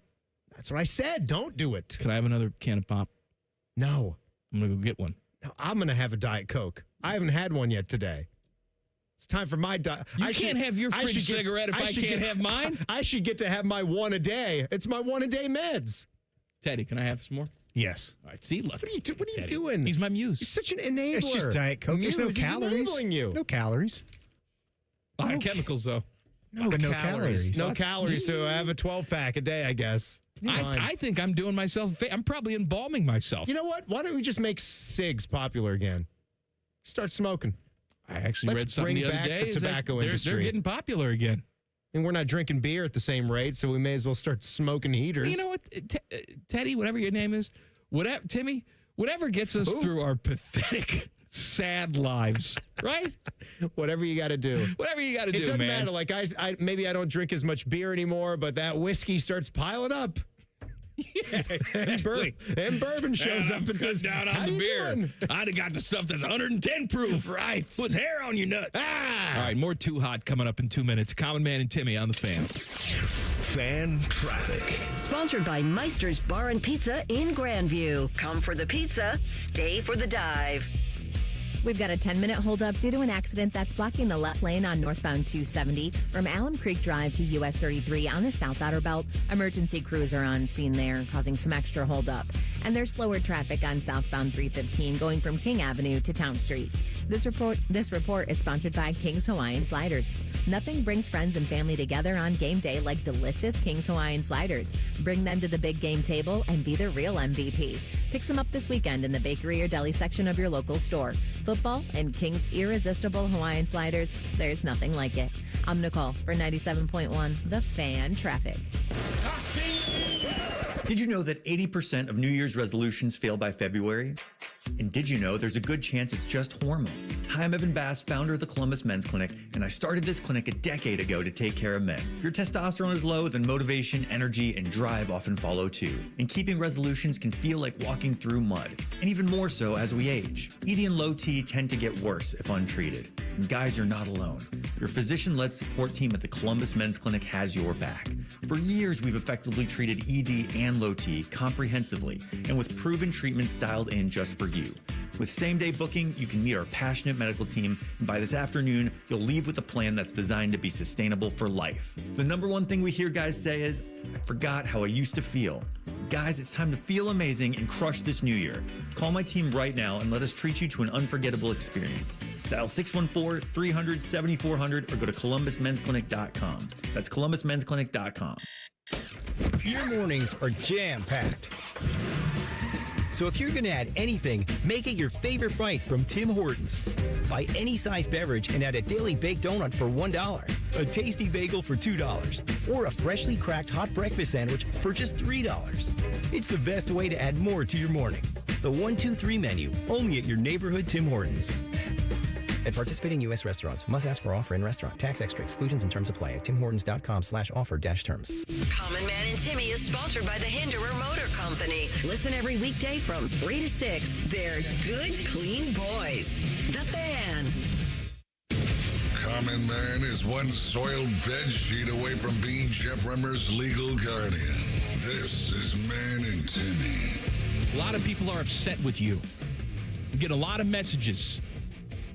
That's what I said. Don't do it. Can I have another can of pop? No. I'm going to go get one. No, I'm going to have a Diet Coke. I haven't had one yet today. It's time for my diet. You can't have your fridge cigarette if I can't have mine. I should get to have my one a day. It's my one a day meds. Teddy, can I have some more? Yes. All right. See, look. What are you doing? He's my muse. You're such an enabler. It's just Diet Coke. There's no He's calories. enabling you. No calories. A lot of chemicals, though. No calories. No calories. So I have a 12-pack a day, I guess. I think I'm doing myself. I'm probably embalming myself. You know what? Why don't we just make cigs popular again? Start smoking. I actually read something the other day. The tobacco industry. They're getting popular again. And we're not drinking beer at the same rate, so we may as well start smoking heaters. You know what, Teddy, whatever your name is, Timmy, whatever gets us through our pathetic, sad lives, right? Whatever you got to do. Whatever you got to do, man. It doesn't matter. Like maybe I don't drink as much beer anymore, but that whiskey starts piling up. Yeah, exactly. and bourbon shows up and says, down "How on the you beer. doing?" I'd have got the stuff that's 110 proof. Right. Puts hair on your nuts. Ah! All right, more Too Hot coming up in 2 minutes. Common Man and Timmy on the Fan. Fan traffic. Sponsored by Meister's Bar and Pizza in Grandview. Come for the pizza, stay for the dive. We've got a 10-minute holdup due to an accident that's blocking the left lane on northbound 270 from Alum Creek Drive to US 33 on the South Outer Belt. Emergency crews are on scene there, causing some extra holdup. And there's slower traffic on southbound 315 going from King Avenue to Town Street. This report is sponsored by King's Hawaiian Sliders. Nothing brings friends and family together on game day like delicious King's Hawaiian Sliders. Bring them to the big game table and be the real MVP. Pick some up this weekend in the bakery or deli section of your local store. Football and King's irresistible Hawaiian Sliders, there's nothing like it. I'm Nicole for 97.1 The Fan Traffic. Did you know that 80% of New Year's resolutions fail by February? And did you know there's a good chance it's just hormones? Hi, I'm Evan Bass, founder of the Columbus Men's Clinic, and I started this clinic a decade ago to take care of men. If your testosterone is low, then motivation, energy, and drive often follow too. And keeping resolutions can feel like walking through mud, and even more so as we age. ED and low T tend to get worse if untreated. And guys, you're not alone. Your physician-led support team at the Columbus Men's Clinic has your back. For years, we've effectively treated ED and low T comprehensively, and with proven treatments dialed in just for you. With same-day booking, you can meet our passionate medical team, and by this afternoon, you'll leave with a plan that's designed to be sustainable for life. The number one thing we hear guys say is, I forgot how I used to feel. Guys, it's time to feel amazing and crush this new year. Call my team right now and let us treat you to an unforgettable experience. Dial 614-300-7400 or go to columbusmensclinic.com. That's columbusmensclinic.com. Your mornings are jam-packed. So if you're going to add anything, make it your favorite bite from Tim Hortons. Buy any size beverage and add a daily baked donut for $1, a tasty bagel for $2, or a freshly cracked hot breakfast sandwich for just $3. It's the best way to add more to your morning. The 1-2-3 menu, only at your neighborhood Tim Hortons. At participating U.S. restaurants, must ask for offer in restaurant. Tax extra. Exclusions and terms apply at timhortons.com/offer-terms. Common Man and Timmy is sponsored by the Hinderer Motor Company. Listen every weekday from 3 to 6. They're good, clean boys. The Fan. Common Man is one soiled bed sheet away from being Jeff Remmer's legal guardian. This is Man and Timmy. A lot of people are upset with you. You get a lot of messages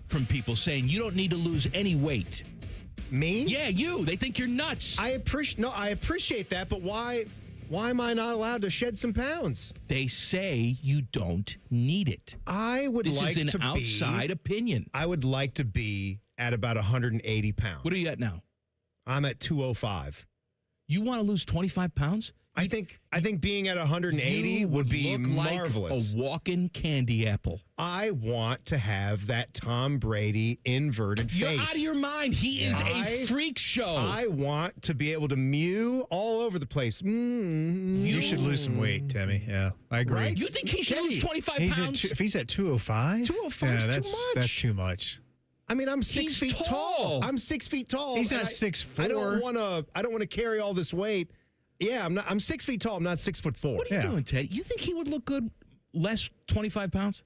from people saying you don't need to lose any weight. Me? Yeah, you. They think you're nuts. I appreciate that, but why am I not allowed to shed some pounds? They say you don't need it. This is an outside opinion. I would like to be at about 180 pounds. What are you at now? I'm at 205. You want to lose 25 pounds? I think being at 180 would be look marvelous. Like a walking candy apple. I want to have that Tom Brady inverted face. You're out of your mind. He is a freak show. I want to be able to mew all over the place. You should lose some weight, Timmy. Yeah, I agree. Right? You think he should lose 25 pounds? If he's at 205? 205 yeah, is too much. That's too much. I mean, I'm 6 feet tall. I'm 6 feet tall. He's not 6'4". I don't want to carry all this weight. Yeah, I'm 6 feet tall. I'm not 6'4". What are you doing, Ted? You think he would look good less 25 pounds?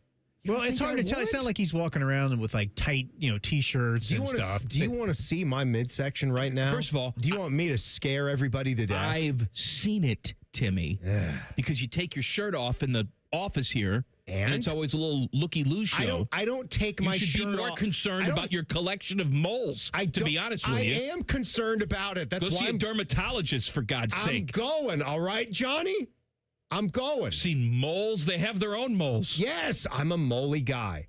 Well, it's hard to tell. It's not like he's walking around with like tight, T-shirts and stuff. Do you want to see my midsection right now? First of all, do you want me to scare everybody to death? I've seen it, Timmy, because you take your shirt off in the office here, and it's always a little looky-loo show. I don't take my shirt off. You should be more concerned about your collection of moles, to be honest with you. I am concerned about it. That's Go why see a dermatologist, for God's sake. I'm going, all right, Johnny? I'm going. Seen moles? They have their own moles. Yes, I'm a moley guy.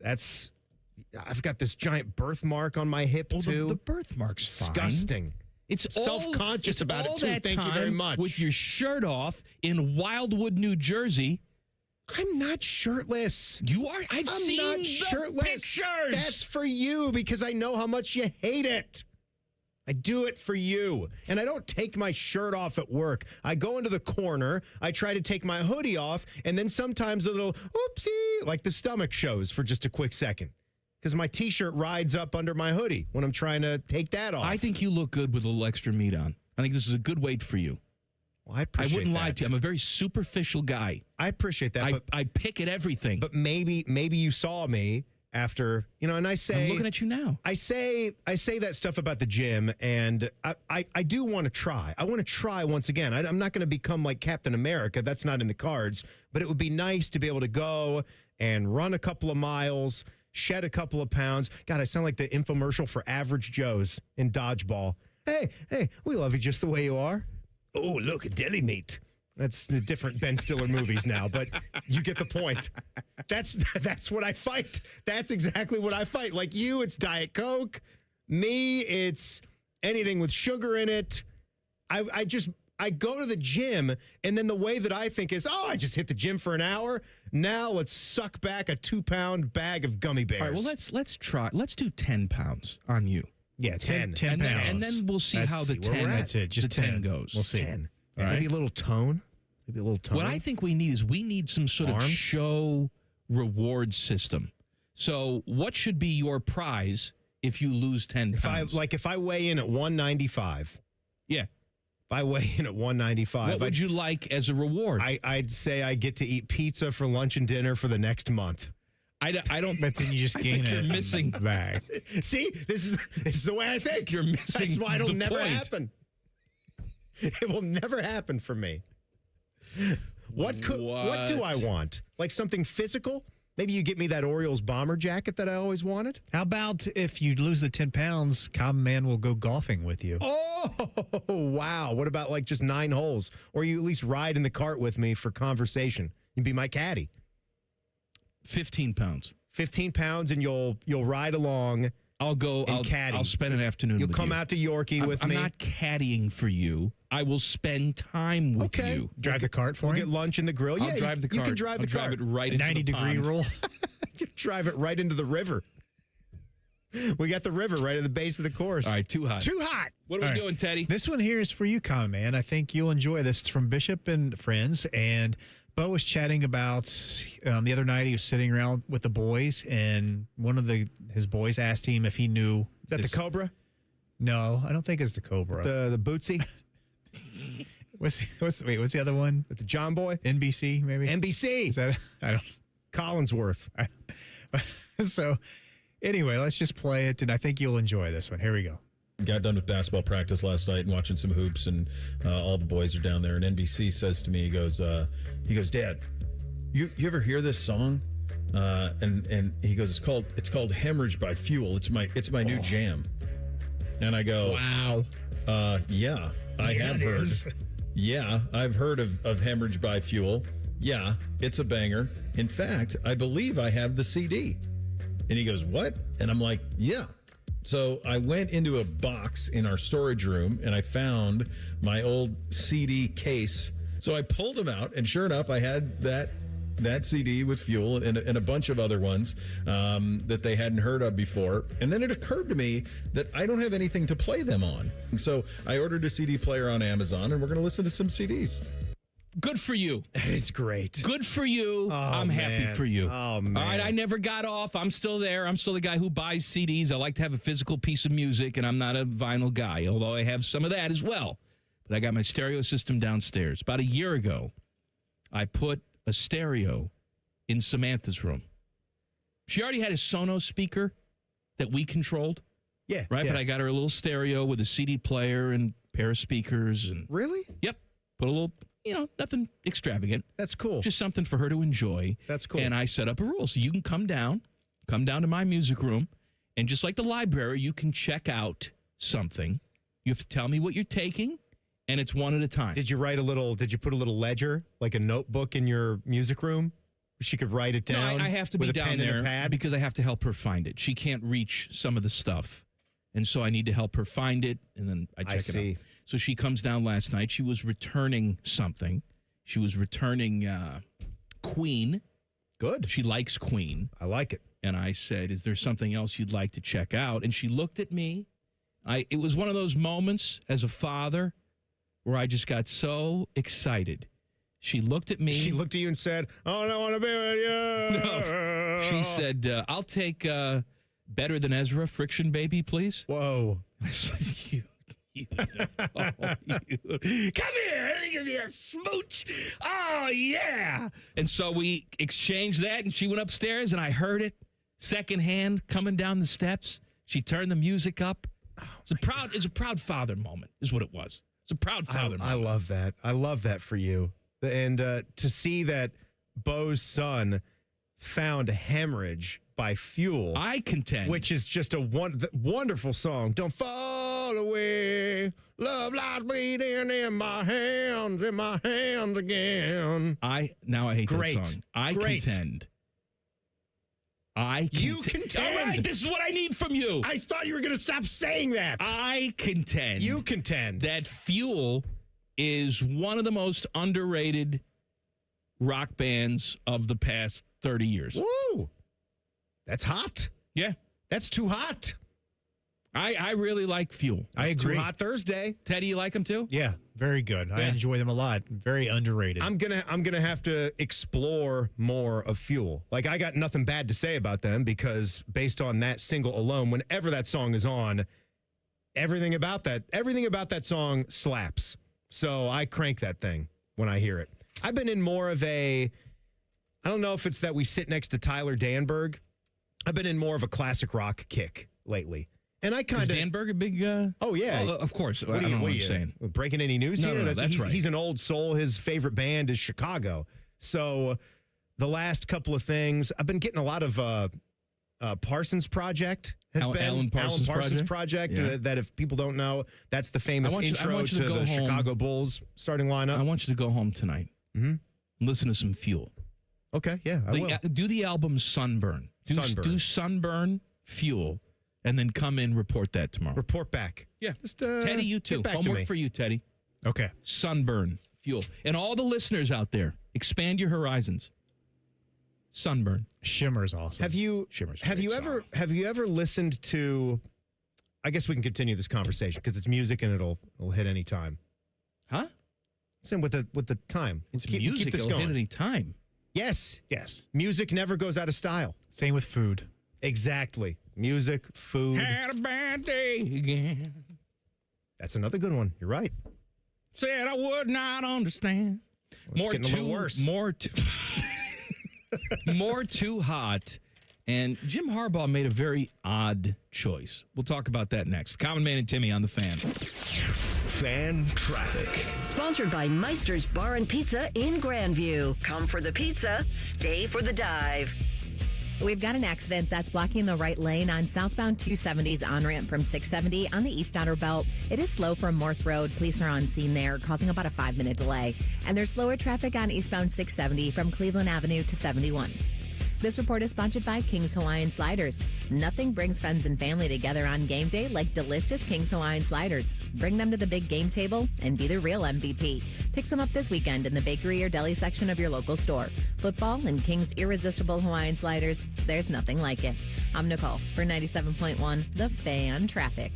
I've got this giant birthmark on my hip, too. The birthmark's disgusting. Fine. It's self-conscious about it, too. Thank you very much. With your shirt off in Wildwood, New Jersey. I'm not shirtless. You are? I'm seen not the shirtless. pictures. That's for you because I know how much you hate it. I do it for you. And I don't take my shirt off at work. I go into the corner, I try to take my hoodie off, and then sometimes a little oopsie, like the stomach shows for just a quick second. Because my T-shirt rides up under my hoodie when I'm trying to take that off. I think you look good with a little extra meat on. I think this is a good weight for you. Well, I appreciate wouldn't lie that. to you. I'm a very superficial guy. I appreciate that. I pick at everything. But maybe you saw me after, and I say... I'm looking at you now. I say that stuff about the gym, and I do want to try. I want to try once again. I'm not going to become like Captain America. That's not in the cards. But it would be nice to be able to go and run a couple of miles, shed a couple of pounds. God, I sound like the infomercial for Average Joes in Dodgeball. Hey, we love you just the way you are. Oh, look, a deli meat. That's the different Ben Stiller movies now, but you get the point. That's what I fight. That's exactly what I fight. Like you, it's Diet Coke. Me, it's anything with sugar in it. I go to the gym, and then the way that I think is, I just hit the gym for an hour. Now let's suck back a 2-pound bag of gummy bears. All right, well, let's try. Let's do 10 pounds on you. Yeah, 10 and pounds. And then we'll see how the 10, That's it. Just the 10 goes. We'll see. 10. All right? Maybe a little tone. What I think we need some sort of show reward system. So what should be your prize if you lose 10 pounds? If I weigh in at 195. Yeah. If I weigh in at 195. What would you like as a reward? I'd say I get to eat pizza for lunch and dinner for the next month. I don't. But then you just gain you're missing back. See, this is the way I think. You're missing. That's why it'll never point. happen. It will never happen for me. What do I want? Like something physical? Maybe you get me that Orioles bomber jacket that I always wanted. How about if you lose the 10 pounds, Common Man will go golfing with you? Oh, wow. What about like just 9 holes? Or you at least ride in the cart with me for conversation. You'd be my caddy. 15 pounds. 15 pounds, and you'll ride along. I'll go. I'll caddy. I'll spend an afternoon. You'll with come you. out to Yorkie with me. I'm not caddying for you. I will spend time with you. Drive the cart for We'll him? get lunch in the grill. I'll drive the cart. You can drive the cart. Drive it right into 90-degree pond. rule. You drive it right into the river. We got the river right at the base of the course. All right, too hot. Too hot. What are we doing, Teddy? This one here is for you, Common Man. I think you'll enjoy this. It's from Bishop and Friends, and Bo was chatting about the other night. He was sitting around with the boys, and one of his boys asked him if he knew. Is that the Cobra? No, I don't think it's the Cobra. The Bootsy? What's the other one? The John Boy? NBC, maybe? NBC. Is that? I don't. Collinsworth. So, anyway, let's just play it, and I think you'll enjoy this one. Here we go. Got done with basketball practice last night and watching some hoops, and all the boys are down there. And NBC says to me, he goes, Dad, you ever hear this song? And he goes, it's called Hemorrhage by Fuel. It's my new jam. And I go, wow. Yeah, I have heard. Yeah, I've heard of Hemorrhage by Fuel. Yeah, it's a banger. In fact, I believe I have the CD. And he goes, what? And I'm like, yeah. So I went into a box in our storage room and I found my old CD case. So I pulled them out, and sure enough, I had that CD with Fuel and a bunch of other ones that they hadn't heard of before. And then it occurred to me that I don't have anything to play them on. And so I ordered a CD player on Amazon, and we're going to listen to some CDs. Good for you. It's great. Good for you. I'm happy for you. Oh, man. All right, I never got off. I'm still there. I'm still the guy who buys CDs. I like to have a physical piece of music, and I'm not a vinyl guy, although I have some of that as well. But I got my stereo system downstairs. About a year ago, I put a stereo in Samantha's room. She already had a Sonos speaker that we controlled. Yeah. Right? yeah. But I got her a little stereo with a CD player and a pair of speakers. And Really? Yep. Put a little, nothing extravagant. That's cool. Just something for her to enjoy. That's cool. And I set up a rule. So you can come down to my music room, and just like the library, you can check out something. You have to tell me what you're taking, and it's one at a time. Did you put a little ledger, like a notebook in your music room? She could write it down. No, I have to be with a down pen and a there pad? because I have to help her find it. She can't reach some of the stuff, and so I need to help her find it, and then I check it out. So she comes down last night. She was returning something. She was returning Queen. Good. She likes Queen. I like it. And I said, is there something else you'd like to check out? And she looked at me. It was one of those moments as a father where I just got so excited. She looked at me. She looked at you and said, "Oh, I don't want to be with you." No. She said, I'll take Better Than Ezra, Friction Baby, please. Whoa. I said, you. Come here. Let me give you a smooch. Oh, yeah. And so we exchanged that, and she went upstairs, and I heard it secondhand coming down the steps. She turned the music up. It's a proud father moment, is what it was. It's a proud father moment. I love that. I love that for you. And to see that Bo's son found Hemorrhage by Fuel. I contend. Which is just a wonderful song. Don't fall away. Love lies bleeding in my hands again. I hate Great. that song. I Great. contend. You contend. All right, this is what I need from you. I thought you were going to stop saying that. I contend. You contend. That Fuel is one of the most underrated rock bands of the past 30 years. Woo! That's hot. Yeah. That's too hot. I really like Fuel. I agree. Too Hot Thursday. Teddy, you like them too? Yeah, very good. I Yeah. enjoy them a lot. Very underrated. I'm gonna have to explore more of Fuel. Like, I got nothing bad to say about them because based on that single alone, whenever that song is on, everything about that song slaps. So I crank that thing when I hear it. I've been in more of I don't know if it's that we sit next to Tyler Danberg. I've been in more of a classic rock kick lately. And I kind Is of Danberg a big... Oh, yeah. of course. What I don't know what are you're you saying. Breaking any news No, here? no, that's right. He's an old soul. His favorite band is Chicago. So the last couple of things, I've been getting a lot of Parsons Project. Alan Parsons Project. Yeah. That if people don't know, that's the famous intro to the Chicago Bulls starting lineup. I want you to go home tonight and listen to some Fuel. Okay, yeah, I will. Do the album Sunburn. Do Sunburn, Fuel, and then come in, report that tomorrow. Report back. Yeah. Just Teddy, you too. get back to Homework me. for you, Teddy. Okay. Sunburn, Fuel. And all the listeners out there, expand your horizons. Sunburn. Shimmer's awesome. Have you ever listened to? I guess we can continue this conversation because it's music and it'll hit any time. Huh? Same with the time. It's Keep music. this It'll going. hit any time. Yes. Music never goes out of style. Same with food. Exactly. Music, food. Had a bad day again. That's another good one. You're right. Said I would not understand. Well, it's getting a little worse. More too hot. And Jim Harbaugh made a very odd choice. We'll talk about that next. Common Man and Timmy on the Fan. Fan traffic. Sponsored by Meister's Bar and Pizza in Grandview. Come for the pizza, stay for the dive. We've got an accident that's blocking the right lane on southbound 270's on-ramp from 670 on the East Outer Belt. It is slow from Morse Road. Police are on scene there, causing about a 5-minute delay. And there's slower traffic on eastbound 670 from Cleveland Avenue to 71. This report is sponsored by King's Hawaiian Sliders. Nothing brings friends and family together on game day like delicious King's Hawaiian Sliders. Bring them to the big game table and be the real MVP. Pick some up this weekend in the bakery or deli section of your local store. Football and King's irresistible Hawaiian Sliders, there's nothing like it. I'm Nicole for 97.1 The Fan Traffic.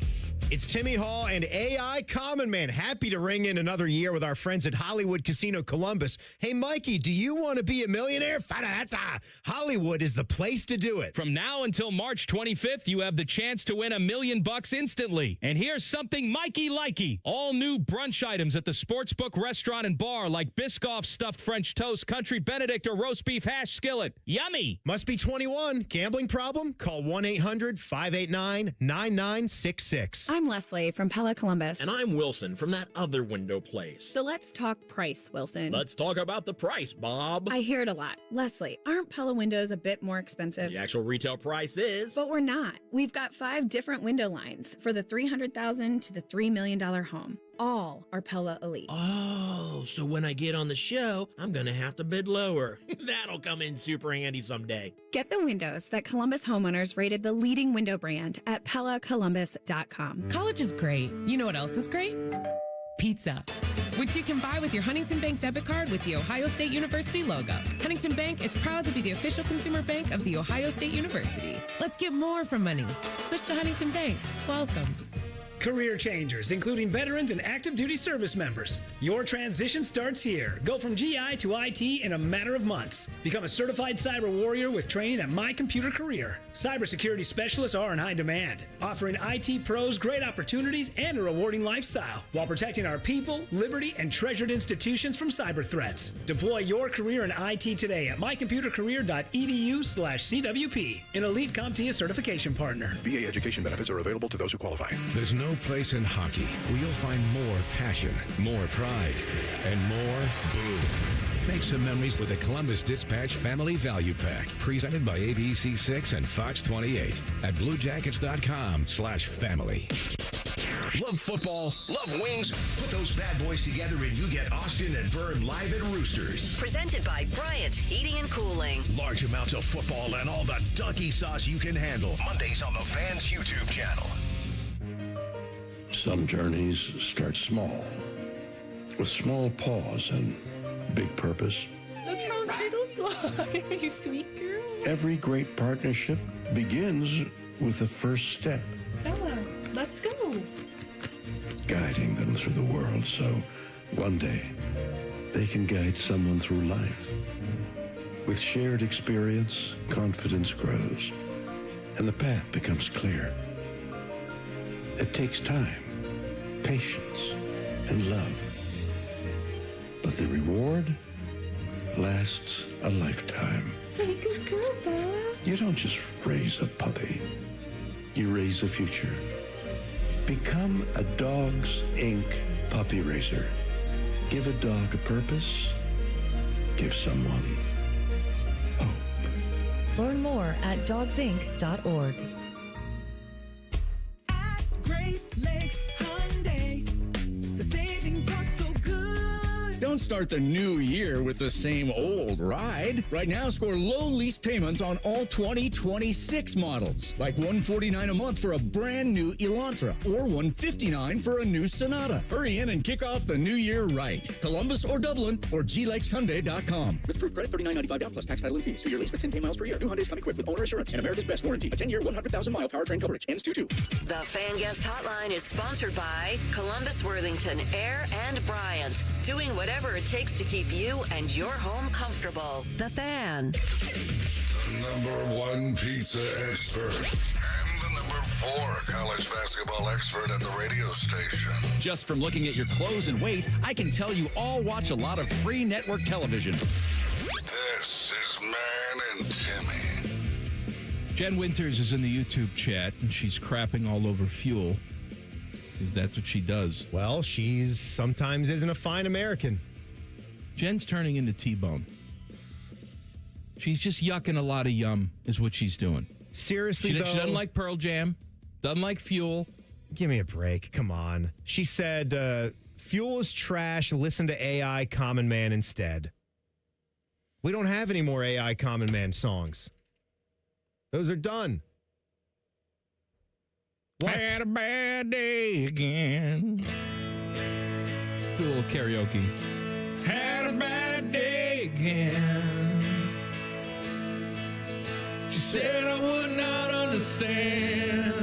It's Timmy Hall and AI Common Man. Happy to ring in another year with our friends at Hollywood Casino Columbus. Hey, Mikey, do you want to be a millionaire? Hollywood is the place to do it. From now until March 25th, you have the chance to win $1 million instantly. And here's something Mikey likey. All new brunch items at the Sportsbook Restaurant and Bar like Biscoff stuffed French toast, country Benedict, or roast beef hash skillet. Yummy. Must be 21. Gambling problem? Call 1-800-589-9966. I'm Leslie from Pella Columbus. And I'm Wilson from that other window place. So let's talk price, Wilson. Let's talk about the price, Bob. I hear it a lot. Leslie, aren't Pella windows a bit more expensive? The actual retail price is. But we're not. We've got 5 different window lines for the $300,000 to the $3 million home. All are Pella Elite. Oh, so when I get on the show, I'm going to have to bid lower. That'll come in super handy someday. Get the windows that Columbus homeowners rated the leading window brand at PellaColumbus.com. College is great. You know what else is great? Pizza, which you can buy with your Huntington Bank debit card with the Ohio State University logo. Huntington Bank is proud to be the official consumer bank of the Ohio State University. Let's get more from money. Switch to Huntington Bank. Welcome. Career changers, including veterans and active duty service members. Your transition starts here. Go from GI to IT in a matter of months. Become a certified cyber warrior with training at My Computer Career. Cybersecurity specialists are in high demand, offering IT pros great opportunities and a rewarding lifestyle while protecting our people, liberty, and treasured institutions from cyber threats. Deploy your career in IT today at mycomputercareer.edu/CWP, an elite CompTIA certification partner. VA education benefits are available to those who qualify. There's no place in hockey where you'll find more passion, more pride, and more boom. Make some memories with the Columbus Dispatch Family Value Pack, presented by ABC6 and Fox 28 at bluejackets.com/family. Love football, love wings. Put those bad boys together and you get Austin and Vern live at Roosters. Presented by Bryant Heating and Cooling. Large amounts of football and all the donkey sauce you can handle. Mondays on the Fans YouTube channel. Some journeys start small, with small pause and big purpose. Look how little fly, you sweet girl. Every great partnership begins with the first step, Bella, let's go. guiding them through the world so one day they can guide someone through life. With shared experience, confidence grows, and the path becomes clear. It takes time, patience, and love. But the reward lasts a lifetime. Good girl, Bella. You don't just raise a puppy. You raise a future. Become a Dogs Inc. puppy raiser. Give a dog a purpose. Give someone hope. Learn more at dogsinc.org. Great Lakes Hyundai. The savings are so good. Don't start the new year with the same old ride. Right now, score low lease payments on all 2026 models, like $149 a month for a brand new Elantra or $159 for a new Sonata. Hurry in and kick off the new year right. Columbus or Dublin or glakeshyundai.com. With proof credit $39.95 down plus tax, title, and fees. 2-year lease for 10K miles per year. New Hyundais come equipped with owner assurance and America's Best warranty. A 10-year, 100,000-mile powertrain coverage. Ends 2/2. The Fan Guest Hotline is sponsored by Columbus, Worthington, Air, and Bryant. Doing whatever it takes to keep you and your home comfortable. The Fan. #1 pizza expert and the #4 college basketball expert at the radio station. Just from looking at your clothes and weight, I can tell you all watch a lot of free network television. This is Man and Timmy. Jen Winters is in the YouTube chat, and she's crapping all over Fuel. Because that's what she does. Well, she's sometimes isn't a fine American. Jen's turning into T-Bone. She's just yucking a lot of yum, is what she's doing. Seriously, She though, doesn't like Pearl Jam, doesn't like Fuel. give me a break. Come on. She said, Fuel is trash. Listen to AI Common Man instead. We don't have any more AI Common Man songs. Those are done. What? Had a bad day again. Let's do a little karaoke. Had a bad day again. She said I would not understand.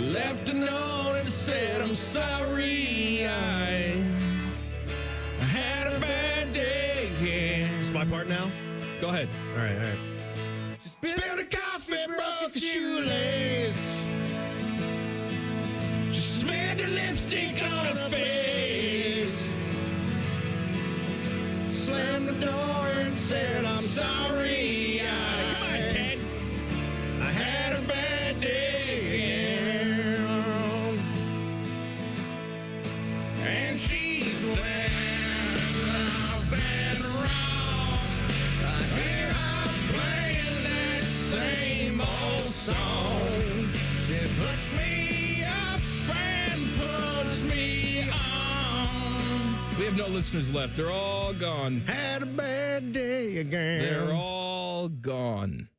left a note and said, I'm sorry, I had a bad day again. This is my part now? Go ahead. All right. She spilled a coffee, broke a shoelace. She smeared the lipstick on her face. Slammed the door and said, I'm sorry. Come on, Ted. I had a bad day again. And she said, I've been wrong. Here I'm playing that same old song. She puts me up and puts me on. We have no listeners left. They're all gone. Had a bad day again. They're all gone.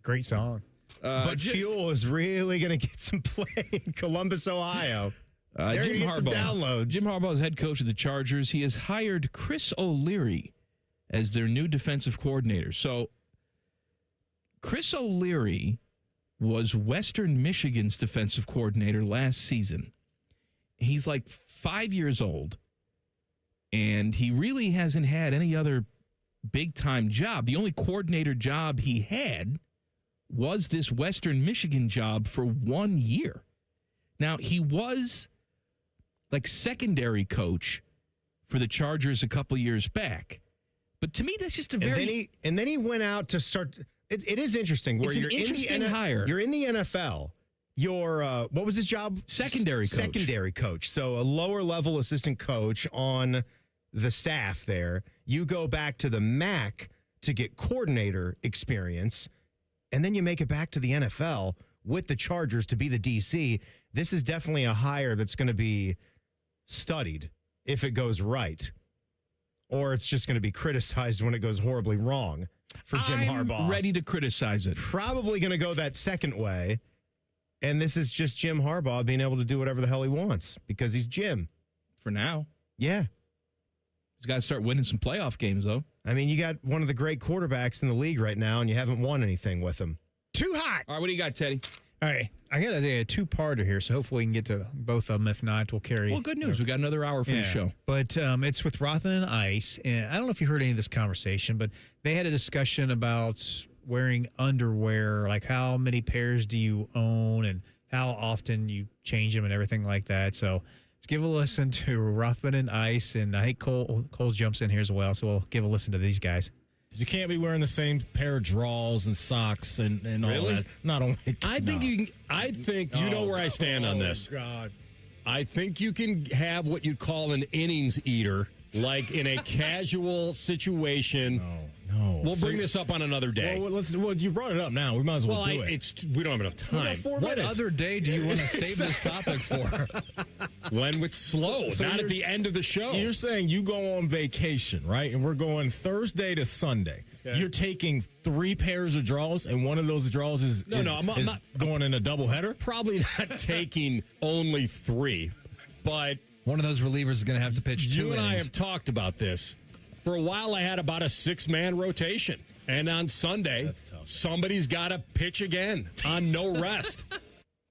Great song. But Fuel is really going to get some play in Columbus, Ohio. There you get some downloads. Jim Harbaugh is head coach of the Chargers. He has hired Chris O'Leary as their new defensive coordinator. So Chris O'Leary was Western Michigan's defensive coordinator last season. He's like 5 years old, and he really hasn't had any other big-time job. The only coordinator job he had was this Western Michigan job for 1 year. Now, he was like secondary coach for the Chargers a couple years back. But to me, that's just a very... And then he went out to start... It is interesting. Where It's an interesting hire. You're in the NFL. You're, what was his job? Secondary coach. Secondary coach. So a lower-level assistant coach on the staff there. You go back to the MAC to get coordinator experience, and then you make it back to the NFL with the Chargers to be the DC. This is definitely a hire that's going to be studied if it goes right, or it's just going to be criticized when it goes horribly wrong for Jim Harbaugh. I'm ready to criticize it. Probably going to go that second way, and this is just Jim Harbaugh being able to do whatever the hell he wants because he's Jim. For now. Yeah. He's got to start winning some playoff games, though. I mean, you got one of the great quarterbacks in the league right now, and you haven't won anything with him. Too hot. All right, what do you got, Teddy? All right, I got a two-parter here, so hopefully we can get to both of them. If not, we'll carry. Well, good news. We got another hour for the show. But it's with Rothman and Ice, and I don't know if you heard any of this conversation, but they had a discussion about wearing underwear, like how many pairs do you own and how often you change them and everything like that. So let's give a listen to Rothman and Ice, and I think Cole jumps in here as well, so we'll give a listen to these guys. You can't be wearing the same pair of drawers and socks and all that. Not only. I think you know where I stand on this. God. I think you can have what you'd call an innings eater, like in a casual situation. No. We'll bring this up on another day. Well, you brought it up now. We might as well do it. We don't have enough time. What other day do you want to save this topic for? When it's slow, not at the end of the show. You're saying you go on vacation, right? And we're going Thursday to Sunday. Okay. You're taking 3 pairs of drawers, and one of those drawers is I'm not going in a doubleheader? Probably not taking only 3, but one of those relievers is going to have to pitch 2 You and innings. I have talked about this. For a while, I had about a 6-man rotation. And on Sunday, somebody's got to pitch again on no rest.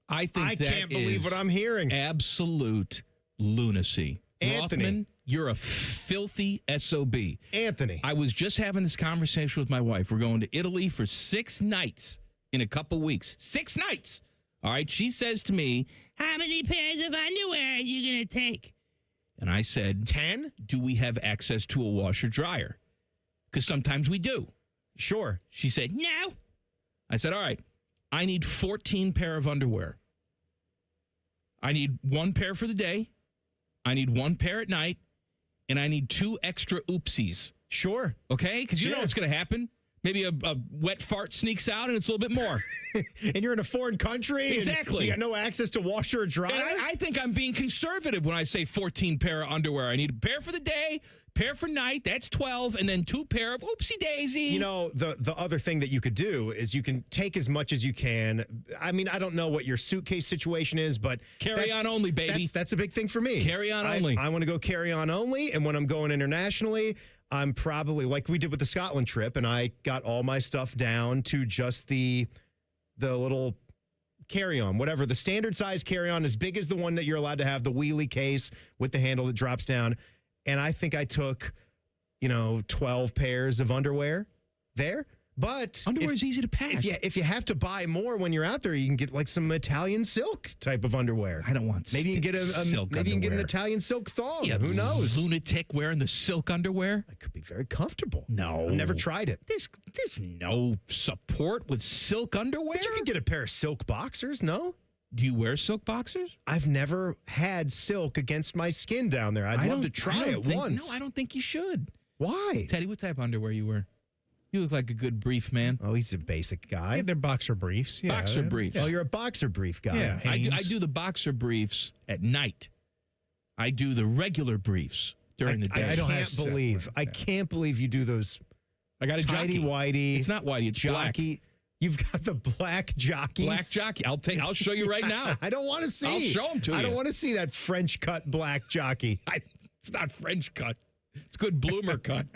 I can't believe what I'm hearing. Absolute lunacy. Anthony. Rothman, you're a filthy SOB. Anthony. I was just having this conversation with my wife. We're going to Italy for 6 nights in a couple weeks. 6 nights. All right. She says to me, how many pairs of underwear are you going to take? And I said, 10? Do we have access to a washer dryer? Because sometimes we do. Sure. She said, no. I said, all right, I need 14 pair of underwear. I need 1 pair for the day. I need 1 pair at night. And I need 2 extra oopsies. Sure. Okay? Because you know what's going to happen. Maybe a wet fart sneaks out and it's a little bit more. And you're in a foreign country. Exactly. And you got no access to washer or dryer. And I think I'm being conservative when I say 14 pair of underwear. I need a pair for the day, pair for night. That's 12. And then 2 pair of oopsie daisy. You know, the other thing that you could do is you can take as much as you can. I mean, I don't know what your suitcase situation is, but carry on only, baby. That's a big thing for me. Carry on only. I want to go carry on only. And when I'm going internationally, I'm probably like we did with the Scotland trip, and I got all my stuff down to just the little carry-on, whatever, the standard size carry-on, as big as the one that you're allowed to have, the wheelie case with the handle that drops down. And I think I took, 12 pairs of underwear there. But underwear is easy to pack. If you have to buy more when you're out there, you can get like some Italian silk type of underwear. I don't want maybe you can get silk maybe you can get an underwear. Italian silk thong. Yeah, Who knows? Lunatic wearing the silk underwear. It could be very comfortable. No, I've never tried it. There's no support with silk underwear. But you can get a pair of silk boxers. No. Do you wear silk boxers? I've never had silk against my skin down there. I'd love to try it once. No, I don't think you should. Why? Teddy, what type of underwear you wear? You look like a good brief man. Oh, he's a basic guy. Yeah, they're boxer briefs. Yeah. Boxer briefs. Oh, you're a boxer brief guy. Yeah, I do the boxer briefs at night. I do the regular briefs during the day. I can't believe you do those. I got a tidy jockey. whitey. It's not whitey. It's jockey. You've got the black jockeys. Black jockey. I'll show you right now. I don't want to see. I'll show them to you. I don't want to see that French cut black jockey. It's not French cut. It's good bloomer cut.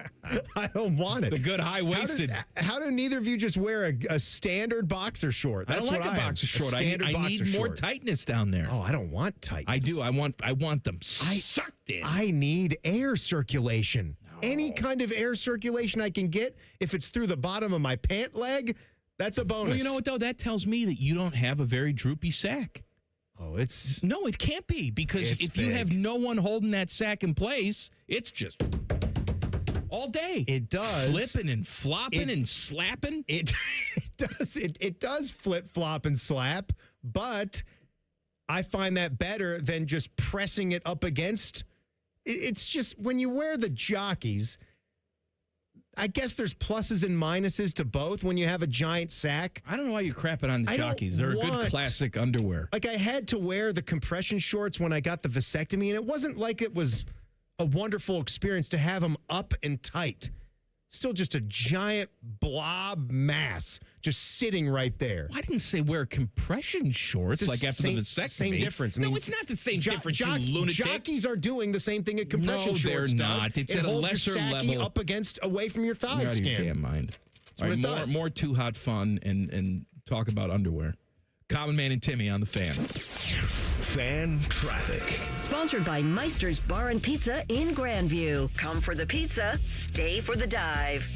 I don't want it. The good high-waisted. How do neither of you just wear a standard boxer short? That's I don't what like a boxer short. I need more tightness down there. Oh, I don't want tightness. I do. I want them sucked in. I need air circulation. No. Any kind of air circulation I can get, if it's through the bottom of my pant leg, that's a bonus. Well, you know what, though? That tells me that you don't have a very droopy sack. Oh, it's... No, it can't be, because if you have no one holding that sack in place, it's just all day. It does. Flipping and flopping and slapping. It does. It does flip, flop, and slap, but I find that better than just pressing it up against. It's just, when you wear the jockeys, I guess there's pluses and minuses to both when you have a giant sack. I don't know why you're crapping on the jockeys. They're a good classic underwear. Like, I had to wear the compression shorts when I got the vasectomy, and it wasn't like it was a wonderful experience to have them up and tight. Still just a giant blob mass just sitting right there. I didn't say wear compression shorts like after the vasectomy. Same difference. No, it's not the same difference, you lunatic. Jockeys are doing the same thing a compression shorts they're not. does. It's it at a holds lesser your sacky level. up against, away from your thigh You're out of skin. your damn mind. That's what it does. More Too Hot Fun and talk about underwear. Common Man and Timmy on the Fan. Fan traffic. Sponsored by Meister's Bar and Pizza in Grandview. Come for the pizza, stay for the dive.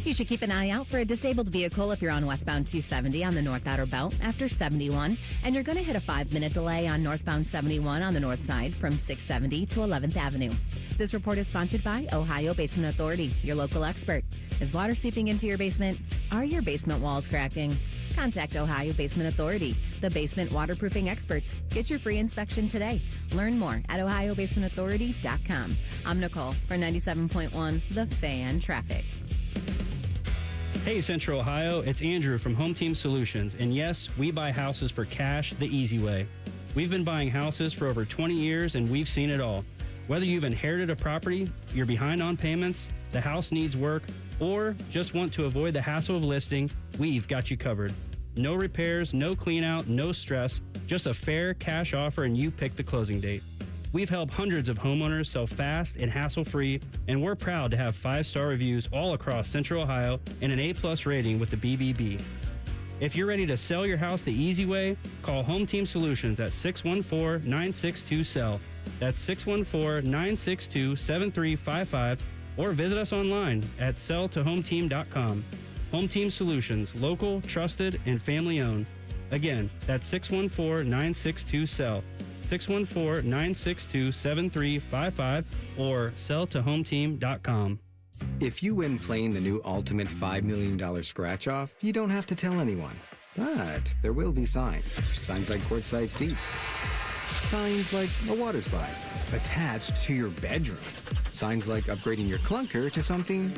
You should keep an eye out for a disabled vehicle if you're on westbound 270 on the North Outer Belt after 71, and you're going to hit a 5-minute delay on northbound 71 on the north side from 670 to 11th Avenue. This report is sponsored by Ohio Basement Authority, your local expert. Is water seeping into your basement? Are your basement walls cracking? Contact Ohio Basement Authority, the basement waterproofing experts. Get your free inspection today. Learn more at ohiobasementauthority.com. I'm Nicole for 97.1 The Fan Traffic. Hey Central Ohio, it's Andrew from Home Team Solutions, and yes, we buy houses for cash the easy way. We've been buying houses for over 20 years and we've seen it all. Whether you've inherited a property, you're behind on payments, the house needs work, or just want to avoid the hassle of listing, we've got you covered. No repairs, no clean out, no stress, just a fair cash offer and you pick the closing date. We've helped hundreds of homeowners sell fast and hassle-free, and we're proud to have 5-star reviews all across Central Ohio and an A+ rating with the BBB. If you're ready to sell your house the easy way, call Home Team Solutions at 614-962-SELL. That's 614-962-7355, or visit us online at selltohometeam.com. Home Team Solutions, local, trusted, and family-owned. Again, that's 614-962-SELL. 614-962-7355 or selltohometeam.com. If you win playing the new Ultimate $5 million scratch-off, you don't have to tell anyone. But there will be signs. Signs like courtside seats. Signs like a water slide attached to your bedroom. Signs like upgrading your clunker to something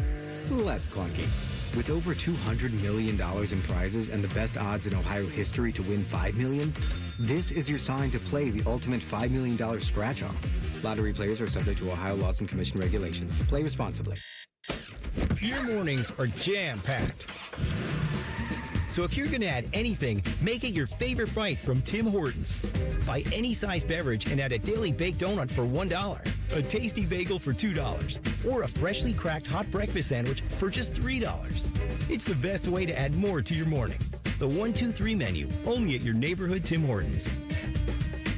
less clunky. With over $200 million in prizes and the best odds in Ohio history to win $5 million, this is your sign to play the Ultimate $5 million scratch-off. Lottery players are subject to Ohio laws and commission regulations. Play responsibly. Your mornings are jam-packed. So if you're going to add anything, make it your favorite bite from Tim Hortons. Buy any size beverage and add a daily baked donut for $1, a tasty bagel for $2, or a freshly cracked hot breakfast sandwich for just $3. It's the best way to add more to your morning. The 1-2-3 menu, only at your neighborhood Tim Hortons.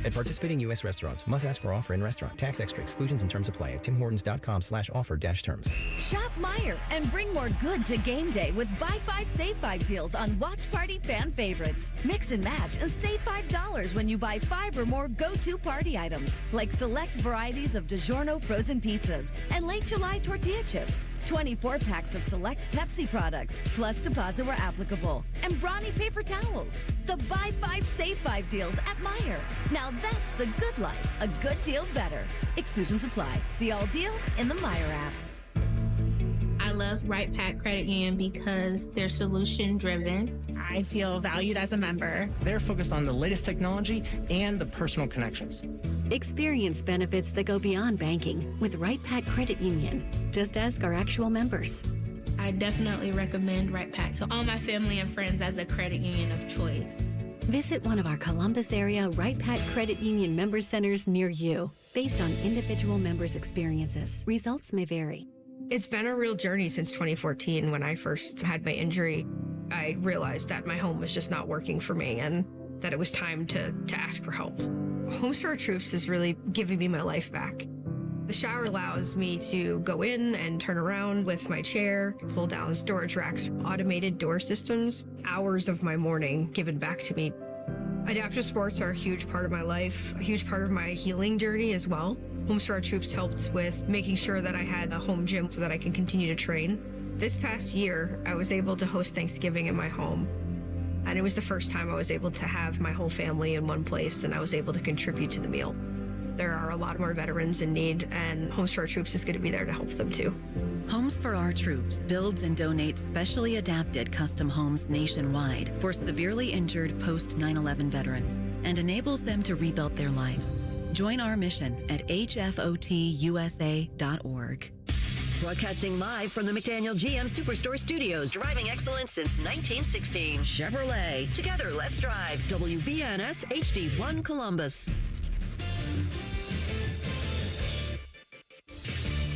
At participating U.S. restaurants, must ask for offer in restaurant. Tax extra. Exclusions and terms apply at timhortons.com/offer-terms. Shop Meijer and bring more good to game day with Buy 5, Save 5 deals on Watch Party fan favorites. Mix and match and save $5 when you buy 5 or more go-to party items, like select varieties of DiGiorno frozen pizzas and Late July tortilla chips. 24 packs of select Pepsi products, plus deposit where applicable, and Brawny paper towels. The Buy 5, Save 5 deals at Meijer. Now that's the good life. A good deal better. Exclusions apply. See all deals in the Meijer app. I love Right Pack Credit Union because they're solution driven. I feel valued as a member. They're focused on the latest technology and the personal connections. Experience benefits that go beyond banking with Right Pack Credit Union. Just ask our actual members. I definitely recommend Right Pack to all my family and friends as a credit union of choice. Visit one of our Columbus area Right Pack Credit Union member centers near you. Based on individual members' experiences, results may vary. It's been a real journey since 2014 when I first had my injury. I realized that my home was just not working for me and that it was time to ask for help. Homes for Our Troops is really giving me my life back. The shower allows me to go in and turn around with my chair, pull down storage racks, automated door systems, hours of my morning given back to me. Adaptive sports are a huge part of my life, a huge part of my healing journey as well. Homes for Our Troops helped with making sure that I had a home gym so that I can continue to train. This past year, I was able to host Thanksgiving in my home. And it was the first time I was able to have my whole family in one place and I was able to contribute to the meal. There are a lot more veterans in need and Homes for Our Troops is going to be there to help them too. Homes for Our Troops builds and donates specially adapted custom homes nationwide for severely injured post 9/11 veterans and enables them to rebuild their lives. Join our mission at hfotusa.org. Broadcasting live from the McDaniel GM Superstore Studios, driving excellence since 1916. Chevrolet. Together, let's drive. WBNS HD1 Columbus.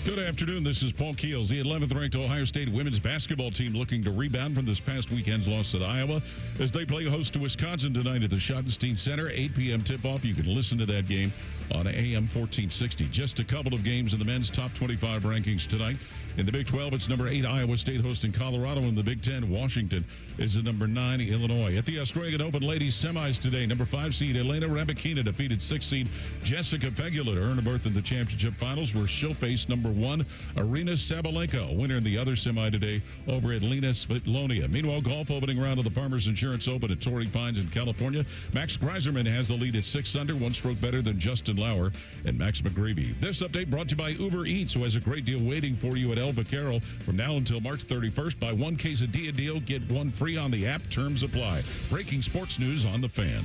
Good afternoon. This is Paul Keels. The 11th-ranked Ohio State women's basketball team looking to rebound from this past weekend's loss at Iowa as they play host to Wisconsin tonight at the Schottenstein Center. 8 p.m. tip-off. You can listen to that game on AM 1460. Just a couple of games in the men's top 25 rankings tonight. In the Big 12, it's number 8 Iowa State hosting Colorado. In the Big 10, Washington is the number 9 Illinois. At the Australian Open ladies semis today, number 5 seed Elena Rybakina defeated 6 seed Jessica Pegula to earn a berth in the championship finals, where she'll face number 1 Arina Sabalenka, winner in the other semi today over Atlanta Svitlonia. Meanwhile, golf opening round of the Farmers Insurance Open at Torrey Pines in California. Max Greiserman has the lead at 6 under, 1 stroke better than Justin Lauer and Max McGreevy. This update brought to you by Uber Eats, who has a great deal waiting for you at El Vaquero from now until March 31st. Buy 1 quesadilla deal, get 1 free on the app. Terms apply. Breaking sports news on The Fan.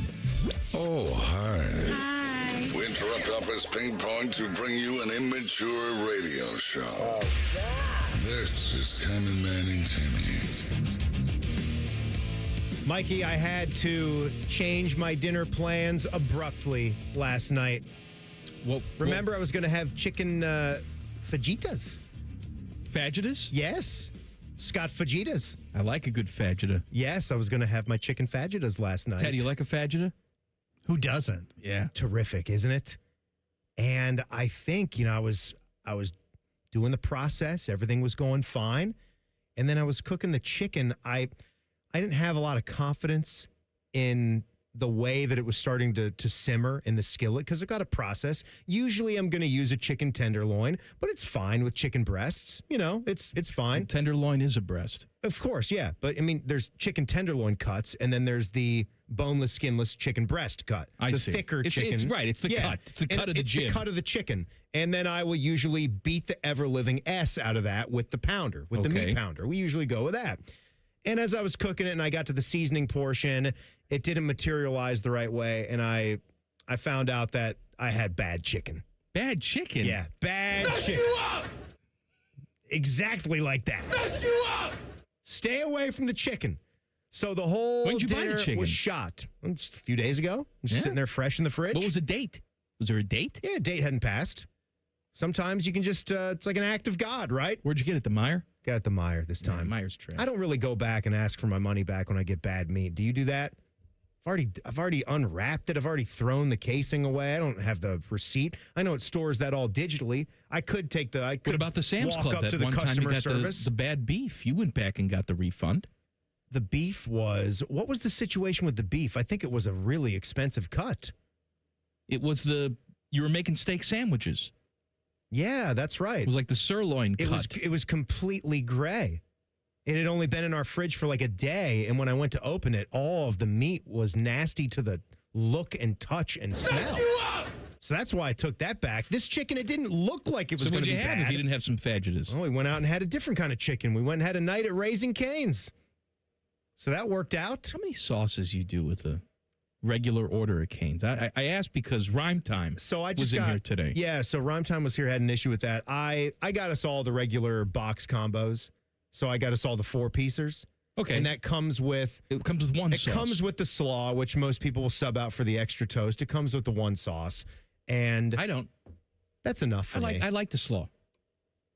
Oh, hi. Hi. We interrupt office ping pong to bring you an immature radio show. Oh, God. This is Common Man and Timmy. Mikey, I had to change my dinner plans abruptly last night. Well, remember, I was going to have chicken fajitas. Fajitas? Yes. Scott fajitas. I like a good fajita. Yes, I was going to have my chicken fajitas last night. Ted, do you like a fajita? Who doesn't? Yeah. Terrific, isn't it? And I think, I was doing the process. Everything was going fine. And then I was cooking the chicken. I didn't have a lot of confidence in the way that it was starting to simmer in the skillet because I've got a process. Usually I'm going to use a chicken tenderloin, but it's fine with chicken breasts. It's fine. Tenderloin is a breast. Of course, yeah. But, there's chicken tenderloin cuts, and then there's the boneless, skinless chicken breast cut. The thicker chicken. It's right. It's the cut. It's the cut of the gym. It's the cut of the chicken. And then I will usually beat the ever-living S out of that with the pounder, with the meat pounder. We usually go with that. And as I was cooking it and I got to the seasoning portion, it didn't materialize the right way. And I found out that I had bad chicken. Bad chicken? Yeah, bad chicken. You up! Exactly like that. Mess you up! Stay away from the chicken. So the whole dinner was shot. Just a few days ago. Just sitting there fresh in the fridge. What was the date? Was there a date? Yeah, date hadn't passed. Sometimes you can just, it's like an act of God, right? Where'd you get it, the Meijer? Got it the Meijer this time. Yeah, Meyer's trash. I don't really go back and ask for my money back when I get bad meat. Do you do that? I've already unwrapped it. I've already thrown the casing away. I don't have the receipt. I know it stores that all digitally. I could take the. I could What about the Sam's walk Club? up That to the one time you customer got service. the bad beef. You went back and got the refund. The beef was. What was the situation with the beef? I think it was a really expensive cut. It was you were making steak sandwiches. Yeah, that's right. It was like the sirloin cut. It was completely gray. It had only been in our fridge for like a day, and when I went to open it, all of the meat was nasty to the look and touch and smell. So that's why I took that back. This chicken, it didn't look like it was going to be what'd you have bad. if you didn't have some fajitas? Oh, we went out and had a different kind of chicken. We went and had a night at Raising Cane's. So that worked out. How many sauces you do with a regular order of Cane's? I asked because Rhyme Time was in here today. Yeah, so Rhyme Time was here, had an issue with that. I got us all the regular box combos. So I got us all the 4-piecers. Okay. And that comes with... It comes with one sauce. It comes with the slaw, which most people will sub out for the extra toast. It comes with the one sauce. And... I don't. That's enough for me. I like the slaw.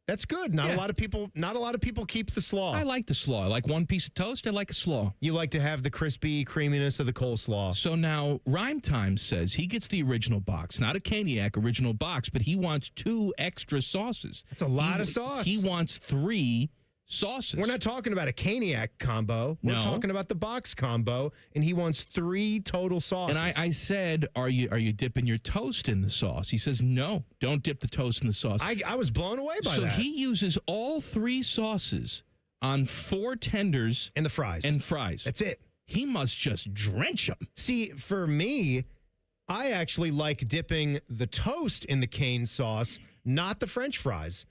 That's good. Not a lot of people keep the slaw. I like the slaw. I like one piece of toast. I like a slaw. You like to have the crispy creaminess of the coleslaw. So now Rhyme Time says he gets the original box, not a Caniac original box, but he wants 2 extra sauces. That's a lot of sauce. He wants 3 sauces. We're not talking about a Caniac combo. We're talking about the box combo, and he wants 3 total sauces. And I said, are you dipping your toast in the sauce? He says, no, don't dip the toast in the sauce. I was blown away by that. So he uses all 3 sauces on 4 tenders. And the fries. That's it. He must just drench them. See, for me, I actually like dipping the toast in the cane sauce, not the French fries.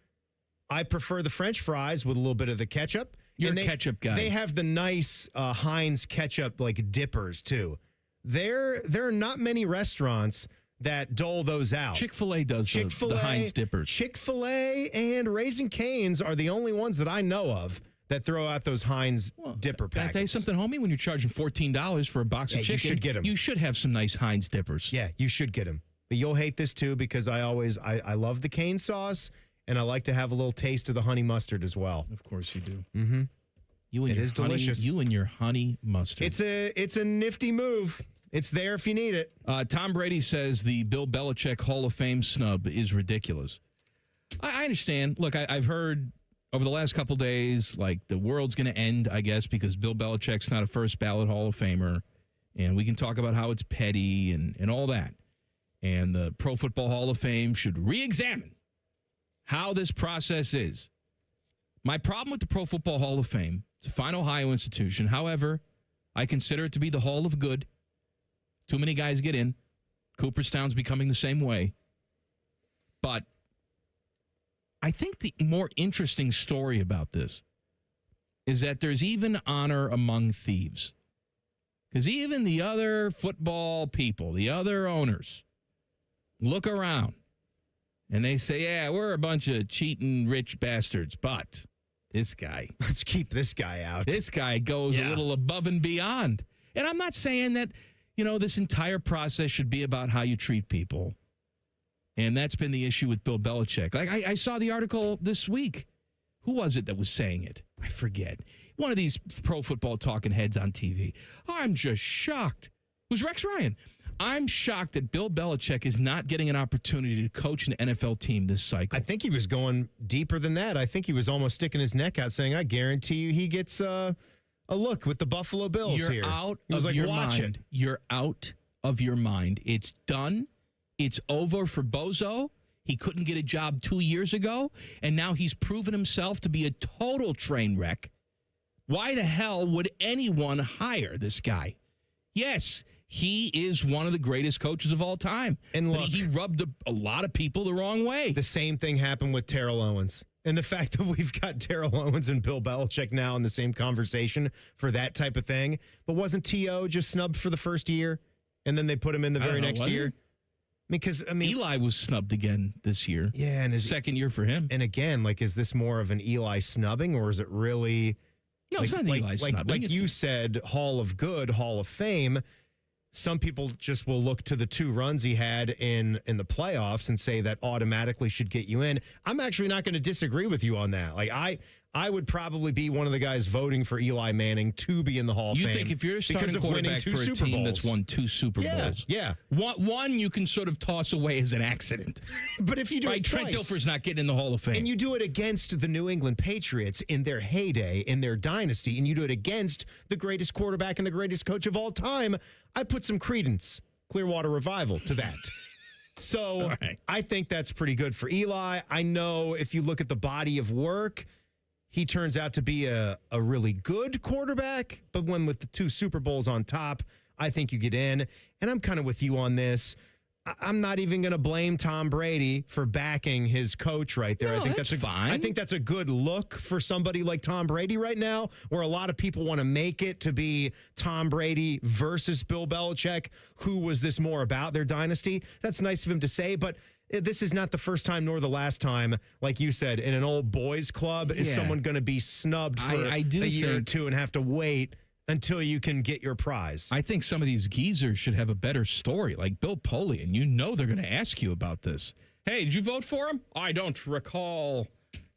I prefer the French fries with a little bit of the ketchup. You're a ketchup guy. They have the nice Heinz ketchup like dippers too. There are not many restaurants that dole those out. Chick-fil-A does the Heinz dippers. Chick-fil-A and Raising Cane's are the only ones that I know of that throw out those Heinz dipper Can I packets. tell you something, homie? When you're charging $14 for a box of chicken, you should get them. You should have some nice Heinz dippers. Yeah, you should get them. But you'll hate this too because I love the cane sauce. And I like to have a little taste of the honey mustard as well. Of course you do. Mm-hmm. It is delicious. You and your honey mustard. It's a nifty move. It's there if you need it. Tom Brady says the Bill Belichick Hall of Fame snub is ridiculous. I understand. Look, I've heard over the last couple days, like the world's going to end, I guess, because Bill Belichick's not a first ballot Hall of Famer. And we can talk about how it's petty and all that. And the Pro Football Hall of Fame should re-examine how this process is. My problem with the Pro Football Hall of Fame, it's a fine Ohio institution. However, I consider it to be the Hall of Good. Too many guys get in. Cooperstown's becoming the same way. But I think the more interesting story about this is that there's even honor among thieves. Because even the other football people, the other owners, look around. And they say, yeah, we're a bunch of cheating rich bastards, but this guy. Let's keep this guy out. This guy goes a little above and beyond. And I'm not saying that, this entire process should be about how you treat people. And that's been the issue with Bill Belichick. Like I saw the article this week. Who was it that was saying it? I forget. One of these pro football talking heads on TV. I'm just shocked. It was Rex Ryan. I'm shocked that Bill Belichick is not getting an opportunity to coach an NFL team this cycle. I think he was going deeper than that. I think he was almost sticking his neck out saying, I guarantee you he gets a look with the Buffalo Bills You're here. out he was of like, your watch mind. it. You're out of your mind. It's done. It's over for Bozo. He couldn't get a job 2 years ago, and now he's proven himself to be a total train wreck. Why the hell would anyone hire this guy? Yes, he is one of the greatest coaches of all time. And look, but he rubbed a lot of people the wrong way. The same thing happened with Terrell Owens. And the fact that we've got Terrell Owens and Bill Belichick now in the same conversation for that type of thing. But wasn't T.O. just snubbed for the first year? And then they put him in the very next year? Because, Eli was snubbed again this year. Yeah. And second year for him. And again, is this more of an Eli snubbing or is it really... No, it's not an Eli snubbing. Like you said, Hall of Good, Hall of Fame. Some people just will look to the 2 runs he had in the playoffs and say that automatically should get you in. I'm actually not going to disagree with you on that. I would probably be one of the guys voting for Eli Manning to be in the Hall of Fame. You think if you're a starting because of winning quarterback 2 for a Super team Bowls. that's won 2 Super Bowls, Yeah. One you can sort of toss away as an accident. But if you do it Trent twice, Dilfer's not getting in the Hall of Fame. and you do it against the New England Patriots in their heyday, in their dynasty, and you do it against the greatest quarterback and the greatest coach of all time, I put some credence, Clearwater Revival, to that. So I think that's pretty good for Eli. I know if you look at the body of work, he turns out to be a really good quarterback, but when with the 2 Super Bowls on top, I think you get in. And I'm kind of with you on this. I'm not even going to blame Tom Brady for backing his coach right there. No, I think that's fine. I think that's a good look for somebody like Tom Brady right now, where a lot of people want to make it to be Tom Brady versus Bill Belichick. Who was this more about, their dynasty? That's nice of him to say, but this is not the first time nor the last time, like you said, in an old boys club, is someone going to be snubbed for a year or two and have to wait until you can get your prize. I think some of these geezers should have a better story, like Bill Polian. You know they're going to ask you about this. Hey, did you vote for him? I don't recall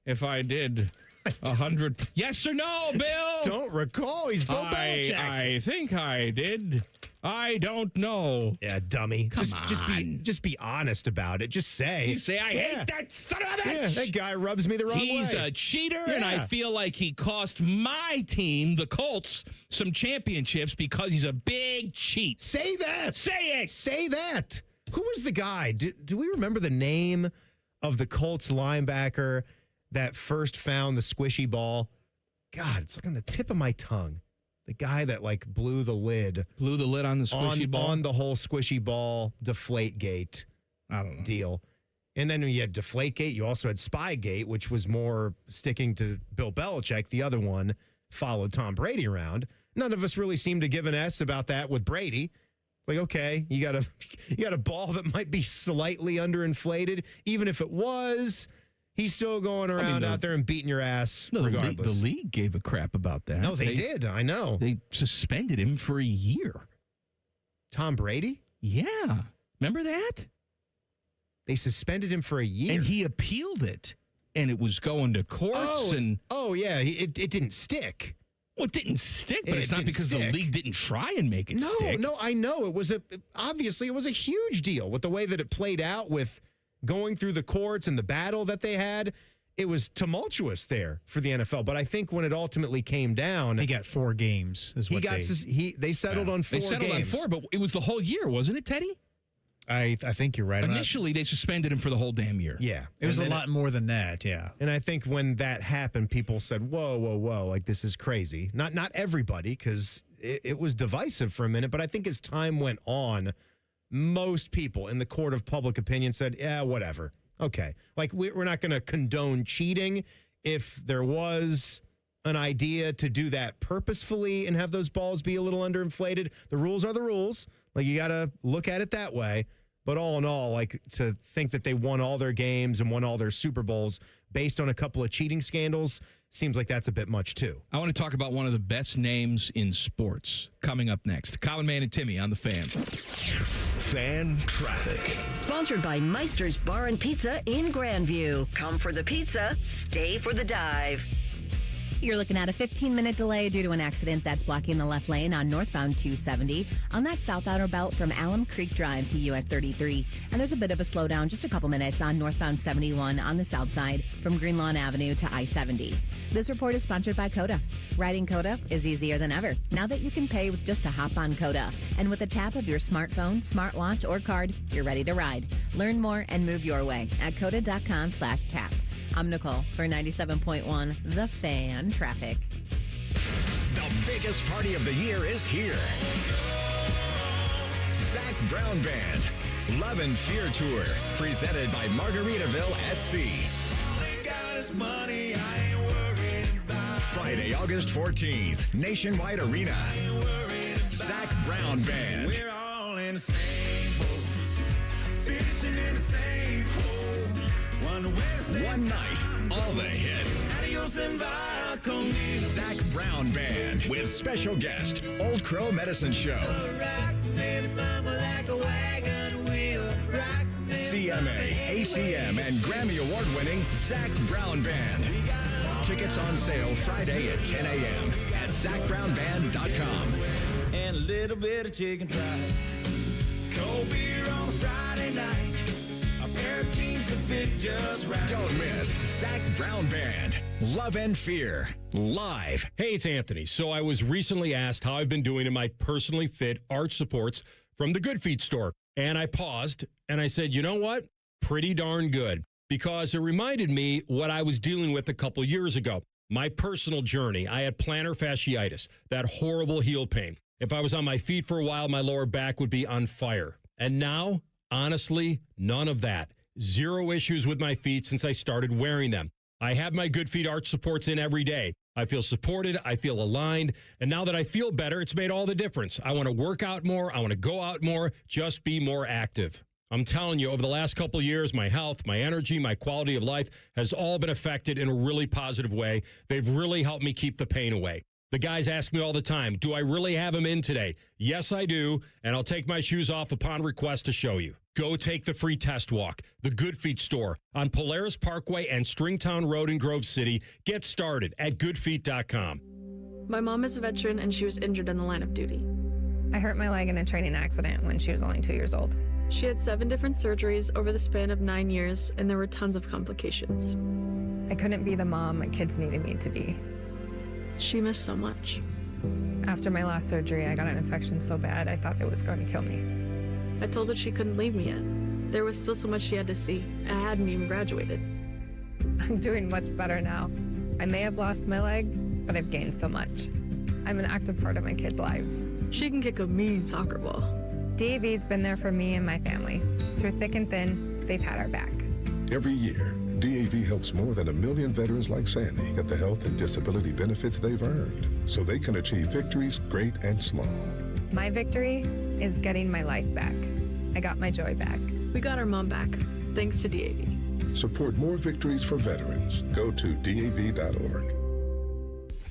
if I did. 100. Yes or no, Bill? Don't recall. He's Bill Belichick. I think I did. I don't know. Yeah, dummy. Just be honest about it. Just say. You say, I hate that son of a bitch. Yeah, that guy rubs me the wrong way. He's a cheater, and I feel like he cost my team, the Colts, some championships because he's a big cheat. Say that. Say it. Say that. Who was the guy? Do we remember the name of the Colts linebacker that first found the squishy ball? God, it's like on the tip of my tongue. The guy that like blew the lid on the squishy ball? On the whole squishy ball deflate gate deal. And then when you had Deflategate, you also had Spygate, which was more sticking to Bill Belichick. The other one followed Tom Brady around. None of us really seemed to give an S about that with Brady. Like, okay, you got a ball that might be slightly underinflated. Even if it was, he's still going around out there and beating your ass regardless. The league gave a crap about that. No, they did. I know. They suspended him for a year. Tom Brady? Yeah. Remember that? They suspended him for a year. And he appealed it. And it was going to courts. Yeah. It didn't stick. Well, it didn't stick, but it's not because the league didn't try and make it stick. No, I know. Obviously, it was a huge deal with the way that it played out with going through the courts and the battle that they had. It was tumultuous there for the NFL. But I think when it ultimately came down, he got 4 games. They settled on 4 games. They settled on 4, but it was the whole year, wasn't it, Teddy? I think you're right. Initially, they suspended him for the whole damn year. Yeah. It was a lot more than that, yeah. And I think when that happened, people said, whoa, like this is crazy. Not everybody, because it was divisive for a minute, but I think as time went on, most people in the court of public opinion said, yeah, whatever. Okay. Like, we're not going to condone cheating. If there was an idea to do that purposefully and have those balls be a little underinflated, the rules are the rules. Like, you got to look at it that way. But all in all, like, to think that they won all their games and won all their Super Bowls based on a couple of cheating scandals seems like that's a bit much, too. I want to talk about one of the best names in sports coming up next. Colin Man and Timmy on The Fan. Fan Traffic. Sponsored by Meister's Bar and Pizza in Grandview. Come for the pizza, stay for the dive. You're looking at a 15-minute delay due to an accident that's blocking the left lane on northbound 270 on that south outer belt from Alum Creek Drive to US 33. And there's a bit of a slowdown, just a couple minutes on northbound 71 on the south side from Greenlawn Avenue to I-70. This report is sponsored by Coda. Riding Coda is easier than ever now that you can pay with just a hop on Coda. And with a tap of your smartphone, smartwatch, or card, you're ready to ride. Learn more and move your way at coda.com/tap. I'm Nicole for 97.1 The Fan Traffic. The biggest party of the year is here. Zach Brown Band, Love and Fear Tour, presented by Margaritaville at Sea. Friday, August 14th, Nationwide Arena. Zach Brown Band. We're all in the same boat, fishing in the same hole. One night, all the hits. Zach Brown Band with special guest, Old Crow Medicine Show. CMA, ACM, and Grammy Award-winning Zach Brown Band. Tickets on sale Friday at 10 a.m. at ZachBrownBand.com. And a little bit of chicken fried. Cold beer on a Friday night. A pair of jeans that fit just right. Don't miss Zach Brown Band. Love and Fear. Live. Hey, it's Anthony. So I was recently asked how I've been doing in my personally fit arch supports from the Good Feet store. And I paused and I said, you know what? Pretty darn good. Because it reminded me what I was dealing with a couple years ago. My personal journey. I had plantar fasciitis, that horrible heel pain. If I was on my feet for a while, my lower back would be on fire. And now, honestly, none of that. Zero issues with my feet since I started wearing them. I have my Good Feet arch supports in every day. I feel supported. I feel aligned. And now that I feel better, it's made all the difference. I want to work out more. I want to go out more. Just be more active. I'm telling you, over the last couple of years, my health, my energy, my quality of life has all been affected in a really positive way. They've really helped me keep the pain away. The guys ask me all the time, do I really have them in today? Yes, I do, and I'll take my shoes off upon request to show you. Go take the free test walk. The Good Feet store on Polaris Parkway and Stringtown Road in Grove City. Get started at goodfeet.com. My mom is a veteran, and she was injured in the line of duty. I hurt my leg in a training accident when she was only 2 years old. She had 7 different surgeries over the span of 9 years, and there were tons of complications. I couldn't be the mom my kids needed me to be. She missed so much. After my last surgery, I got an infection so bad I thought it was going to kill me. I told her she couldn't leave me yet. There was still so much she had to see. I hadn't even graduated. I'm doing much better now. I may have lost my leg, but I've gained so much. I'm an active part of my kids' lives. She can kick a mean soccer ball. DAV's been there for me and my family. Through thick and thin, they've had our back. Every year, DAV helps more than 1 million veterans like Sandy get the health and disability benefits they've earned so they can achieve victories great and small. My victory is getting my life back. I got my joy back. We got our mom back, thanks to DAV. Support more victories for veterans. Go to DAV.org.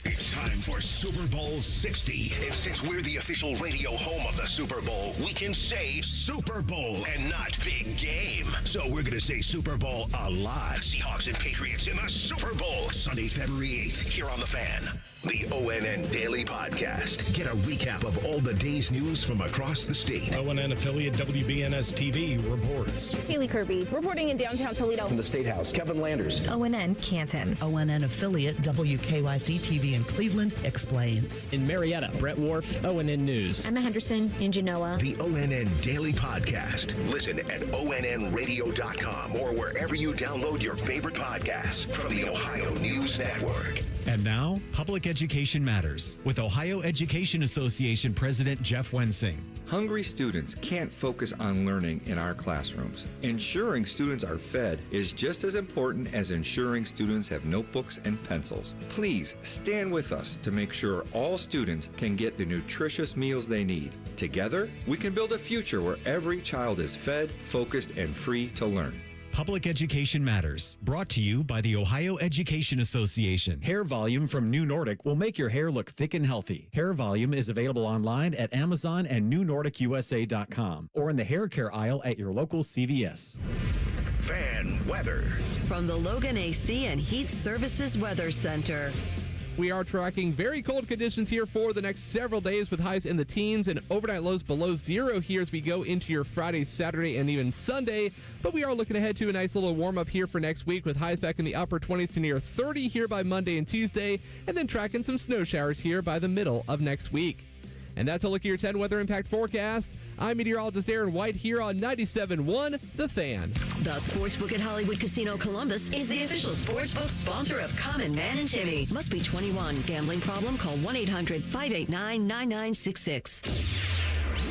It's time for Super Bowl 60. And since we're the official radio home of the Super Bowl, we can say Super Bowl and not big game. So we're going to say Super Bowl a lot. Seahawks and Patriots in the Super Bowl. Sunday, February 8th, here on The Fan. The ONN Daily Podcast. Get a recap of all the day's news from across the state. ONN affiliate WBNS TV reports. Haley Kirby, reporting in downtown Toledo. From the State House, Kevin Landers. ONN Canton. ONN affiliate WKYC TV in Cleveland explains. In Marietta, Brett Wharf, ONN News. Emma Henderson in Genoa. The ONN Daily Podcast. Listen at ONNradio.com or wherever you download your favorite podcasts from the Ohio News Network. And now, Public Education Matters with Ohio Education Association President Jeff Wensing. Hungry students can't focus on learning in our classrooms. Ensuring students are fed is just as important as ensuring students have notebooks and pencils. Please stand with us to make sure all students can get the nutritious meals they need. Together, we can build a future where every child is fed, focused, and free to learn. Public Education Matters, brought to you by the Ohio Education Association. Hair Volume from New Nordic will make your hair look thick and healthy. Hair Volume is available online at Amazon and NewNordicUSA.com or in the hair care aisle at your local CVS. Fan weather. From the Logan AC and Heat Services Weather Center. We are tracking very cold conditions here for the next several days with highs in the teens and overnight lows below zero here as we go into your Friday, Saturday, and even Sunday. But we are looking ahead to a nice little warm up here for next week with highs back in the upper 20s to near 30 here by Monday and Tuesday, and then tracking some snow showers here by the middle of next week. And that's a look at your 10 weather impact forecast. I'm meteorologist Aaron White here on 97.1 The Fan. The Sportsbook at Hollywood Casino Columbus is the official sportsbook sponsor of Common Man and Timmy. Must be 21. Gambling problem? Call 1-800-589-9966.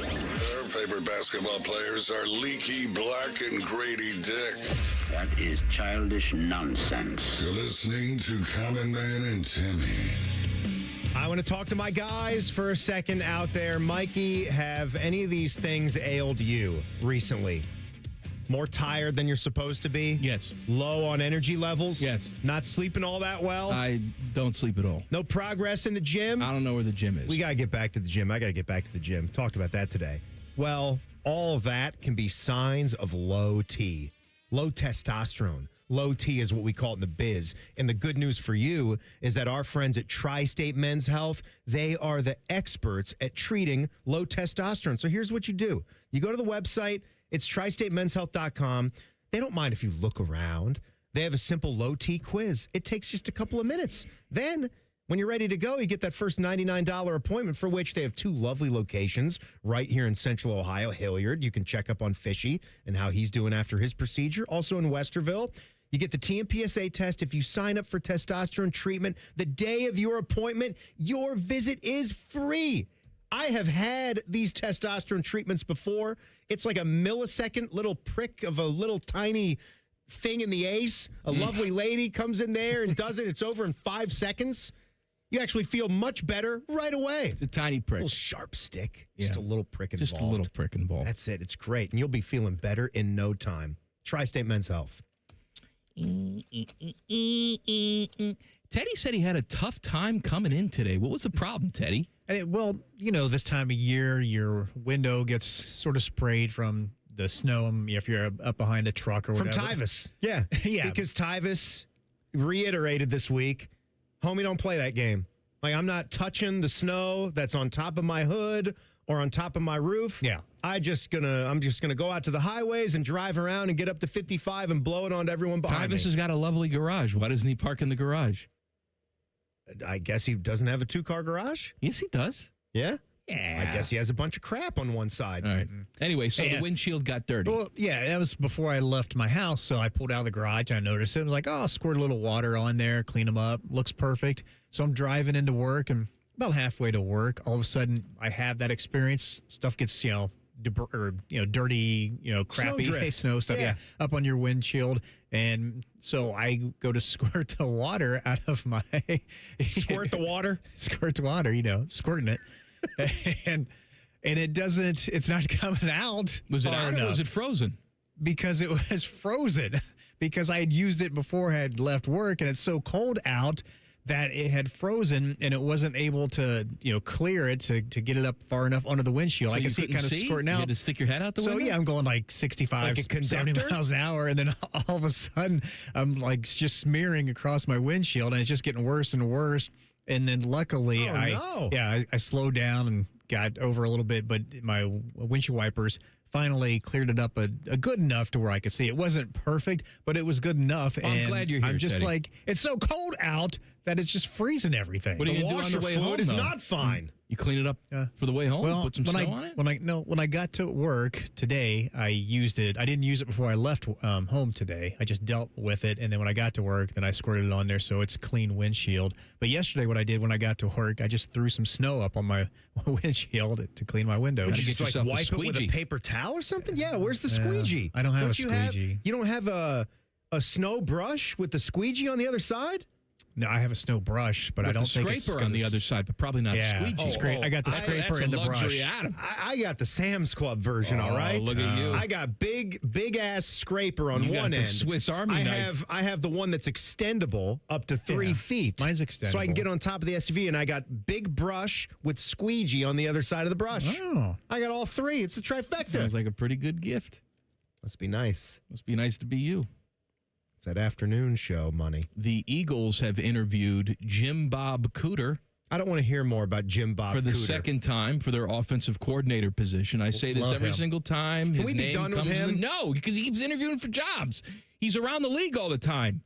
Their favorite basketball players are Leaky Black and Grady Dick. That is childish nonsense. You're listening to Common Man and Timmy. I want to talk to my guys for a second out there. Mikey, have any of these things ailed you recently? More tired than you're supposed to be? Yes. Low on energy levels? Yes. Not sleeping all that well? I don't sleep at all. No progress in the gym? I don't know where the gym is. We got to get back to the gym. I got to get back to the gym. Talked about that today. Well, all of that can be signs of low T, low testosterone, Low T is what we call it in the biz. And the good news for you is that our friends at Tri-State Men's Health, they are the experts at treating low testosterone. So here's what you do. You go to the website. It's tristatemenshealth.com. They don't mind if you look around. They have a simple low T quiz. It takes just a couple of minutes. Then, when you're ready to go, you get that first $99 appointment, for which they have 2 lovely locations right here in Central Ohio, Hilliard. You can check up on Fishy and how he's doing after his procedure. Also in Westerville, you get the TMPSA test. If you sign up for testosterone treatment the day of your appointment, your visit is free. I have had these testosterone treatments before. It's like a millisecond little prick of a little tiny thing in the ace. A lovely lady comes in there and does it. It's over in 5 seconds. You actually feel much better right away. It's a tiny prick. A little sharp stick. Just a little prick involved. Just a little prick involved. That's it. It's great. And you'll be feeling better in no time. Tri-State Men's Health. Teddy said he had a tough time coming in today. What was the problem, Teddy? Well, this time of year, your window gets sort of sprayed from the snow if you're up behind a truck or whatever. From Tyvus. Yeah. Yeah. Because Tyvus reiterated this week, homie, don't play that game. Like, I'm not touching the snow that's on top of my hood or on top of my roof. Yeah. I'm just gonna go out to the highways and drive around and get up to 55 and blow it onto everyone behind me. Tyvus has got a lovely garage. Why doesn't he park in the garage? I guess he doesn't have a 2-car garage. Yes, he does. Yeah? Yeah. I guess he has a bunch of crap on one side. All right. Anyway, so the windshield got dirty. Well, yeah, that was before I left my house, so I pulled out of the garage. I noticed it. I was like, I'll squirt a little water on there, clean them up. Looks perfect. So I'm driving into work, and about halfway to work, all of a sudden, I have that experience. Stuff gets, dirty, crappy snow stuff, up on your windshield. And so I go to squirt the water out of my... Squirt the water? Squirt the water, squirting it. and it's not coming out. Was it out or was it frozen? Because it was frozen. Because I had used it before I had left work, and it's so cold out that it had frozen, and it wasn't able to, clear it to get it up far enough under the windshield. So I can see it kind of squirting out. You had to stick your head out the window? So, yeah, I'm going like 65, like 70 miles an hour, and then all of a sudden, I'm like just smearing across my windshield, and it's just getting worse and worse. And then luckily, I slowed down and got over a little bit, but my windshield wipers finally cleared it up a good enough to where I could see. It wasn't perfect, but it was good enough. Well, I'm glad you're here, I'm just Teddy. like, it's so cold out that it's just freezing everything. What are you going to do on the way home, is though? not fine. You clean it up for the way home? Well, Put some snow on it? When I got to work today, I used it. I didn't use it before I left home today. I just dealt with it, and then when I got to work, then I squirted it on there, so it's a clean windshield. But yesterday, what I did when I got to work, I just threw some snow up on my windshield to clean my window. Would you just like wipe it with a paper towel or something? Yeah, where's the squeegee? I don't have a squeegee. You don't have a snow brush with the squeegee on the other side? No, I have a snow brush, but I don't think it's scraper on the other side, but probably not squeegee. I got the scraper and the brush. Adam. I got the Sam's Club version, all right? Look at you. I got big ass scraper on one end. Swiss Army knife. I have the one that's extendable up to 3 feet. Mine's extendable. So I can get on top of the SUV, and I got big brush with squeegee on the other side of the brush. Oh. I got all 3. It's a trifecta. Sounds like a pretty good gift. Must be nice. Must be nice to be you. It's that afternoon show money. The Eagles have interviewed Jim Bob Cooter. I don't want to hear more about Jim Bob for the Cooter. second time for their offensive coordinator position. I say this every single time. Can we be done with him? No, because he keeps interviewing for jobs. He's around the league all the time.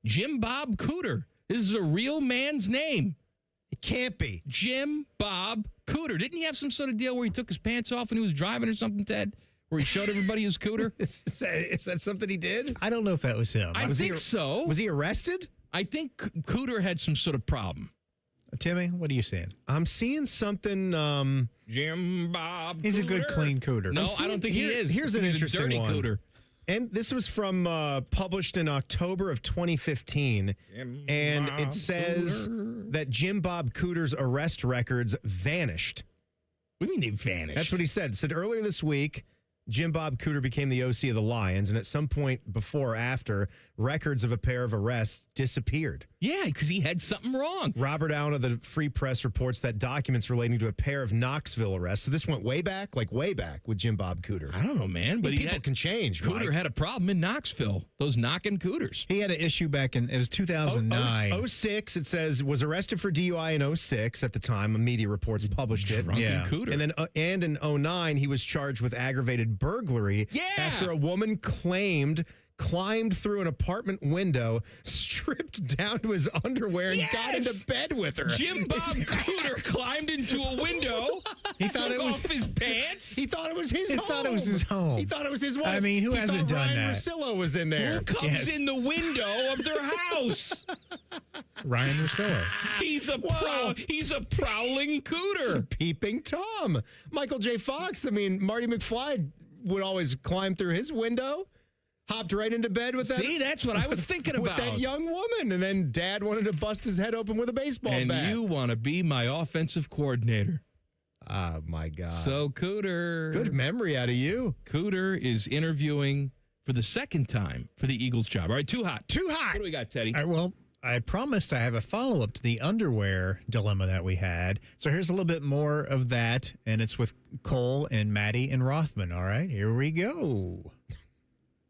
Jim Bob Cooter. This is a real man's name. It can't be. Jim Bob Cooter. Didn't he have some sort of deal where he took his pants off when he was driving or something, Ted? Where he showed everybody his cooter? Is that something he did? I don't know if that was him. I think so. Was he arrested? I think Cooter had some sort of problem. Timmy, what are you saying? I'm seeing something. Jim Bob He's Cooter. a good, clean cooter. No, I don't think he is. Here's an interesting dirty one. Cooter. And this was from published in October of 2015. And it says that Jim Bob Cooter's arrest records vanished. What do you mean they vanished? That's what he said. Said earlier this week, Jim Bob Cooter became the OC of the Lions, and at some point before or after, records of a pair of arrests disappeared. Yeah, because he had something wrong. Robert Allen of the Free Press reports that documents relating to a pair of Knoxville arrests. So this went way back with Jim Bob Cooter. I don't know, man. But people can change. Cooter had a problem in Knoxville. Those knocking Cooters. He had an issue back in, it was 2009. 06, it says, was arrested for DUI in 06 at the time. Media reports published it. Drunken Cooter. And then and in 09, he was charged with aggravated burglary after a woman climbed through an apartment window, stripped down to his underwear, and got into bed with her. Jim Bob Cooter climbed into a window. He took off his pants. He thought it was his home. He thought it was his home. He thought it was his wife. I mean, who hasn't done Ryan that? Russillo was in there. Who comes in the window of their house? Ryan Russillo. He's a prowling Cooter. It's a peeping Tom. Michael J. Fox. I mean, Marty McFly would always climb through his window. Hopped right into bed with that. See, that's what I was thinking about. With that young woman. And then Dad wanted to bust his head open with a baseball bat. And you want to be my offensive coordinator. Oh, my God. So, Cooter. Good memory out of you. Cooter is interviewing for the second time for the Eagles job. All right, too hot. Too hot. What do we got, Teddy? All right, well, I promised I have a follow-up to the underwear dilemma that we had. So here's a little bit more of that, and it's with Cole and Maddie and Rothman. All right, here we go.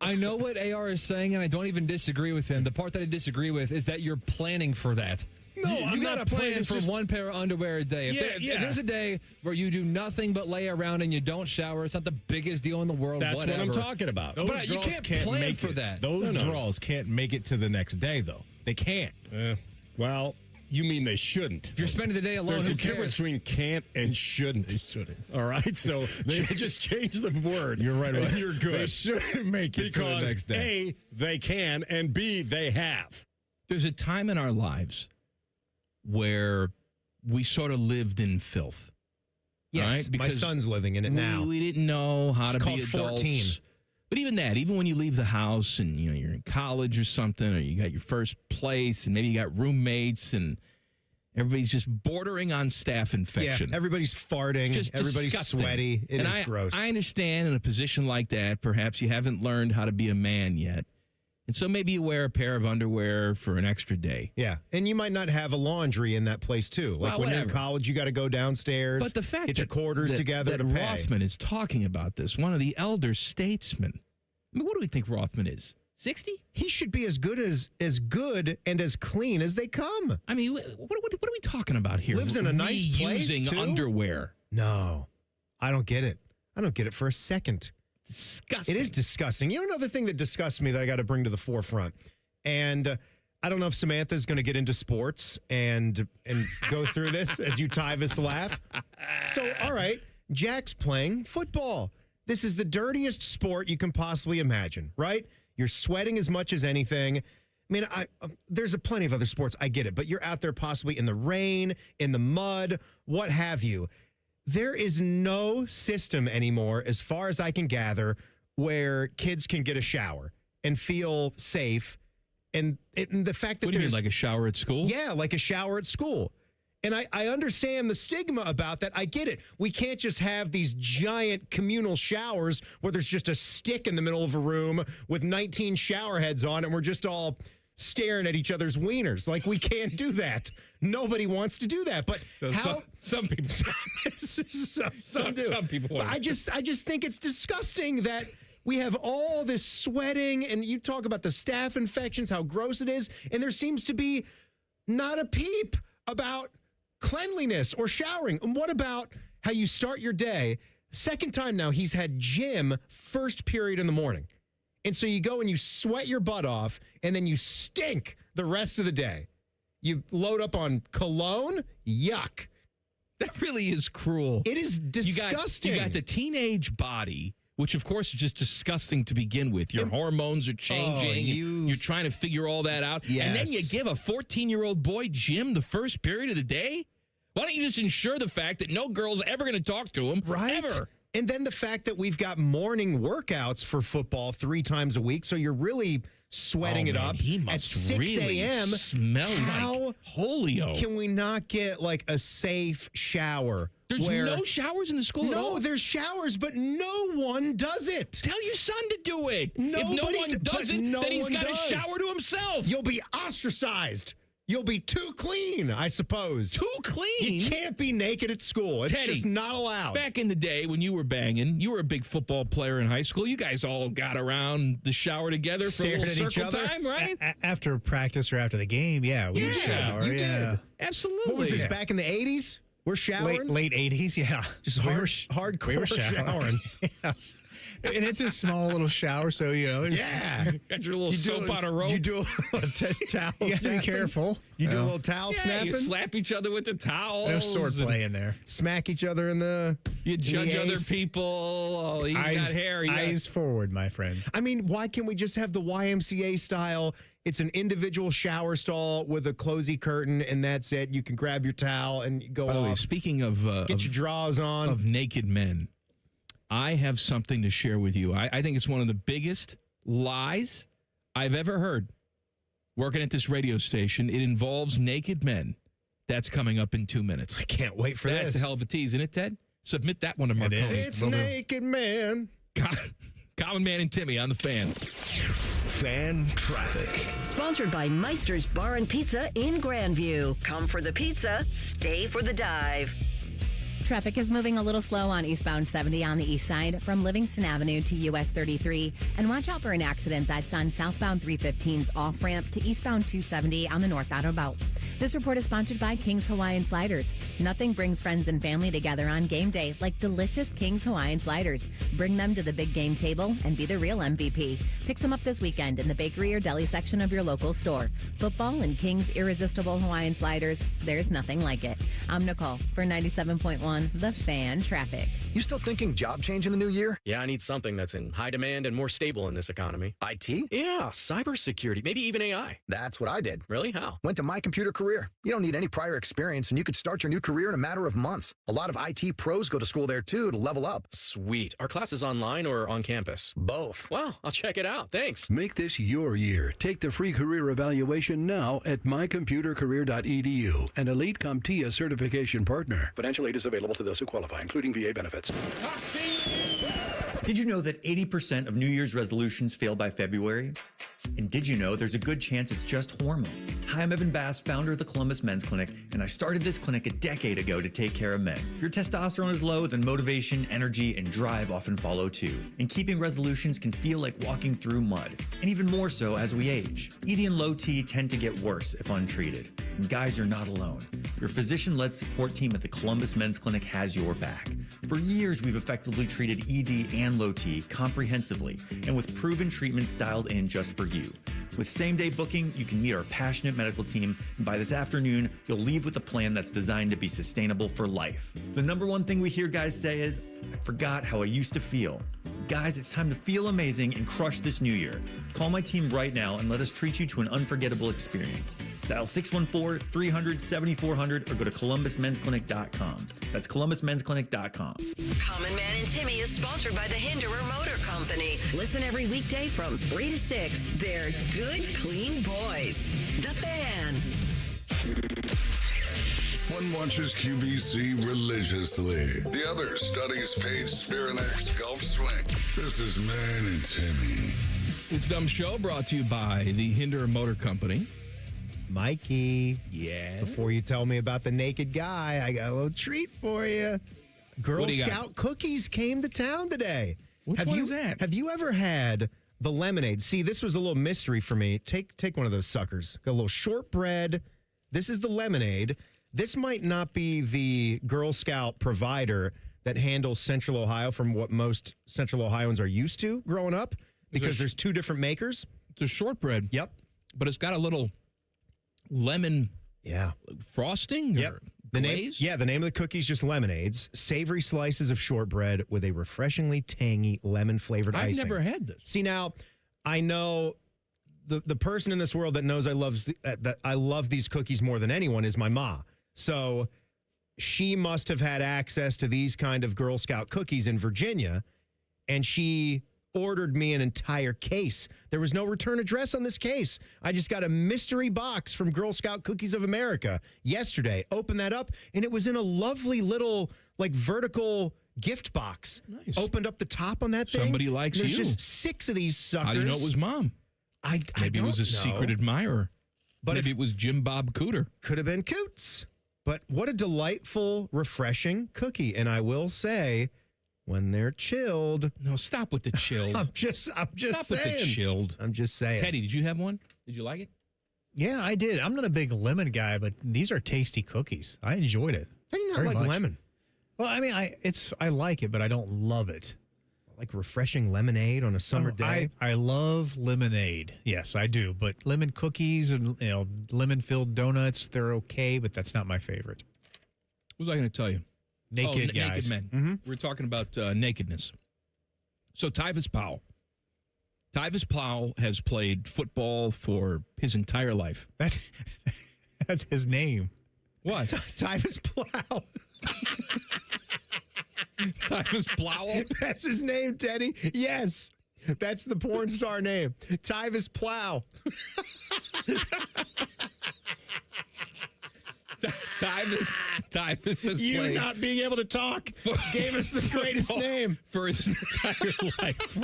I know what AR is saying, and I don't even disagree with him. The part that I disagree with is that you're planning for that. No, you got to plan for one pair of underwear a day. If there's a day where you do nothing but lay around and you don't shower, it's not the biggest deal in the world. That's whatever. what I'm talking about. But you can't plan for that. Those draws can't make it to the next day, though. They can't. Well, you mean they shouldn't. If you're spending the day alone, There's who a difference between can't and shouldn't. They shouldn't. All right? So they just change the word. You're right. And you're good. They shouldn't make it to the next day. A, they can, and B, they have. There's a time in our lives where we sort of lived in filth. Yes, right? my son's living in it now. We didn't know how to be adults. 14. But even when you leave the house and you're in college or something, or you got your first place and maybe you got roommates and everybody's just bordering on staph infection. Yeah, everybody's farting. Everybody's disgusting. sweaty. It is gross. I understand in a position like that, perhaps you haven't learned how to be a man yet. And so maybe you wear a pair of underwear for an extra day. Yeah, and you might not have a laundry in that place, too. Like when you're in college, you got to go downstairs, but the fact get your quarters together to pay. Rothman is talking about this, one of the elder statesmen. I mean, what do we think Rothman is? 60? He should be as good and as clean as they come. I mean, what are we talking about here? Lives in a nice place, using too? underwear. No, I don't get it. I don't get it for a second. Disgusting. It is disgusting. You know, another thing that disgusts me that I got to bring to the forefront, and I don't know if Samantha's going to get into sports and go through this as you Tyvis laugh. So, all right, Jack's playing football. This is the dirtiest sport you can possibly imagine, right? You're sweating as much as anything. I mean, there's plenty of other sports. I get it, but you're out there possibly in the rain, in the mud, what have you. There is no system anymore, as far as I can gather, where kids can get a shower and feel safe. And the fact that what do you mean, like a shower at school? Yeah, like a shower at school. And I understand the stigma about that. I get it. We can't just have these giant communal showers where there's just a stick in the middle of a room with 19 shower heads on and we're just all staring at each other's wieners. Like, we can't do that. Nobody wants to do that. But some people some do. Some people want. I just think it's disgusting that we have all this sweating, and you talk about the staph infections, how gross it is, and there seems to be not a peep about cleanliness or showering. And what about how you start your day? Second time now he's had gym first period in the morning. And so you go and you sweat your butt off, and then you stink the rest of the day. You load up on cologne. Yuck. That really is cruel. It is disgusting. You got the teenage body, which of course is just disgusting to begin with. Your hormones are changing. You're trying to figure all that out. Yes. And then you give a 14-year-old boy gym the first period of the day? Why don't you just ensure the fact that no girl's ever going to talk to him? Right. Ever. And then the fact that we've got morning workouts for football 3 times a week, so you're really sweating it up. He must at 6 really a.m. smell How like Holio. can we not get like a safe shower There's no showers in the school at all? No, there's showers, but no one does it. Tell your son to do it. If no one does it, no then he's one got to does. shower to himself. You'll be ostracized. You'll be too clean, I suppose. Too clean? You can't be naked at school. It's Teddy, just not allowed. Back in the day when you were banging, you were a big football player in high school. You guys all got around the shower together for a little circle time, right? After practice or after the game, we would shower. You did. Absolutely. What was this, back in the 80s? We're showering? Late 80s, yeah. Just hardcore we were showering. Yes. And it's a small little shower, so, there's... Yeah. Got your little soap on a rope. You do a little towel You got to be careful. You do a little towel snapping? You slap each other with the towels. No sword play in there. Smack each other in the... You judge other ace. people. Oh, he's got hair. Eyes forward, my friends. I mean, why can't we just have the YMCA style? It's an individual shower stall with a closey curtain, and that's it. You can grab your towel and go By the way, off. speaking of... Get your drawers on. Of naked men, I have something to share with you. I think it's one of the biggest lies I've ever heard working at this radio station. It involves naked men. That's coming up in 2 minutes. I can't wait for That's this. a hell of a tease, isn't it, Ted? Submit that one to Marconi. It's Naked Man. Common Man and Timmy on the Fan. Fan traffic. Sponsored by Meister's Bar and Pizza in Grandview. Come for the pizza, stay for the dive. Traffic is moving a little slow on eastbound 70 on the east side from Livingston Avenue to US 33. And watch out for an accident that's on southbound 315's off-ramp to eastbound 270 on the north outer belt. This report is sponsored by King's Hawaiian Sliders. Nothing brings friends and family together on game day like delicious King's Hawaiian Sliders. Bring them to the big game table and be the real MVP. Pick some up this weekend in the bakery or deli section of your local store. Football and King's Irresistible Hawaiian Sliders, there's nothing like it. I'm Nicole for 97.1 The Fan Traffic. You still thinking job change in the new year? Yeah, I need something that's in high demand and more stable in this economy. IT? Yeah, cybersecurity, maybe even AI. That's what I did. Really? How? Went to My Computer Career. You don't need any prior experience, and you could start your new career in a matter of months. A lot of IT pros go to school there, too, to level up. Sweet. Are classes online or on campus? Both. Wow, I'll check it out. Thanks. Make this your year. Take the free career evaluation now at mycomputercareer.edu, an elite CompTIA certification partner. Financial aid is available to those who qualify, including VA benefits. Did you know that 80% of New Year's resolutions fail by February? And did you know there's a good chance it's just hormones? Hi, I'm Evan Bass, founder of the Columbus Men's Clinic, and I started this clinic a decade ago to take care of men. If your testosterone is low, then motivation, energy, and drive often follow too. And keeping resolutions can feel like walking through mud, and even more so as we age. ED and low T tend to get worse if untreated. And guys, you're not alone. Your physician-led support team at the Columbus Men's Clinic has your back. For years, we've effectively treated ED and low T comprehensively, and with proven treatments dialed in just for you. With same-day booking, you can meet our passionate medical team, and by this afternoon, you'll leave with a plan that's designed to be sustainable for life. The number one thing we hear guys say is, I forgot how I used to feel. Guys, it's time to feel amazing and crush this new year. Call my team right now and let us treat you to an unforgettable experience. Dial 614-300-7400 or go to columbusmensclinic.com. That's columbusmensclinic.com. Common Man and Timmy is sponsored by the Hinderer Motor Company. Listen every weekday from 3 to 6. They're good, clean boys. The Fan. One watches QVC religiously. The other studies Paige Spirinak's golf swing. This is Man and Timmy. It's Dumb Show brought to you by the Hinderer Motor Company. Mikey. Yeah. Before you tell me about the naked guy, I got a little treat for you. Girl Scout cookies came to town today. Which one is that? Have you ever had the lemonade? See, this was a little mystery for me. Take one of those suckers. Got a little shortbread. This is the lemonade. This might not be the Girl Scout provider that handles Central Ohio from what most Central Ohioans are used to growing up, because there's two different makers. It's a shortbread. Yep. But it's got a little lemon frosting? Yep. The name of the cookie is just lemonades. Savory slices of shortbread with a refreshingly tangy lemon-flavored icing. I've never had this. See, now, I know the person in this world that knows that I love these cookies more than anyone is my ma. So she must have had access to these kind of Girl Scout cookies in Virginia, and she ordered me an entire case. There was no return address on this case. I just got a mystery box from Girl Scout Cookies of America yesterday. Opened that up, and it was in a lovely little like vertical gift box. Nice. Opened up the top on that thing. Somebody likes There's you. just 6 of these suckers. How do you know it was Mom? Maybe it was a secret admirer. But maybe it was Jim Bob Cooter. Could have been Coots. But what a delightful, refreshing cookie. And I will say, when they're chilled. No, stop with the chilled. I'm just stop saying. with the chilled. I'm just saying. Teddy, did you have one? Did you like it? Yeah, I did. I'm not a big lemon guy, but these are tasty cookies. I enjoyed it. How do you not very like much. lemon? Well, I mean, I like it, but I don't love it. Like refreshing lemonade on a summer day? I love lemonade. Yes, I do. But lemon cookies and lemon-filled donuts, they're okay, but that's not my favorite. What was I going to tell you? Naked guys. Naked men. Mm-hmm. We're talking about nakedness. So Tyvis Powell. Tyvis Powell has played football for his entire life. That's his name. What? Tyvis Plow. Tyvis Plow? That's his name, Teddy. Yes. That's the porn star name. Tyvis Plow. Tyvis has you played not being able to talk gave us the greatest name for his entire life.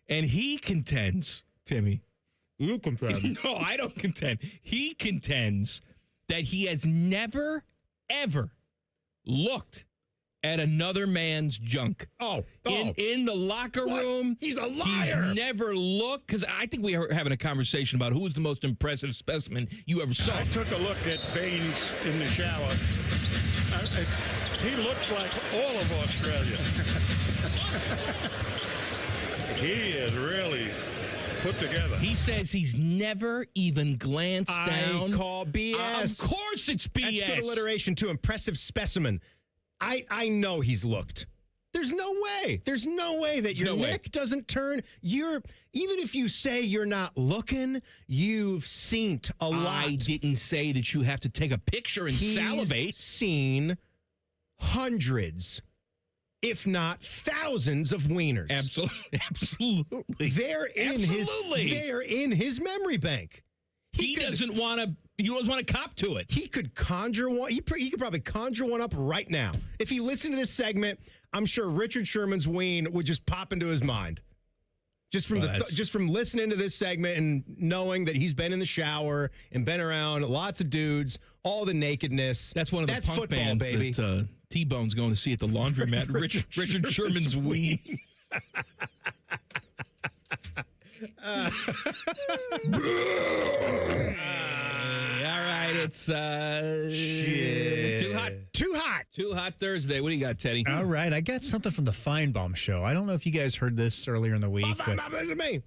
And he contends, Timmy. You contend. No, I don't contend. He contends that he has never, ever looked at another man's junk. In the locker room. He's a liar. He's never looked, because I think we were having a conversation about who was the most impressive specimen you ever saw. I took a look at Baines in the shower. He looks like all of Australia. He is really put together. He says he's never even glanced down. I call BS. Of course it's BS. That's good alliteration to impressive specimen. I know he's looked. There's no way. There's no way that your neck doesn't turn. Even if you say you're not looking, you've seen a lot. I didn't say that you have to take a picture and salivate. He's seen hundreds, if not thousands of wieners. Absolutely. They're in his memory bank. He doesn't want to cop to it. He could conjure one. He could probably conjure one up right now. If he listened to this segment, I'm sure Richard Sherman's ween would just pop into his mind. Just from listening to this segment and knowing that he's been in the shower and been around lots of dudes, all the nakedness. That's one of the punk football, bands baby. that T-Bone's going to see at the laundromat. Richard Sherman's ween. All right, it's too hot Thursday. What do you got, Teddy? All right, I got something from the Feinbaum show. I don't know if you guys heard this earlier in the week, but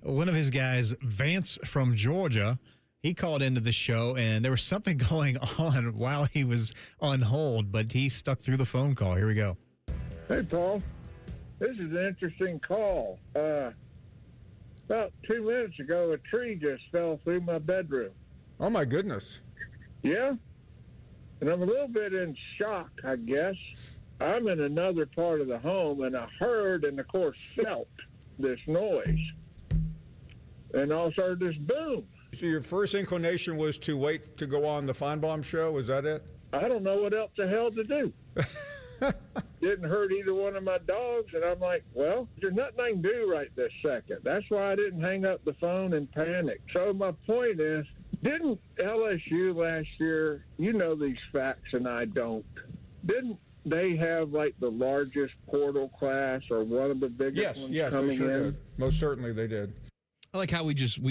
one of his guys, Vance from Georgia, he called into the show, and there was something going on while he was on hold, but he stuck through the phone call. Here we go. Hey, Paul. This is an interesting call. About 2 minutes ago, a tree just fell through my bedroom. Oh, my goodness. Yeah? And I'm a little bit in shock, I guess. I'm in another part of the home, and I heard and, of course, felt this noise. And also heard this boom. So your first inclination was to wait to go on the Feinbaum show? Was that it? I don't know what else the hell to do. Didn't hurt either one of my dogs, and I'm like, well, there's nothing I can do right this second. That's why I didn't hang up the phone and panic. So my point is, didn't LSU last year, you know these facts and I don't, didn't they have like the largest portal class or one of the biggest ones coming in? Did. Most certainly they did. I like how we just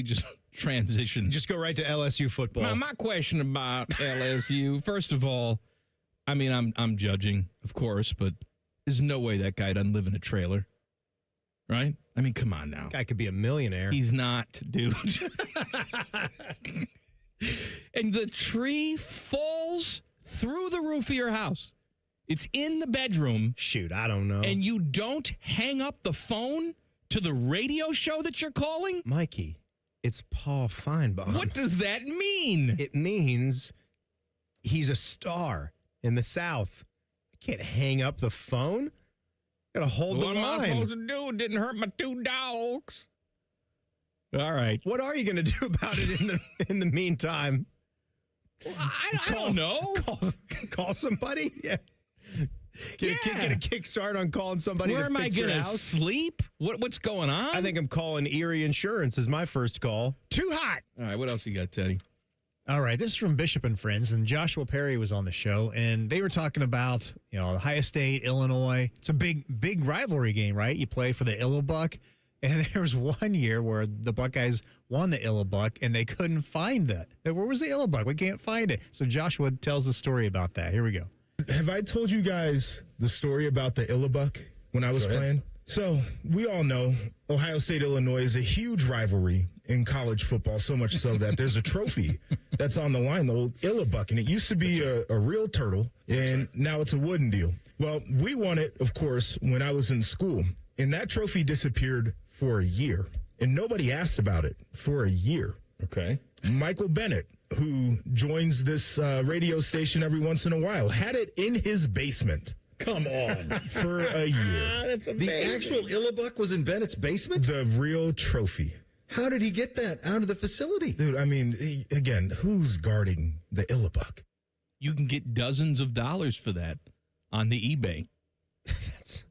transitioned. Just go right to LSU football. My question about LSU, first of all, I mean, I'm judging, of course, but there's no way that guy doesn't live in a trailer, right? I mean, come on now. Guy could be a millionaire. He's not, dude. And the tree falls through the roof of your house. It's in the bedroom. Shoot, I don't know. And you don't hang up the phone to the radio show that you're calling? Mikey, it's Paul Feinbaum. What does that mean? It means he's a star in the South. I can't hang up the phone. Gotta hold the line. What am I supposed to do? It didn't hurt my 2 dogs. All right. What are you going to do about it in the meantime? I don't know. Call somebody? Yeah. Get a kickstart on calling somebody Where to am I fix your going to house. sleep? What's going on? I think I'm calling Erie Insurance as my first call. Too hot. All right, what else you got, Teddy? All right, this is from Bishop and Friends, and Joshua Perry was on the show, and they were talking about, Ohio State, Illinois. It's a big rivalry game, right? You play for the Illibuck, and there was one year where the Buckeyes won the Illibuck, and they couldn't find it. Where was the Illibuck? We can't find it. So Joshua tells the story about that. Here we go. Have I told you guys the story about the Illibuck when I was playing? So we all know Ohio State, Illinois is a huge rivalry in college football, so much so that there's a trophy that's on the line, the old Illibuck, and it used to be a real turtle, and now it's a wooden deal. Well, we won it, of course, when I was in school, and that trophy disappeared for a year, and nobody asked about it for a year. Okay. Michael Bennett, who joins this radio station every once in a while, had it in his basement. Come on. For a year. That's amazing. The actual Illibuck was in Bennett's basement? The real trophy. How did he get that out of the facility? Dude, I mean, again, who's guarding the Illibuck? You can get dozens of dollars for that on the eBay.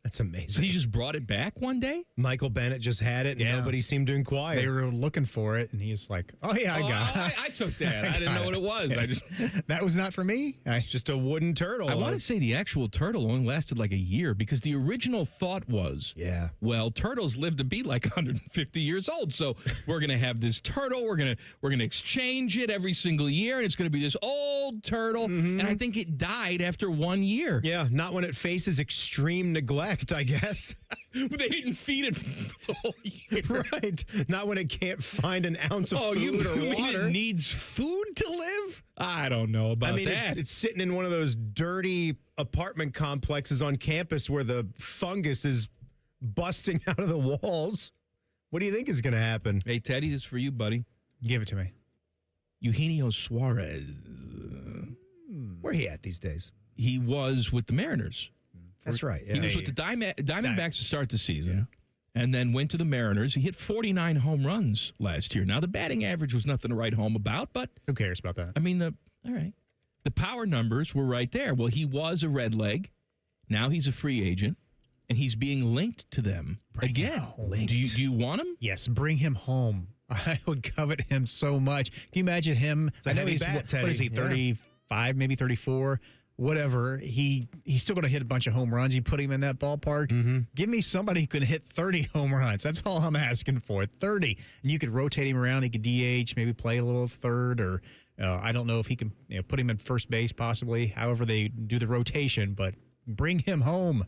That's amazing. So he just brought it back one day? Michael Bennett just had it, and nobody seemed to inquire. They were looking for it, and he's like, "Oh yeah, I got it. I took that. I didn't know what it was. Yes. That was not for me. It's just a wooden turtle. I want to say the actual turtle only lasted like a year because the original thought was, well, turtles live to be like 150 years old, so we're going to have this turtle. We're going to exchange it every single year, and it's going to be this old turtle. And I think it died after 1 year. Yeah, not when it faces extreme neglect, I guess. They didn't feed it the whole year. Right. Not when it can't find an ounce of food or mean water. It needs food to live? I don't know about that. It's sitting in one of those dirty apartment complexes on campus where the fungus is busting out of the walls. What do you think is going to happen? Hey, Teddy, this is for you, buddy. Give it to me. Eugenio Suarez. Where he at these days? He was with the Mariners. That's right. Yeah. He was with the Diamondbacks to start the season, and then went to the Mariners. He hit 49 home runs last year. Now, the batting average was nothing to write home about, but who cares about that? I mean, all right. The power numbers were right there. Well, he was a red leg. Now he's a free agent, and he's being linked to them again. Do you want him? Yes, bring him home. I would covet him so much. Can you imagine him? I know he's what is he, 35, maybe 34? Whatever, he's still going to hit a bunch of home runs. You put him in that ballpark. Give me somebody who can hit 30 home runs. That's all I'm asking for, 30. And you could rotate him around. He could DH, maybe play a little third, or I don't know if he can put him in first base possibly, however they do the rotation, but bring him home.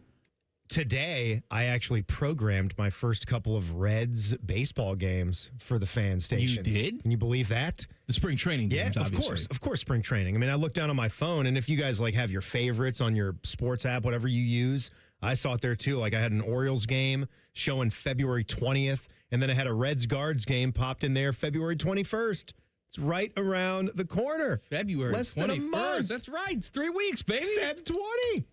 Today, I actually programmed my first couple of Reds baseball games for the fan stations. You did? Can you believe that? The spring training games, obviously. Of course, spring training. I mean, I looked down on my phone, and if you guys have your favorites on your sports app, whatever you use, I saw it there too. Like I had an Orioles game showing February 20th, and then I had a Reds Guards game popped in there February 21st. It's right around the corner. February less 21st. than a month. That's right. It's 3 weeks, baby. Feb 20.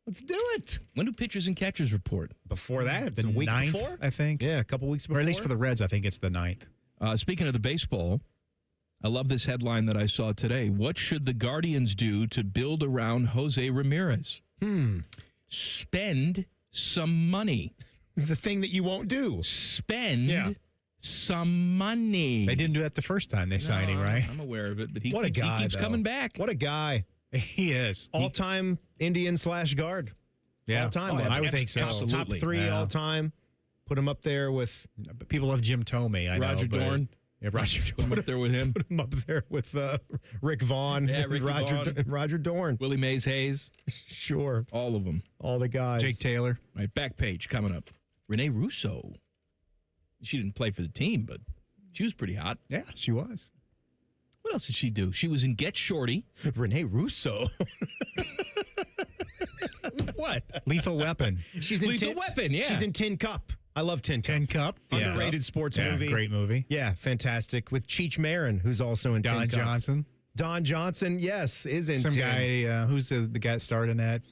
Let's do it. When do pitchers and catchers report? Before that, the week 9th, before, I think. Yeah, a couple weeks before. Or at least for the Reds, I think it's the 9th. Speaking of the baseball, I love this headline that I saw today. What should the Guardians do to build around Jose Ramirez? Spend some money. The thing that you won't do. Spend some money. They didn't do that the first time they signed him, right? I'm aware of it, but he keeps coming back. What a guy. He is. All-time Indian/guard. Yeah. All-time. I would think so. Top 3 all-time. Put him up there with... People love Jim Tomey, I know. Roger Dorn. Yeah, Roger Dorn. Put him up there with him. Put him up there with Rick Vaughn. Yeah, Roger Dorn. Willie Mays Hayes. Sure. All of them. All the guys. Jake Taylor. Right, back page coming up. Renee Russo. She didn't play for the team, but she was pretty hot. Yeah, she was. What else did she do? She was in Get Shorty. Renee Russo. What? Lethal Weapon. She's in Lethal Weapon, yeah. She's in Tin Cup. I love Tin Cup. Tin Cup. Underrated sports movie. Great movie. Yeah, fantastic. With Cheech Marin, who's also in Tin Cup. Johnson. Don Johnson, yes, is in Some Tin. guy, who's the guy that starred in that?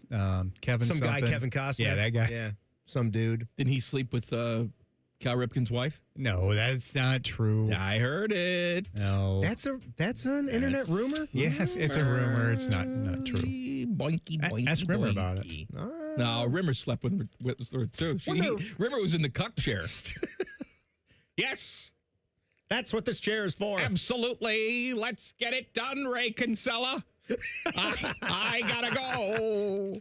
Kevin Some something. guy, Kevin Costner. Yeah, that guy. Yeah, some dude. Didn't he sleep with Cal Ripken's wife? No, that's not true. I heard it. No. That's an internet rumor? Yes, it's a rumor. It's not true. boinky, boinky, Ask Rimmer boinky. about it. No, Rimmer slept with her too. Rimmer was in the cuck chair. Yes. That's what this chair is for. Absolutely. Let's get it done, Ray Kinsella. I gotta go.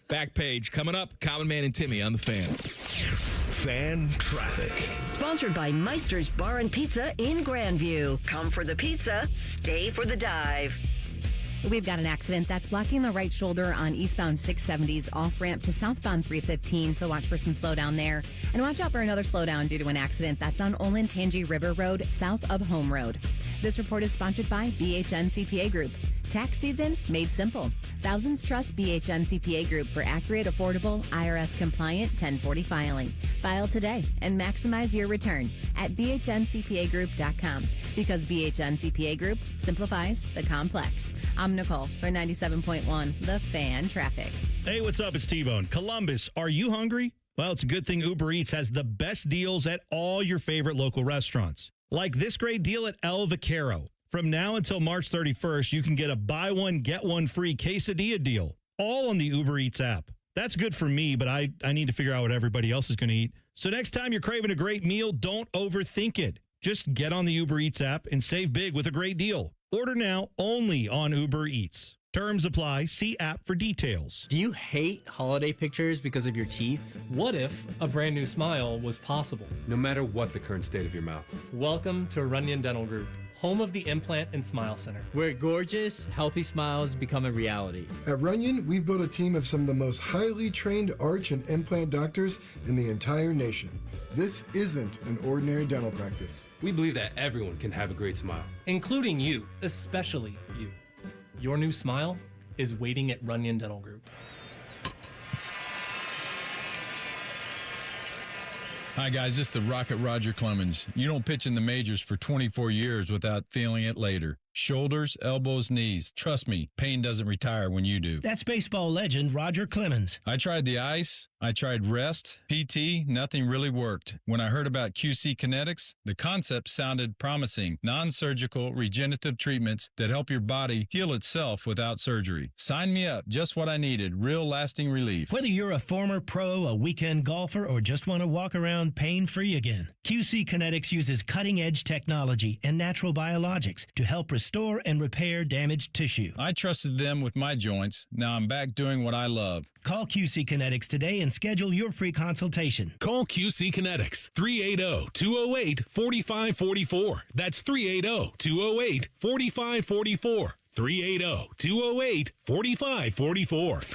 Back page coming up. Common Man and Timmy on the Fan. Fan traffic. Sponsored by Meister's Bar and Pizza in Grandview. Come for the pizza, stay for the dive. We've got an accident that's blocking the right shoulder on eastbound 670's off-ramp to southbound 315, so watch for some slowdown there. And watch out for another slowdown due to an accident that's on Olentangy River Road, south of Home Road. This report is sponsored by BHN CPA Group. Tax season made simple. Thousands trust BHN CPA Group for accurate, affordable, IRS-compliant 1040 filing. File today and maximize your return at bhncpagroup.com, because BHN CPA Group simplifies the complex. I'm Nicole for 97.1 The Fan Traffic. Hey, what's up? It's T-Bone. Columbus, are you hungry? Well, it's a good thing Uber Eats has the best deals at all your favorite local restaurants. Like this great deal at El Vaquero. From now until March 31st, you can get a buy one, get one free quesadilla deal, all on the Uber Eats app. That's good for me, but I need to figure out what everybody else is going to eat. So next time you're craving a great meal, don't overthink it. Just get on the Uber Eats app and save big with a great deal. Order now only on Uber Eats. Terms apply. See app for details. Do you hate holiday pictures because of your teeth? What if a brand new smile was possible? No matter what the current state of your mouth. Welcome to Runyon Dental Group, home of the Implant and Smile Center, where gorgeous, healthy smiles become a reality. At Runyon, we've built a team of some of the most highly trained arch and implant doctors in the entire nation. This isn't an ordinary dental practice. We believe that everyone can have a great smile. Including you, especially you. Your new smile is waiting at Runyon Dental Group. Hi, guys. This is the Rocket Roger Clemens. You don't pitch in the majors for 24 years without feeling it later. Shoulders, elbows, knees. Trust me, pain doesn't retire when you do. That's baseball legend Roger Clemens. I tried the ice. I tried rest, PT, nothing really worked. When I heard about QC Kinetics, the concept sounded promising. Non-surgical regenerative treatments that help your body heal itself without surgery. Sign me up, just what I needed, real lasting relief. Whether you're a former pro, a weekend golfer, or just want to walk around pain-free again, QC Kinetics uses cutting-edge technology and natural biologics to help restore and repair damaged tissue. I trusted them with my joints. Now I'm back doing what I love. Call QC Kinetics today and schedule your free consultation. Call QC Kinetics, 380-208-4544. That's 380-208-4544. 380-208-4544.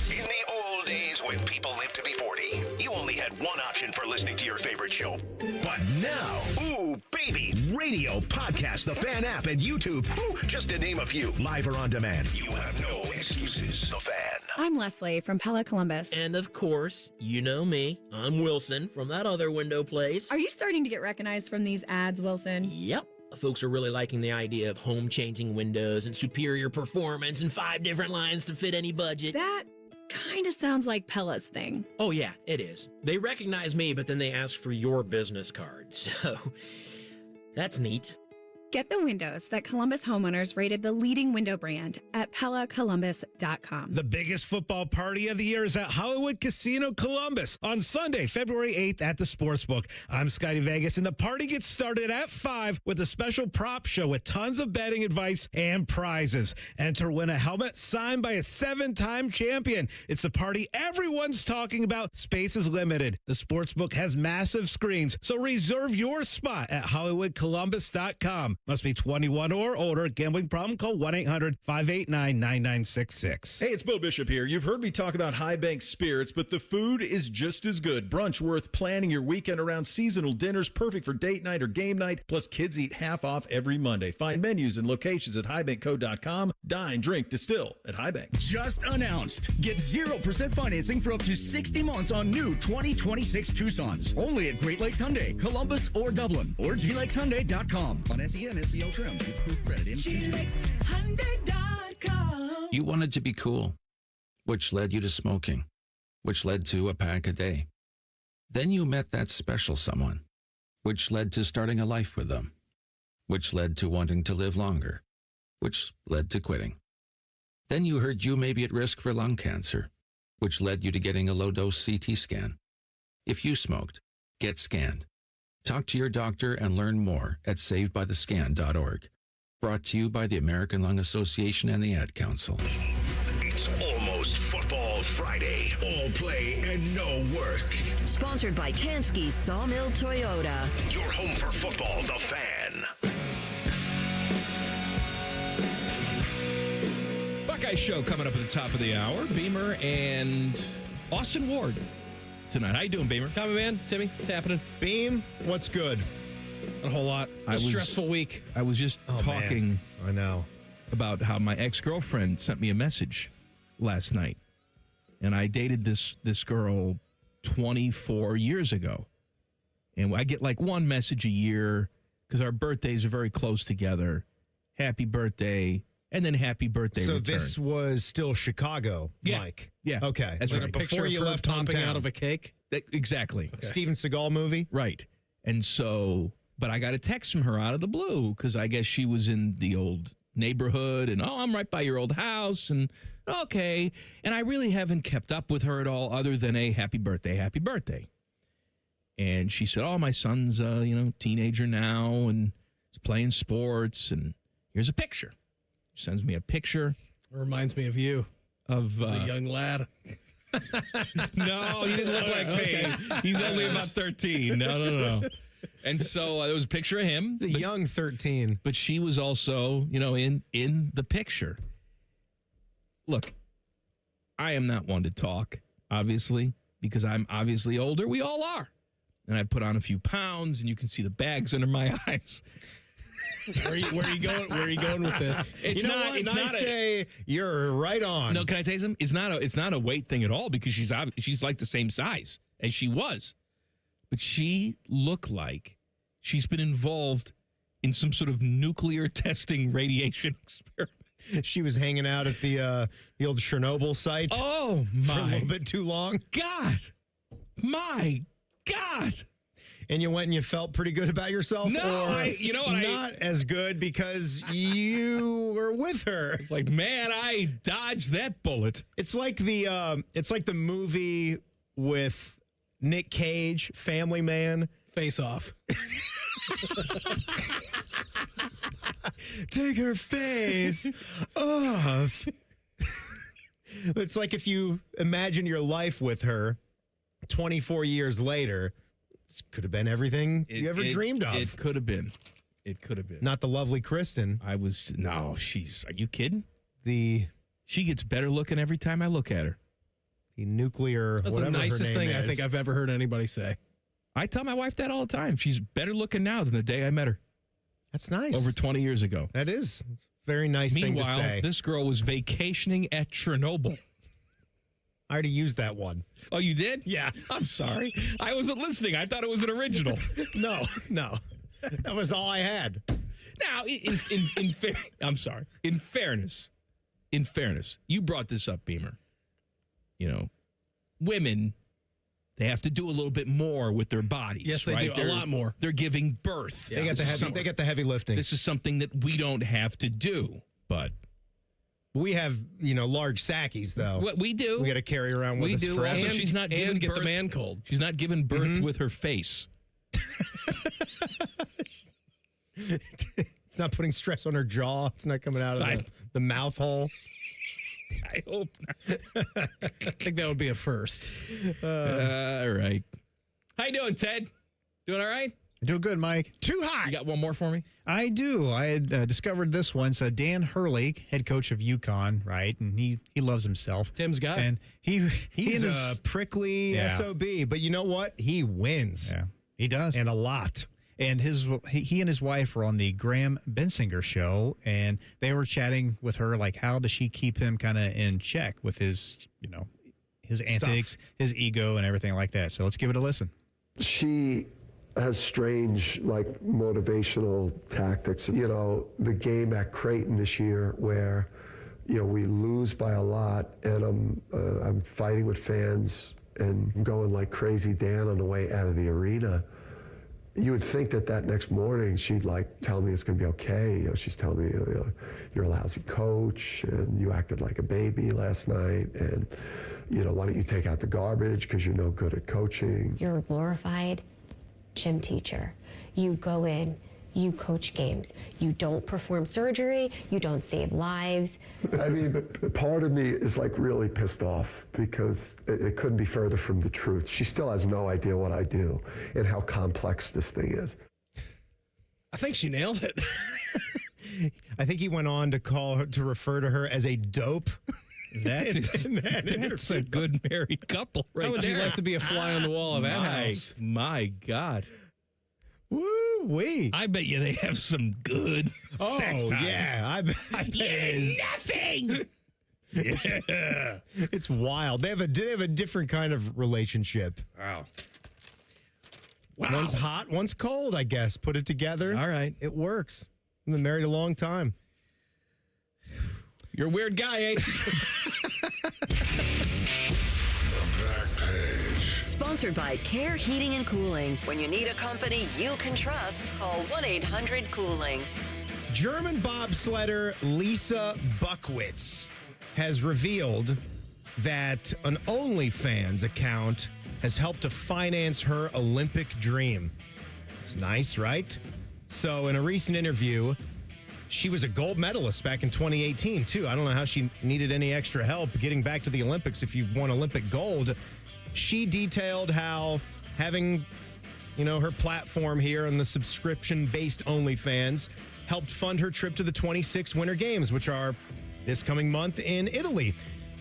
In the old days when people lived to be 40, you only had one option for listening to your favorite show. But now, ooh, baby, radio, podcast, the Fan app, and YouTube, just to name a few, live or on demand. You have no excuses. The Fan. I'm Leslie from Pella Columbus. And of course, you know me. I'm Wilson from that other window place. Are you starting to get recognized from these ads, Wilson? Yep. Folks are really liking the idea of home-changing windows and superior performance and 5 different lines to fit any budget. That kind of sounds like Pella's thing. Oh, yeah, it is. They recognize me, but then they ask for your business card. So, that's neat. Get the windows that Columbus homeowners rated the leading window brand at PellaColumbus.com. The biggest football party of the year is at Hollywood Casino Columbus on Sunday, February 8th at the Sportsbook. I'm Scotty Vegas, and the party gets started at 5 with a special prop show with tons of betting advice and prizes. Enter, win a helmet signed by a 7-time champion. It's a party everyone's talking about. Space is limited. The Sportsbook has massive screens, so reserve your spot at HollywoodColumbus.com. Must be 21 or older. Gambling problem? Call 1-800-589-9966. Hey, it's Bo Bishop here. You've heard me talk about High Bank Spirits, but the food is just as good. Brunch worth planning your weekend around. Seasonal dinners perfect for date night or game night. Plus, kids eat half off every Monday. Find menus and locations at highbankco.com. Dine, drink, distill at High Bank. Just announced. Get 0% financing for up to 60 months on new 2026 Tucsons. Only at Great Lakes Hyundai, Columbus, or Dublin, or glakeshyundai.com. On SEN SEL trims with approved credit in glakeshyundai.com. You wanted to be cool, which led you to smoking, which led to a pack a day. Then you met that special someone, which led to starting a life with them, which led to wanting to live longer, which led to quitting. Then you heard you may be at risk for lung cancer, which led you to getting a low-dose CT scan. If you smoked, get scanned. Talk to your doctor and learn more at savedbythescan.org. Brought to you by the American Lung Association and the Ad Council. It's almost Football Friday. All play and no work. Sponsored by Tansky's Sawmill Toyota. Your home for football, The Fan. Buckeye Show coming up at the top of the hour. Beamer and Austin Ward tonight. How you doing, Beamer? Coming, man. Timmy, what's happening? Beam, what's good? Not a whole lot. A stressful week. I was just talking I know. about how my ex-girlfriend sent me a message last night. And I dated this girl 24 years ago. And I get like one message a year because our birthdays are very close together. Happy birthday. And then happy birthday So return. this was still Chicago, Yeah. Mike. Yeah. Okay. That's Like right. before you left popping hometown. out of a cake. Exactly. Okay. Steven Seagal movie. Right. And so, but I got a text from her out of the blue because I guess she was in the old neighborhood and, I'm right by your old house. And okay. And I really haven't kept up with her at all other than a happy birthday, happy birthday. And she said, my son's, teenager now and he's playing sports. And here's a picture. She sends me a picture. It reminds me of you. As a young lad. No, he didn't look like me. He's only about 13. No. And so there was a picture of him. He's a young 13. But she was also, in the picture. Look, I am not one to talk, obviously, because I'm obviously older. We all are. And I put on a few pounds, and you can see the bags under my eyes. Where are you going? Where are you going with this? It's not. Say you're right on. No, can I tell you something? It's not a weight thing at all because she's like the same size as she was, but she looked like she's been involved in some sort of nuclear testing radiation experiment. She was hanging out at the old Chernobyl site. Oh for a my little bit too long. God, my God. And you went and you felt pretty good about yourself? No, not as good because you were with her. It's like, man, I dodged that bullet. It's like the movie with Nick Cage, Family Man. Face Off. Take her face off. It's like if you imagine your life with her 24 years later. This could have been everything you ever dreamed of. It could have been. Not the lovely Kristen. Are you kidding? She gets better looking every time I look at her. The nuclear, That's whatever the nicest her name thing is. I think I've ever heard anybody say. I tell my wife that all the time. She's better looking now than the day I met her. That's nice. Over 20 years ago. That is. It's a very nice thing to say. Meanwhile, this girl was vacationing at Chernobyl. I already used that one. Oh, you did? Yeah. I'm sorry. I wasn't listening. I thought it was an original. No. That was all I had. Now, I'm sorry. In fairness, you brought this up, Beamer. Women, they have to do a little bit more with their bodies. Yes, they right? do. A lot more. They're giving birth. They get the heavy lifting. This is something that we don't have to do, but we have, large sackies, though. What we do. We got to carry around with us forever. Also, she's not giving get birth. the man cold. She's not giving birth with her face. It's not putting stress on her jaw. It's not coming out of the mouth hole. I hope not. I think that would be a first. All right. How you doing, Ted? Doing all right? Doing good, Mike. Too hot. You got one more for me? I do. I had discovered this one. So Dan Hurley, head coach of UConn, right? And he loves himself. Tim's guy. And he's a prickly SOB. But you know what? He wins. Yeah, he does. And a lot. And he and his wife were on the Graham Bensinger show, and they were chatting with her, like, how does she keep him kind of in check with his, his antics, his ego, and everything like that. So let's give it a listen. She has strange, motivational tactics. The game at Creighton this year where, we lose by a lot, and I'm fighting with fans and going like crazy Dan on the way out of the arena. you would think that next morning she'd tell me it's going to be okay. She's telling me, you're a lousy coach and you acted like a baby last night, and why don't you take out the garbage because you're no good at coaching. You're a glorified gym teacher. You go in, you coach games. You don't perform surgery. You don't save lives. I mean, part of me is really pissed off because it couldn't be further from the truth. She still has no idea what I do and how complex this thing is. I think she nailed it. I think he went on to refer to her as a dope. That's a good married couple right there. How would you like to be a fly on the wall of that house? My God. Woo-wee. I bet you they have some good sex time. Yeah. I bet it is. Nothing. Yeah. It's wild. They have a different kind of relationship. Wow. One's hot, one's cold, I guess. Put it together. All right. It works. I've been married a long time. You're a weird guy, eh? Sponsored by Care Heating and Cooling. When you need a company you can trust, call 1-800-COOLING. German bobsledder Lisa Buckwitz has revealed that an OnlyFans account has helped to finance her Olympic dream. It's nice, right? So in a recent interview, she was a gold medalist back in 2018, too. I don't know how she needed any extra help getting back to the Olympics if you won Olympic gold. She detailed how having, her platform here on the subscription-based OnlyFans helped fund her trip to the 26 Winter Games, which are this coming month in Italy.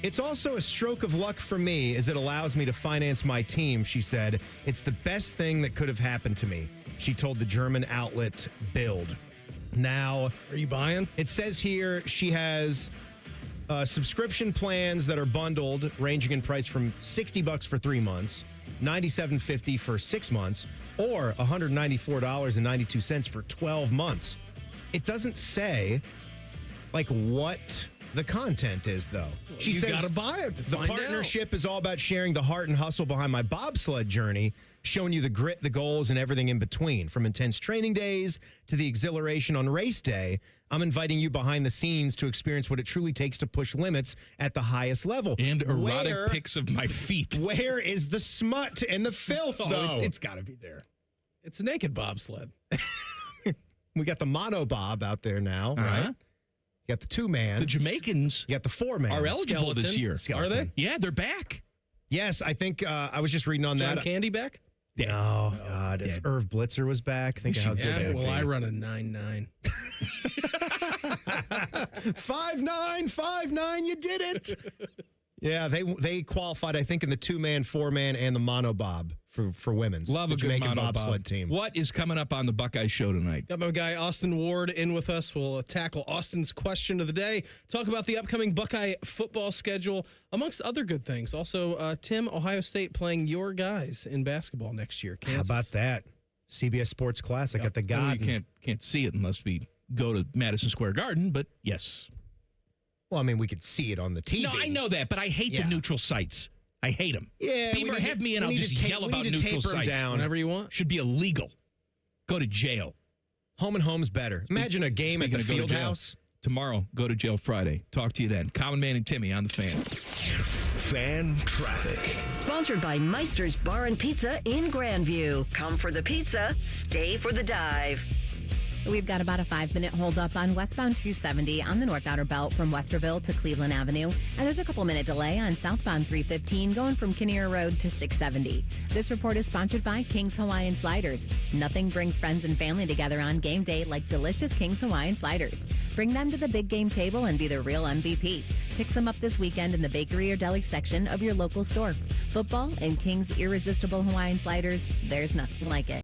It's also a stroke of luck for me as it allows me to finance my team, she said. It's the best thing that could have happened to me, she told the German outlet Bild. Now, are you buying? It says here she has subscription plans that are bundled, ranging in price from $60 for 3 months, $97.50 for 6 months, or $194.92 for 12 months. It doesn't say what the content is, though. She says, you gotta buy it to the find partnership is all about sharing the heart and hustle behind my bobsled journey, showing you the grit, the goals, and everything in between. From intense training days to the exhilaration on race day, I'm inviting you behind the scenes to experience what it truly takes to push limits at the highest level. And erotic pics of my feet. Where is the smut and the filth, though? It's got to be there. It's a naked bobsled. We got the mono bob out there now, right? You got the 2-man. The Jamaicans you got the 4-man. are eligible this year. Skeleton. Are they? Yeah, they're back. Yes, I think I was just reading on John that. Candy back? Oh, God. If Irv Blitzer was back, think how good that would be. I run a 9.9. 5'9", you did it. Yeah, they qualified, I think, in the 2-man, 4-man, and the mono bob for women's. Love a good Jamaican mono bobsled bob. team. What is coming up on the Buckeye Show tonight? Got my guy Austin Ward in with us. We'll tackle Austin's question of the day, talk about the upcoming Buckeye football schedule, amongst other good things. Also, Tim, Ohio State playing your guys in basketball next year. Kansas. How about that? CBS Sports Classic at the Garden. You can't see it unless we go to Madison Square Garden, but yes. Well, I mean, we could see it on the TV. No, I know that, but I hate the neutral sites. I hate them. Yeah, Beamer, have me and I'll just yell about neutral sites. Down. Whenever you want. Should be illegal. Go to jail. Home and home's better. Imagine a game at the field house. Tomorrow, go to jail Friday. Talk to you then. Common Man and Timmy on the Fan. Fan traffic. Sponsored by Meister's Bar and Pizza in Grandview. Come for the pizza, stay for the dive. We've got about a 5-minute holdup on westbound 270 on the North Outer Belt from Westerville to Cleveland Avenue. And there's a couple-minute delay on southbound 315 going from Kinnear Road to 670. This report is sponsored by King's Hawaiian Sliders. Nothing brings friends and family together on game day like delicious King's Hawaiian Sliders. Bring them to the big game table and be the real MVP. Pick some up this weekend in the bakery or deli section of your local store. Football and King's irresistible Hawaiian Sliders, there's nothing like it.